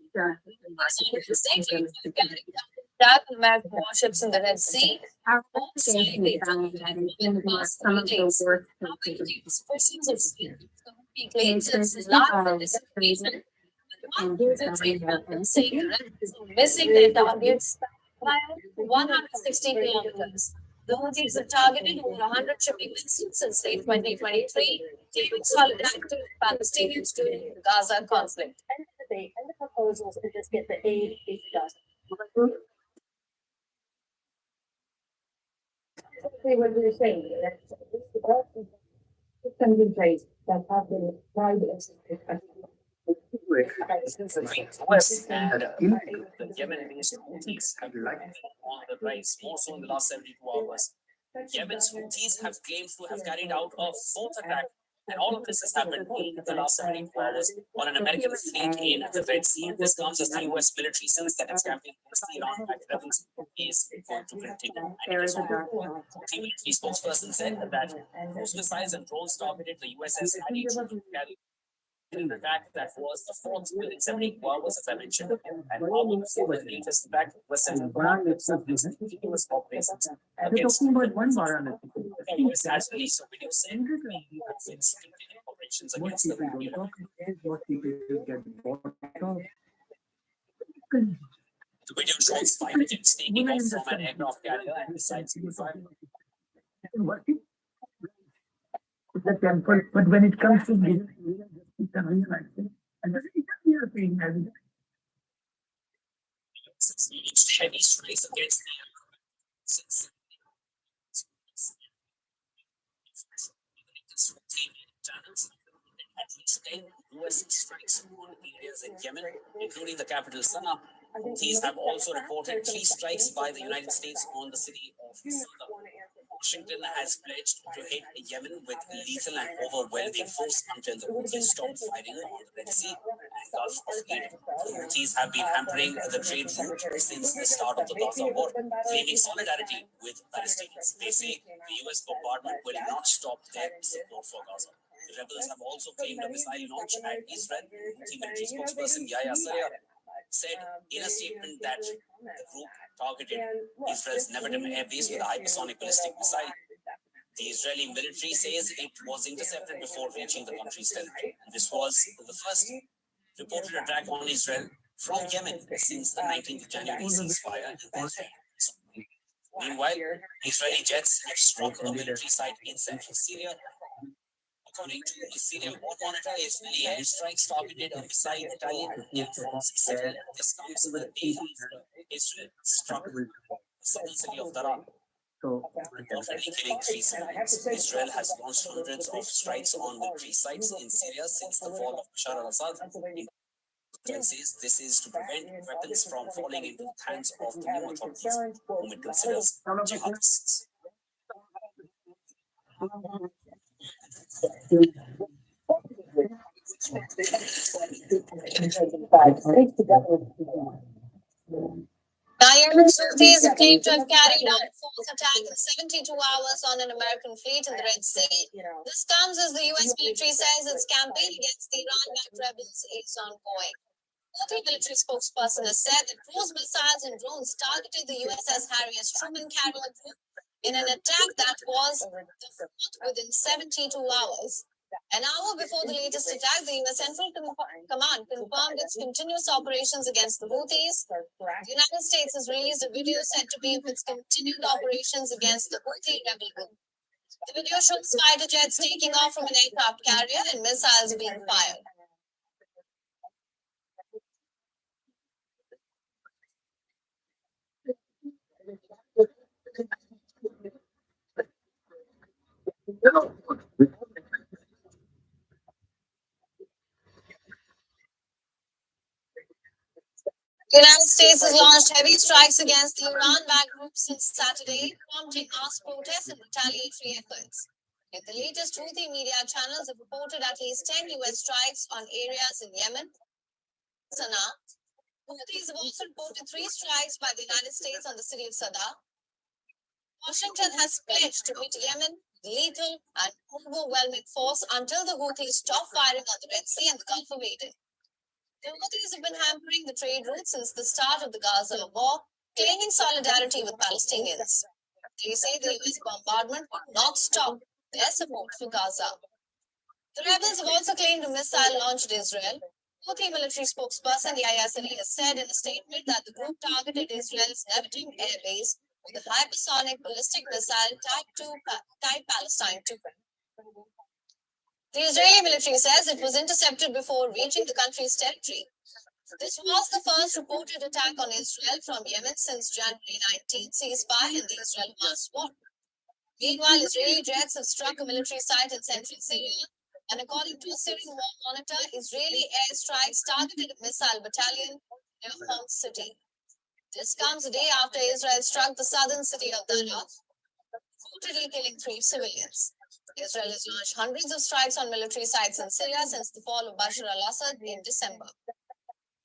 That American warships in the Red Sea are also in the past 3 days. Claims its last participation. Missing their targets by 160 kilometers. The Houthis have targeted over 100 shipping vessels since late 2023, claiming solidarity with Palestinians during the Gaza conflict. And the proposals to just get the aid done. What we were saying, that it's going to be great that have been private. US and the Yemen-based Houthis have been on the rise, more so in the last 72 hours. Yemen's Houthis have claimed to have carried out a fourth attack, and all of this has happened in the last 72 hours on an American fleet in the Red Sea. This comes as the US military says that its campaign against the Iran-backed rebels is going to continue. And it is on. The military spokesperson said that cruise missiles and drones targeted the USS Hattie in an attack that was the fourth within 72 hours, as I mentioned, and all of the latest attack was sent US operations against the US has released a video saying that it's continuing operations against the The video shows 5 agents taking off from an aircraft carrier and besides the temple, but when it comes to business, it's a real action. And that's a real thing. heavy strikes against the at least 10 US strikes on areas in Yemen, including the capital Sana'a. These have also reported 3 strikes by the United States on the city of Sana'a. Washington has pledged to hit Yemen with lethal and overwhelming force until the Houthis stop fighting on the Red Sea and Gulf of Aden. The Houthis have been hampering the trade route since the start of the Gaza war, claiming solidarity with Palestinians. They say the US bombardment will not stop their support for Gaza. The rebels have also claimed a missile launch at Israel. Houthi military spokesperson Yahya Saraya said in a statement that the group targeted Israel's Nevatim airbase with a hypersonic ballistic missile. The Israeli military says it was intercepted before reaching the country's territory. This was the first reported attack on Israel from Yemen since the 19th of January ceasefire. Meanwhile, Israeli jets have struck a military site in central Syria. According to the Syrian War Monitor, Israeli airstrikes targeted a missile battalion near Israel. This comes a day after Israel struck the southern city of Daraa, reportedly killing 3 civilians. Israel has launched hundreds of strikes on military sites in Syria since the fall of Bashar al-Assad. Israel says this is to prevent weapons from falling into the hands of the new authorities, whom it considers jihadists. Now, Yemen's Houthis have claimed to have carried out a false attack in 72 hours on an American fleet in the Red Sea. This comes as the US military says its campaign against the Iran-backed rebels is ongoing. Houthi military spokesperson has said that cruise missiles and drones targeted the USS Harry S. Truman carrier group in an attack that was the fourth within 72 hours. An hour before the latest attack, the US Central Command confirmed its continuous operations against the Houthis. The United States has released a video said to be of its continued operations against the Houthi rebel group. The video shows fighter jets taking off from an aircraft carrier and missiles being fired. The United States has launched heavy strikes against the Iran-backed group since Saturday, prompting mass protests and retaliatory efforts. Yet the latest Houthi media channels have reported at least 10 US strikes on areas in Yemen, Sana'a. Houthis have also reported 3 strikes by the United States on the city of Sadr. Washington has pledged to meet Yemen with lethal and overwhelming force until the Houthis stop firing on the Red Sea and the Gulf of Aden. The Houthis have been hampering the trade routes since the start of the Gaza war, claiming solidarity with Palestinians. They say the US bombardment will not stop their support for Gaza. The rebels have also claimed a missile launched at Israel. Houthi military spokesperson Yahya Saree has said in a statement that the group targeted Israel's Nevatim air base with a hypersonic ballistic missile Type Palestine 2. The Israeli military says it was intercepted before reaching the country's territory. This was the first reported attack on Israel from Yemen since January 19th ceasefire in the Israel-Hamas war. Meanwhile, Israeli jets have struck a military site in central Syria, and according to a Syrian war monitor, Israeli airstrikes targeted a missile battalion near Homs city. This comes a day after Israel struck the southern city of Daraa, reportedly killing 3 civilians. Israel has launched hundreds of strikes on military sites in Syria since the fall of Bashar al-Assad in December.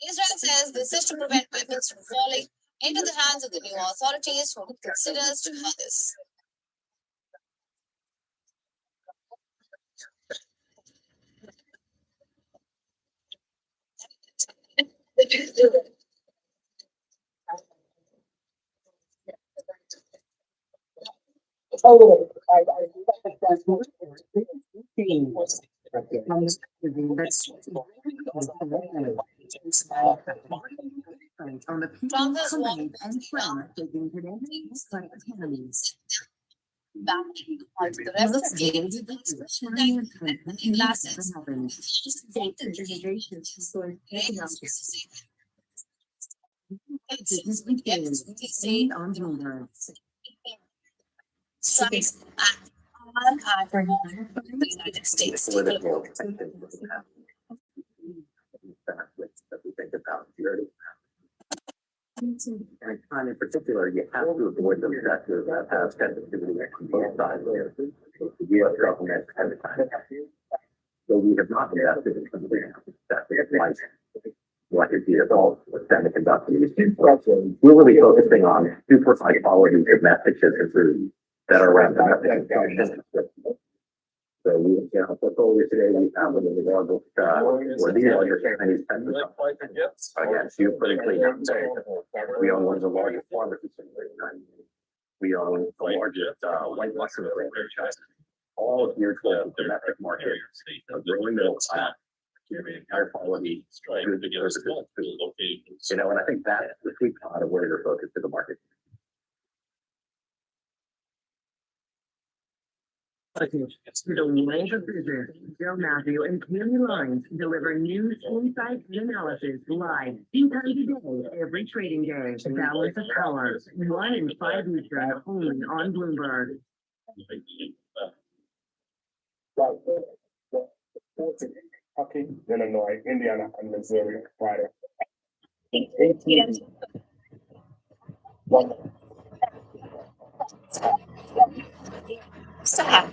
Israel says this is to prevent weapons from falling into the hands of the new authorities, whom it considers jihadists. Trump has warned the rebels gained strikes at the United States. And in particular, you have to avoid those sectors that have sensitivity on both sides. The U.S. government has a kind of. So we have not invested in something that is like a vehicle with semiconductors. We're really focusing on super high quality messages that are around that. So we, portfolio today, we have one of the largest, or the largest Chinese pet again, geopolitically, we own one of the largest pharmacies in the We own the largest white mushroom franchise, all geared to the domestic market, a growing middle class, higher quality, good diversity. You know, and I think that's the sweet spot of where you're focused to the market. The range of business, Joe Matthew and Tammy Lines deliver news, insights, and analysis live 2 times a day, every trading day. Balance of Power, 1 in 5 Eastern, only on Bloomberg. Kentucky, Illinois, Indiana, and Missouri Friday. Stop.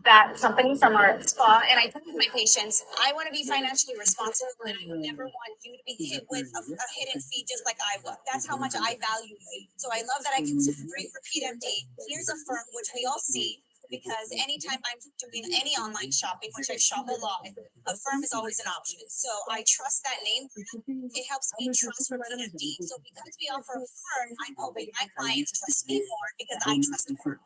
That company from our spa, and I tell my patients, I want to be financially responsible, and I never want you to be hit with a hidden fee just like I was. That's how much I value you. So I love that I can great repeat MD. Here's a firm which we all see, because anytime I'm doing any online shopping, which I shop a lot, a firm is always an option. So I trust that name. It helps me trust repeat MD. So because we offer a firm, I'm hoping my clients trust me more because I trust a firm.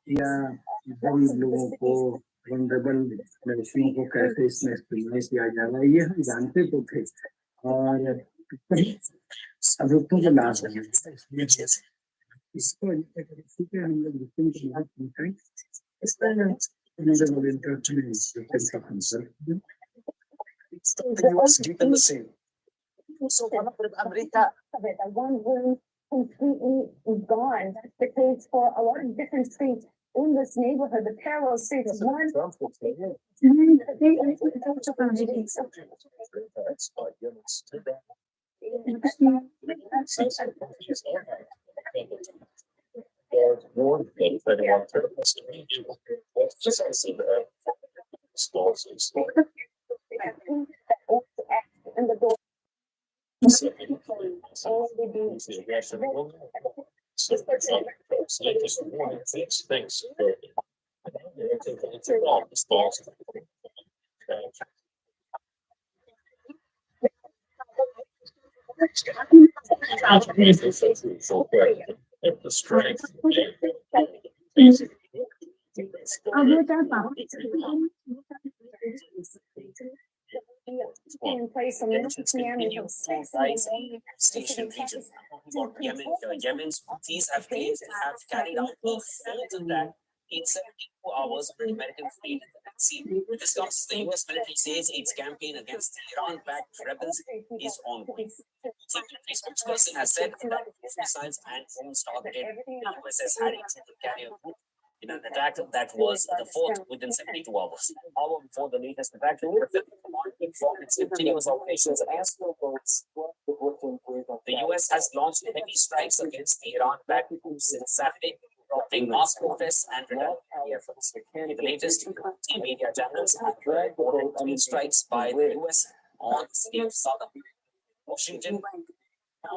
या गरीब लोगों को vulnerable लड़कियों को कैसे इसमें इस्तेमाल किया जाएगा, ये हम जानते तो थे। और अभियुक्तों के लाभ है इसको हम लोग victim की बात करते हैं। इस तरह one room completely gone. That's the case for a lot of different streets in this neighborhood. The parallel streets, one. And the door. In place of Yemen's Houthis have claimed to have carried out a fourth attack in 72 hours on American fleet at the Red Sea. This comes as the US military says its campaign against the Iran-backed rebels is ongoing. The military spokesperson has said that missiles and drones targeted the USS Harry Truman carrier group in an attack that was the fourth within 72 hours. Hour before the latest attack, the command informed its continuous operations against boats. The US has launched heavy strikes against the Iran-backed groups since Saturday, prompting mass protests and retaliatory efforts. The latest media channels have reported 3 strikes by the US on the city of Southern Washington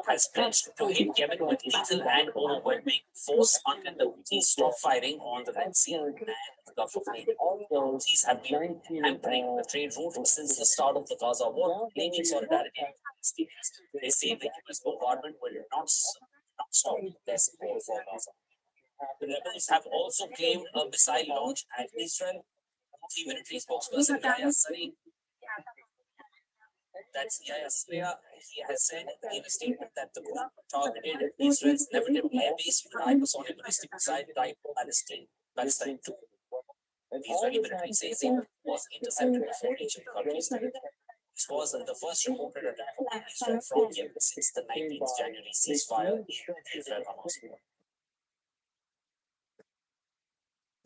has pledged to hit Yemen with lethal and overwhelming force until the Houthis stop firing on the Red Sea and the Gulf of Aden. The Houthis have been hampering the trade route since the start of the Gaza war, claiming solidarity with Palestinians. They say the US bombardment will not stop their support for Gaza. The rebels have also claimed a missile launch at Israel. Houthi military spokesperson Yahya Sari, he has said in a statement that the group targeted Israel's Nevatim air base with hypersonic ballistic missile type Palestine 2. The Israeli military says it was intercepted before reaching the country's territory. This was the first reported attack on Israel from Yemen since the 19th January ceasefire in the Israel-Hamas war.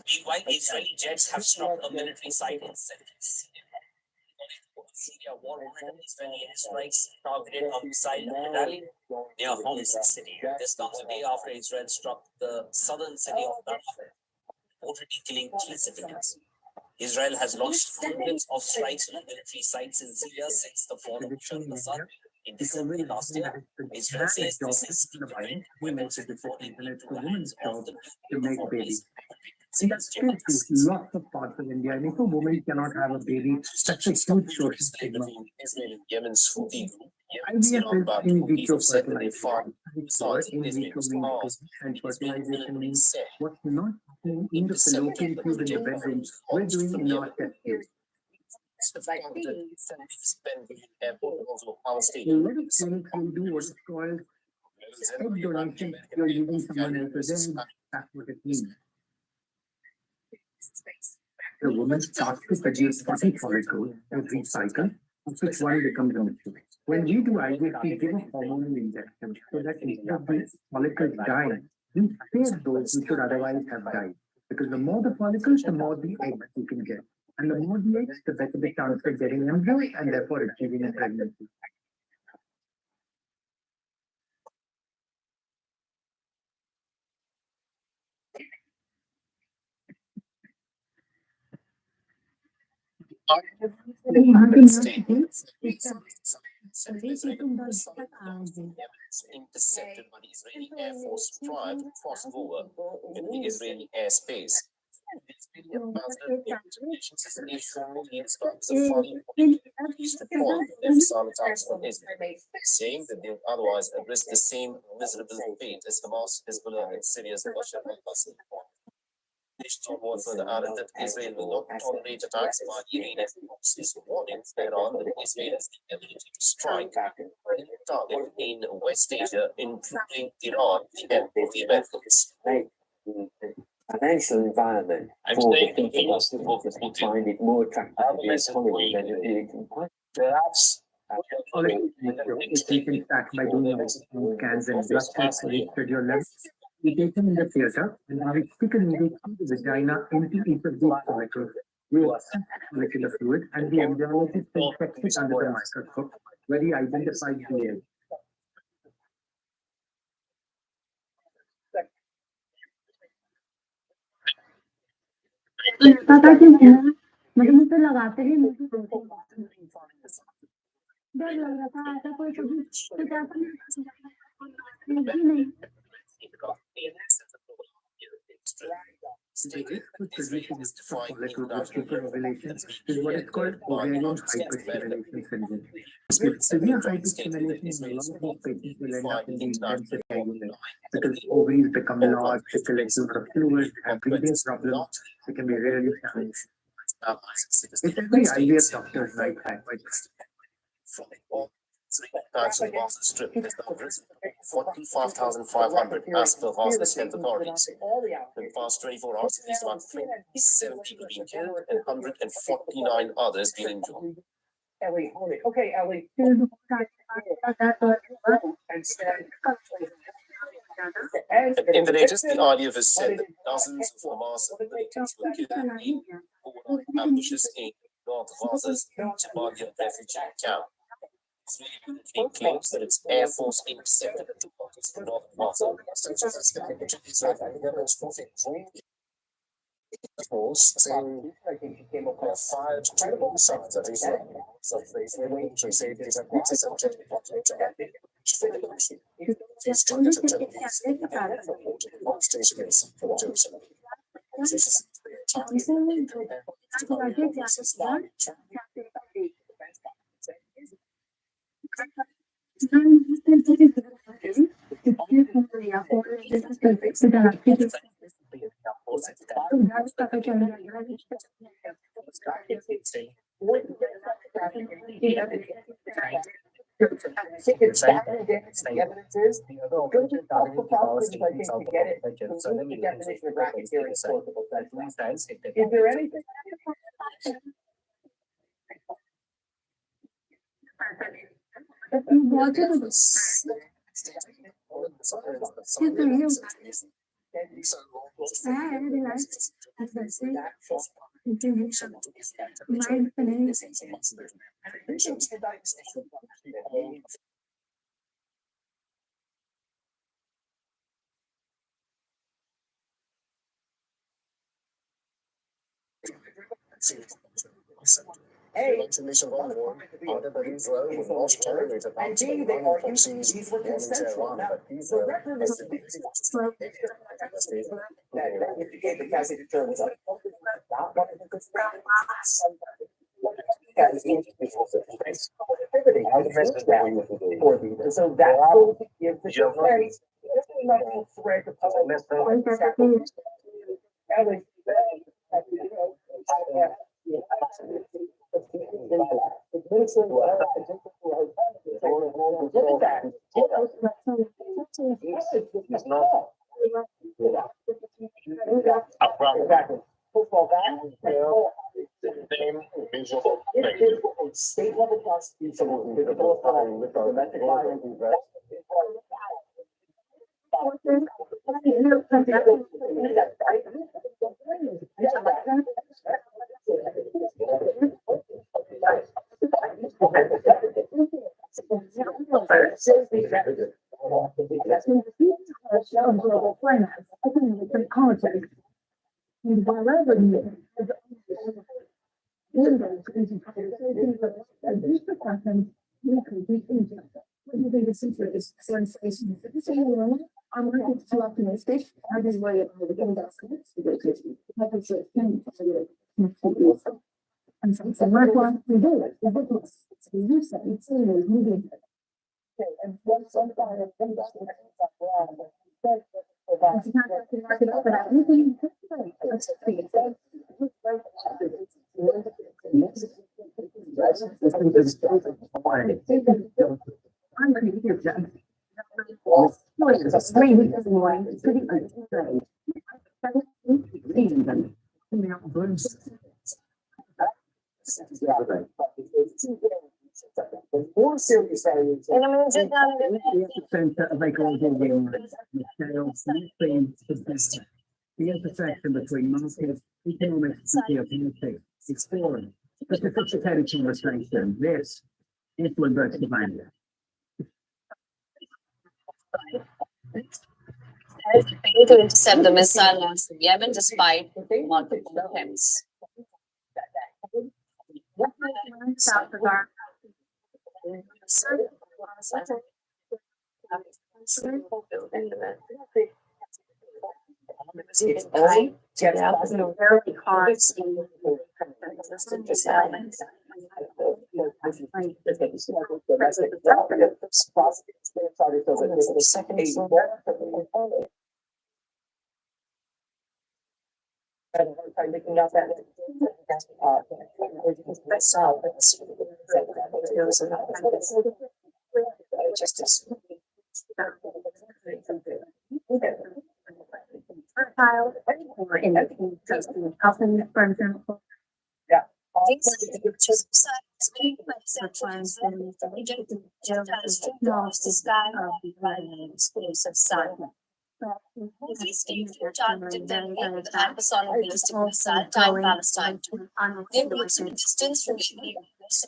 Meanwhile, Israeli jets have struck a military site in central Syria. Syria war on Israeli airstrikes targeted a missile battalion near Homs city. This comes a day after Israel struck the southern city of Rafah, reportedly killing 3 civilians. Israel has launched hundreds of strikes on military sites in Syria since the fall of Bashar al-Assad in December last year. Israel says this is to prevent women from falling into the hands of the people of And that's true to lots of parts of India. And if a woman cannot have a baby, that's a huge social stigma. Israel and Yemen's Houthi group. IVF is in vitro said that they fertilization. fought In vitro means and fertilization means what's not happening in the fallopian tube in the bedroom, we're doing in our test tube. A lot of clinics will do what is called egg donation. You're using someone else's egg. That's what it means. The woman starts to produce 40 follicles every cycle, of which one becomes a mature. When we do IVF, we give a hormonal injection so that instead of the follicles dying, we save those who should otherwise have died. Because the more the follicles, the more the eggs you can get. And the more the eggs, the better the chance of getting embryo and therefore achieving a pregnancy. Intercepted by the Israeli Air Force prior to crossing over in the Israeli airspace. The Israeli ambassador to the nations is an issue against the following missile attacks from Israel, saying that they would otherwise risk the same miserable fate as Hamas, Hezbollah, and Syria's Bashar al-Assad. Nations on board further added that Israel will not tolerate attacks by Iran and is warning Iran that Israel has the ability to strike any target in West Asia, including Iran, the end of the Americans. Financial environment for the people find it more attractive to be economy than it is in Perhaps If we can start by doing scans and blood tests to register your levels, we take them in the theater and we stick a needle through the vagina into each of these follicles. We assess molecular fluid and the embryologist inspects it under the microscope where he identifies the egg. मुझे तो लगाते ही मुझे डर लग रहा था ऐसा कोई कभी कुछ ऐसा नहीं Position is follicle ovulation is what is called ovarian hyperstimulation syndrome. With severe hyperstimulation, a lot of patients will end up in the intensive care unit because ovaries become large, they collect a lot of fluid, have breathing problems, they can be really challenging. It's every IVF doctor's nightmare. Times of Gaza Strip is the average 45,500 as per Gaza's health authorities. In the past 24 hours, at least about 27 people being killed and 149 others being injured. Okay, Ellie. In the latest, the IDF has said that dozens of Hamas militants were killed in overnight ambushes in North Gaza's Jabalia refugee camp. It claims that its Air Force intercepted two rockets from North Gaza, such as its force saying fired two missiles at Israel. So they say there's a Is there anything? Congratulations on board. Other buddies were lost generator And B, they argued these were consensual. Now, the record is that if you gave the Cassidy terms up, not one of the good and so that will give the show place. Exactly. Football back. State level prosecution. Domestic violence. Global finance, I think we can context. And wherever you. What do you think the secret is? Sensation. I'm really too optimistic. I just worry about the things that's and so my plan to do it is ridiculous. It's the use of it's in those moving. Okay, and once I'm done, I'm going to it's not going to mark it up, but I think I'm ready to hear John. It's 3 weeks in the morning. It's pretty good. More serious areas. The intersection between market, economics, and geopolitics, exploring the sophisticated conversation. This is Bloomberg Savannah. Failed to intercept the missile launch from Yemen despite multiple attempts. For example. Targeted them with hypersonic ballistic missile type Palestine. The approximate distance from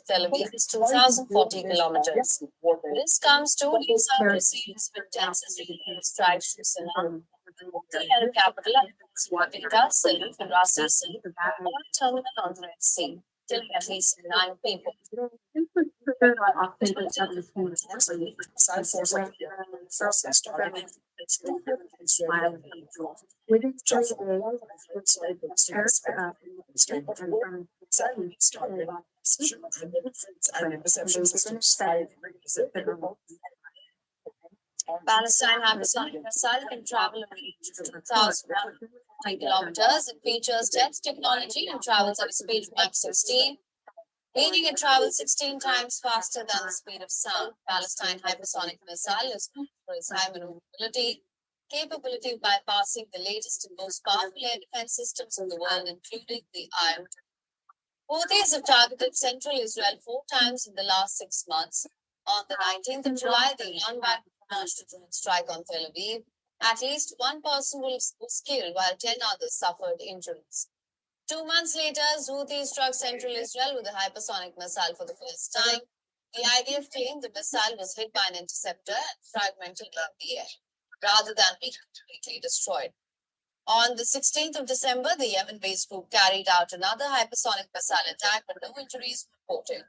Tel Aviv is 2,040 kilometers. This comes 2 days after series of intensity strikes from Sinai. The Arab capital was Gaza, Rasis, one terminal on the Red Sea, killing at least 9 people. Within 3 Palestine hypersonic missile can travel a range of 2,000 kilometers. It features stealth technology and travels at a speed of Mach 16, meaning it travels 16 times faster than the speed of sound. Palestine hypersonic missile is known for its high maneuverability, capability of bypassing the latest and most powerful air defense systems in the world, including the Iron Dome. Houthis have targeted central Israel 4 times in the last 6 months. On the 19th of July, the Iran launched a drone strike on Tel Aviv. At least 1 person was killed while 10 others suffered injuries. 2 months later, Houthis struck central Israel with a hypersonic missile for the first time. The IDF claimed the missile was hit by an interceptor and fragmented in the air, rather than being completely destroyed. On the 16th of December, the Yemen-based group carried out another hypersonic missile attack, but no injuries reported.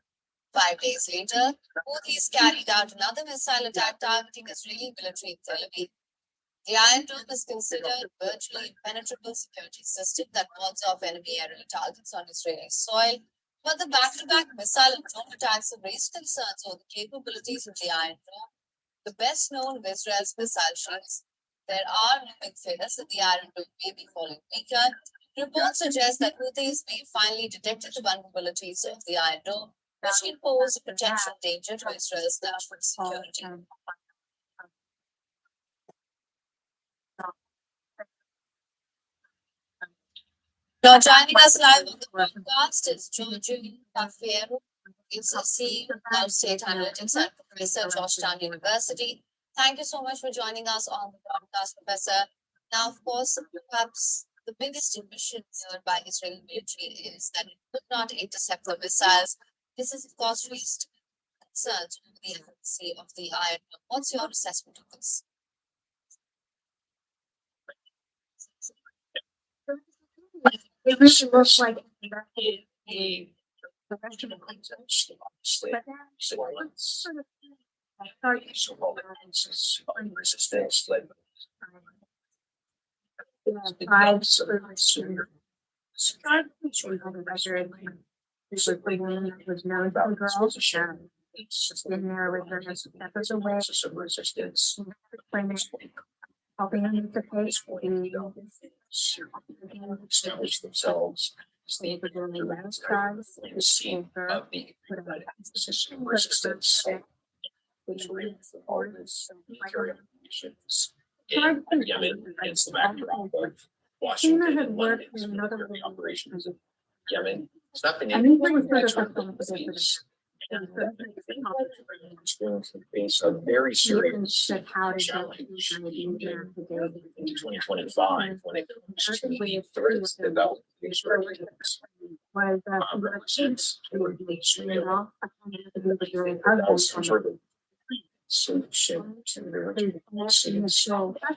5 days later, Houthis carried out another missile attack targeting Israeli military in Tel Aviv. The Iron Dome is considered virtually impenetrable security system that wards off enemy aerial targets on Israeli soil. But the back-to-back missile and drone attacks have raised concerns over the capabilities of the Iron Dome, the best known of Israel's missile shields. There are looming fears that the Iron Dome may be falling weaker. Reports suggest that Houthis may have finally detected the vulnerabilities of the Iron Dome, which can pose a potential danger to Israel's national security. Now joining us live on the podcast is Giorgio Tafiero. He's a CEO of State Analytics and Professor at Georgetown University. Thank you so much for joining us on the podcast, Professor. Now, of course, perhaps the biggest omission here by Israeli military is that it could not intercept the missiles. This has, of course, raised concerns over the efficacy of the Iron Dome. What's your assessment of this? It really looks like was known to the girl. She's been there with her efforts away. Helping them to pay establish themselves. They were doing the last times. Resistance. Which leads the orders in Yemen against the backdrop of Washington and London military operations in Yemen. It's not been face a very serious challenge in 2025 when it comes to the threats developed solution to the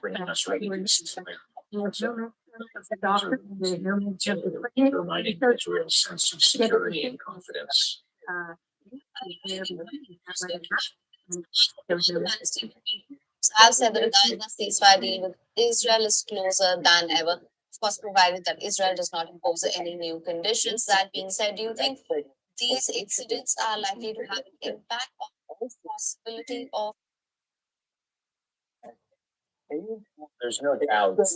bringing us ready to reminding Israel sense of security and confidence. I've said that a ceasefire deal with Israel is closer than ever. Of course, provided that Israel does not impose any new conditions. That being said, do you think these incidents are likely to have an impact on the possibility of? There's no doubt that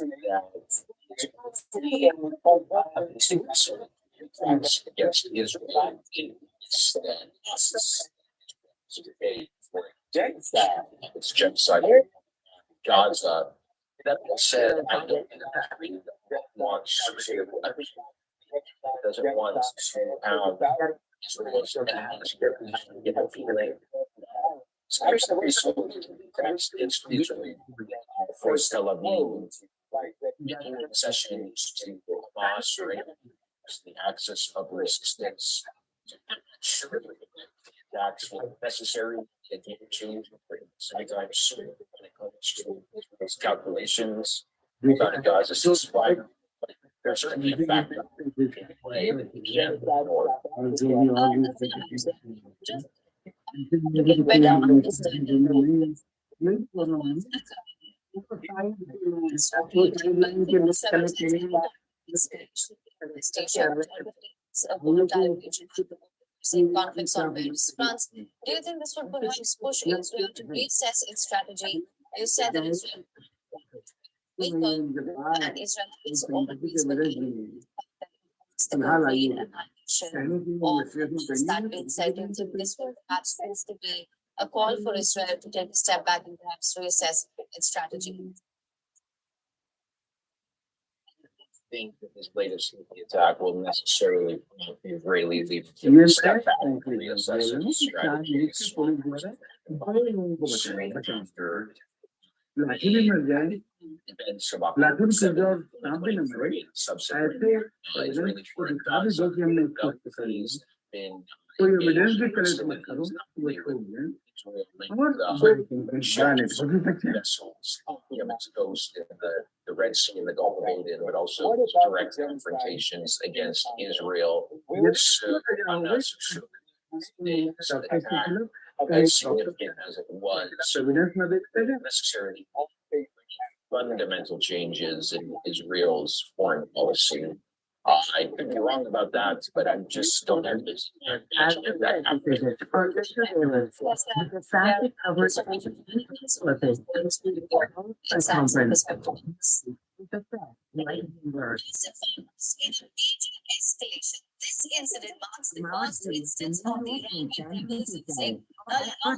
against Israel it's genocide. Gaza. That being said, I don't think that really wants to doesn't want to have it's usually forced Tel Aviv making concessions to Hamas or the access of resistance. That's necessary to change sometimes when it comes to those calculations about Gaza ceasefire. There's certainly a factor in play that we can't ignore. Conflicts on various fronts. Do you think this would perhaps push Israel to reassess its strategy? You said that Israel and Israel is always that being said, do you think this will perhaps prove to be a call for Israel to take a step back and perhaps reassess its strategy? I think that this latest attack will necessarily Israeli leave to step back and reassess its strategy. been. कोई evidence भी करे तो मत करो वो छोड़ दें और Vessels off the Yemen's coast in the Red Sea and the Gulf of Aden, but also direct confrontations against Israel. So I'm not so sure. It's as significant as it was evidence में देखते हैं necessarily fundamental changes in Israel's foreign policy. I could be wrong about that, but I just don't have this. That happened. The fact it covers Escalation. This incident marks the first instance of the Iranian rebels using a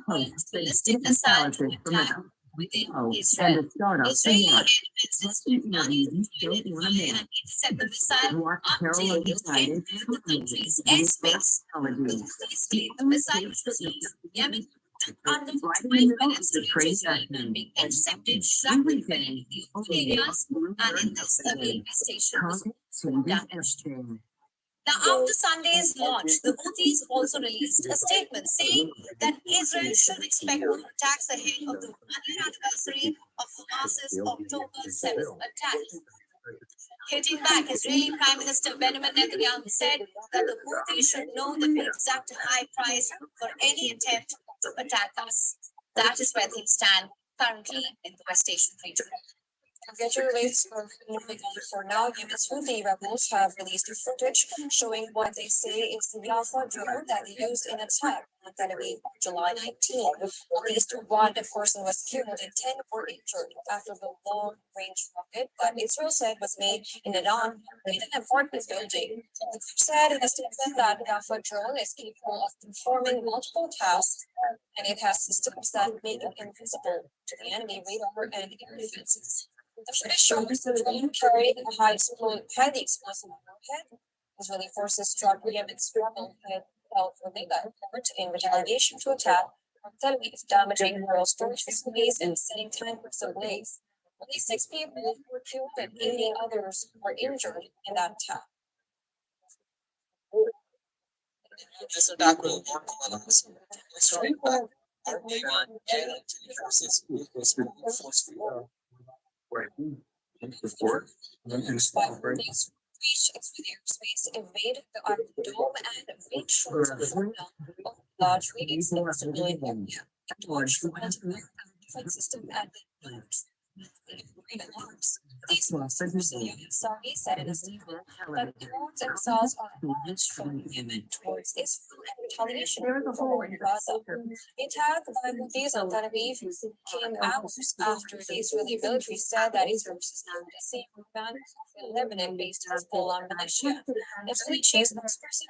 ballistic missile attack within Israel. Israeli elements intercept the missile until it hit the country's airspace. Basically, the missile was Yemen under 5 minutes to reach Israel and being intercepted rapidly in the areas and in this railway station was damaged. Now, after Sunday's launch, the Houthis also released a statement saying that Israel should expect more attacks ahead of the 1-year anniversary of Hamas's October 7th attack. Hitting back, Israeli Prime Minister Benjamin Netanyahu said that the Houthis should know the exact high price for any attempt to attack us. That is where things stand currently in the West Asian region. Get your latest moving on for now. Yemen's Houthi rebels have released footage showing what they say is the Alpha drone that they used in attack on Tel Aviv on July 19. At least one person was killed and 10 were injured after the long-range rocket that Israel said was made in Iran hit an apartment building. The group said in a statement that the Alpha drone is capable of performing multiple tasks and it has systems that make it invisible to the enemy radar and air defenses. The footage shows the drone carrying a highly explosive warhead. Israeli forces struck Yemen's rebel head Al Hurayda port in retaliation to attack on Tel Aviv, damaging oil storage facilities and setting tankers ablaze. Only 6 people were killed and 80 others were injured in that attack. This attack will not collapse. Strike back. One forces Reach exterior airspace, invade the Iron Dome, and reach shores of largely extend civilian area. Launch the defense system at the These Saudi said in a statement that drones and missiles are launched from Yemen towards Israel and retaliation for Gaza. The attack by Houthis on Tel Aviv came hours after the Israeli military said that Israel was now the same man in Lebanon-based Hezbollah militia. Israeli chief spokesperson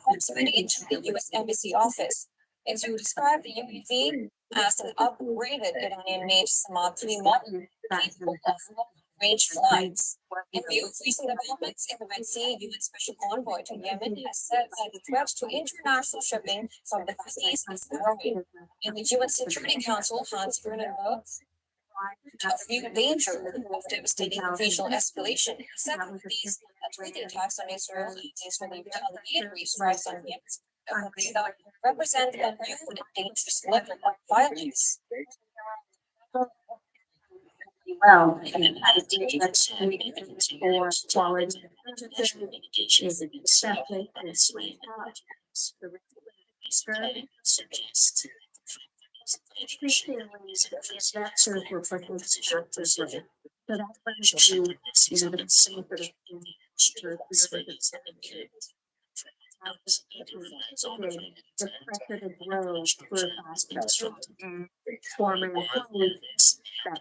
proximity into the U.S. Embassy office. As you described the UAV as an upgraded Iranian-made Samad-3 model capable of long-range flights. In view of recent developments in the Red Sea, UN Special Envoy to Yemen has said that the threat to international shipping from the Houthis is growing. In the UN Security Council, Hans Gruenberg viewed danger of devastating regional escalation. He said that these Houthi attacks on Israel and Israeli retaliatory strikes on Yemen represent a new and dangerous level of violence. Well, I think that's for quality is exactly this way. That's sort of reflecting the chapters of it. So that's why the same sort of the pressure to grow for faster and forming pollutants that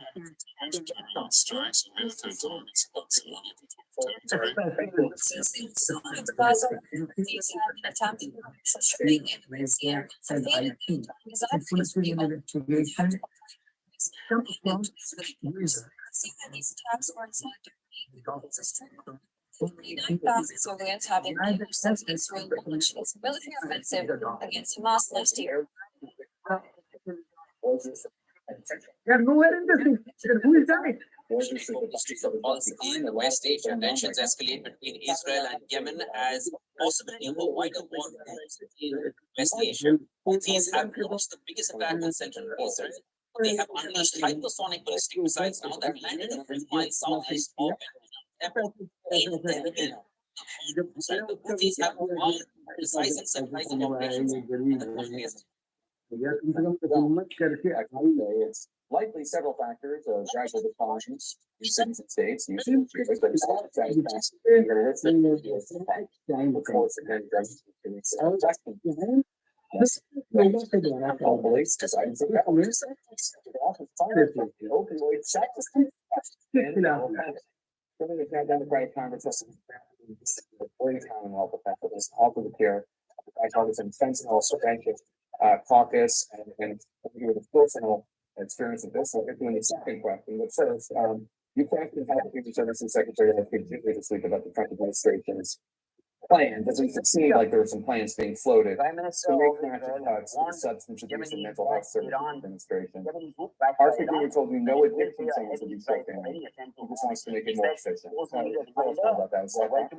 Civilians having since Israel launched its military offensive against Hamas last year. Yeah, go ahead and listen. Who is that? In West Asia, tensions escalate between Israel and Yemen as possibility of a wider war in West Asia. Houthis have launched the biggest attack on central Israel. They have unleashed hypersonic ballistic missiles now that landed a few miles southeast of airport in Tel Aviv. The Houthis have performed precise and surprising operations in the Gulf region. It's likely several factors of gradual declines in cities and states. Using but it's not satisfaction. During the Democratic Congress, health effectiveness, offer the care, bipartisan fentanyl prevention caucus, and with the personal experience of this, I'll get to the second question, that says, you question how the Human Services Secretary has continued to speak about the Trump administration's plan. Does it seem like there are some plans being floated to make massive cuts to the Substance Abuse and Mental Health Services Administration? Our secretary told you no addiction centers will be taken. He just wants to make it more efficient. About that. Is that right?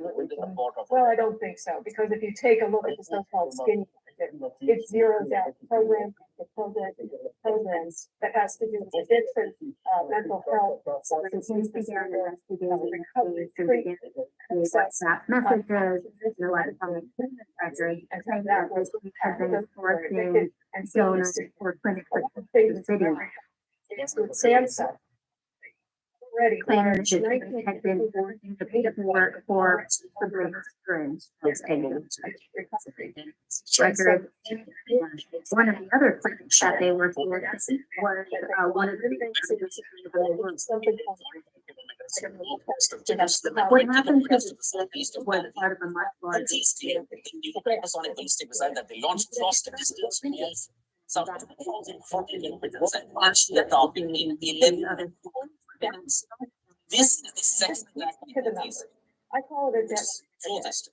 Well, I don't think so, because if you take a look at the so-called skinny, it zeroes out programs that has to do with addiction, mental health. WhatsApp messages, electronic records, and so that was have been sourcing and donors for clinics for the city. It's with SAMHSA. Already. Planners had been working the paperwork for the records. One of the other clinics that they were for was one of the things what happened was part of a much larger hypersonic ballistic missile that they launched crossed the distance beyond some 2,040 and launched the top in 11 other minutes. This is the second attack in the case. I call it a Furthest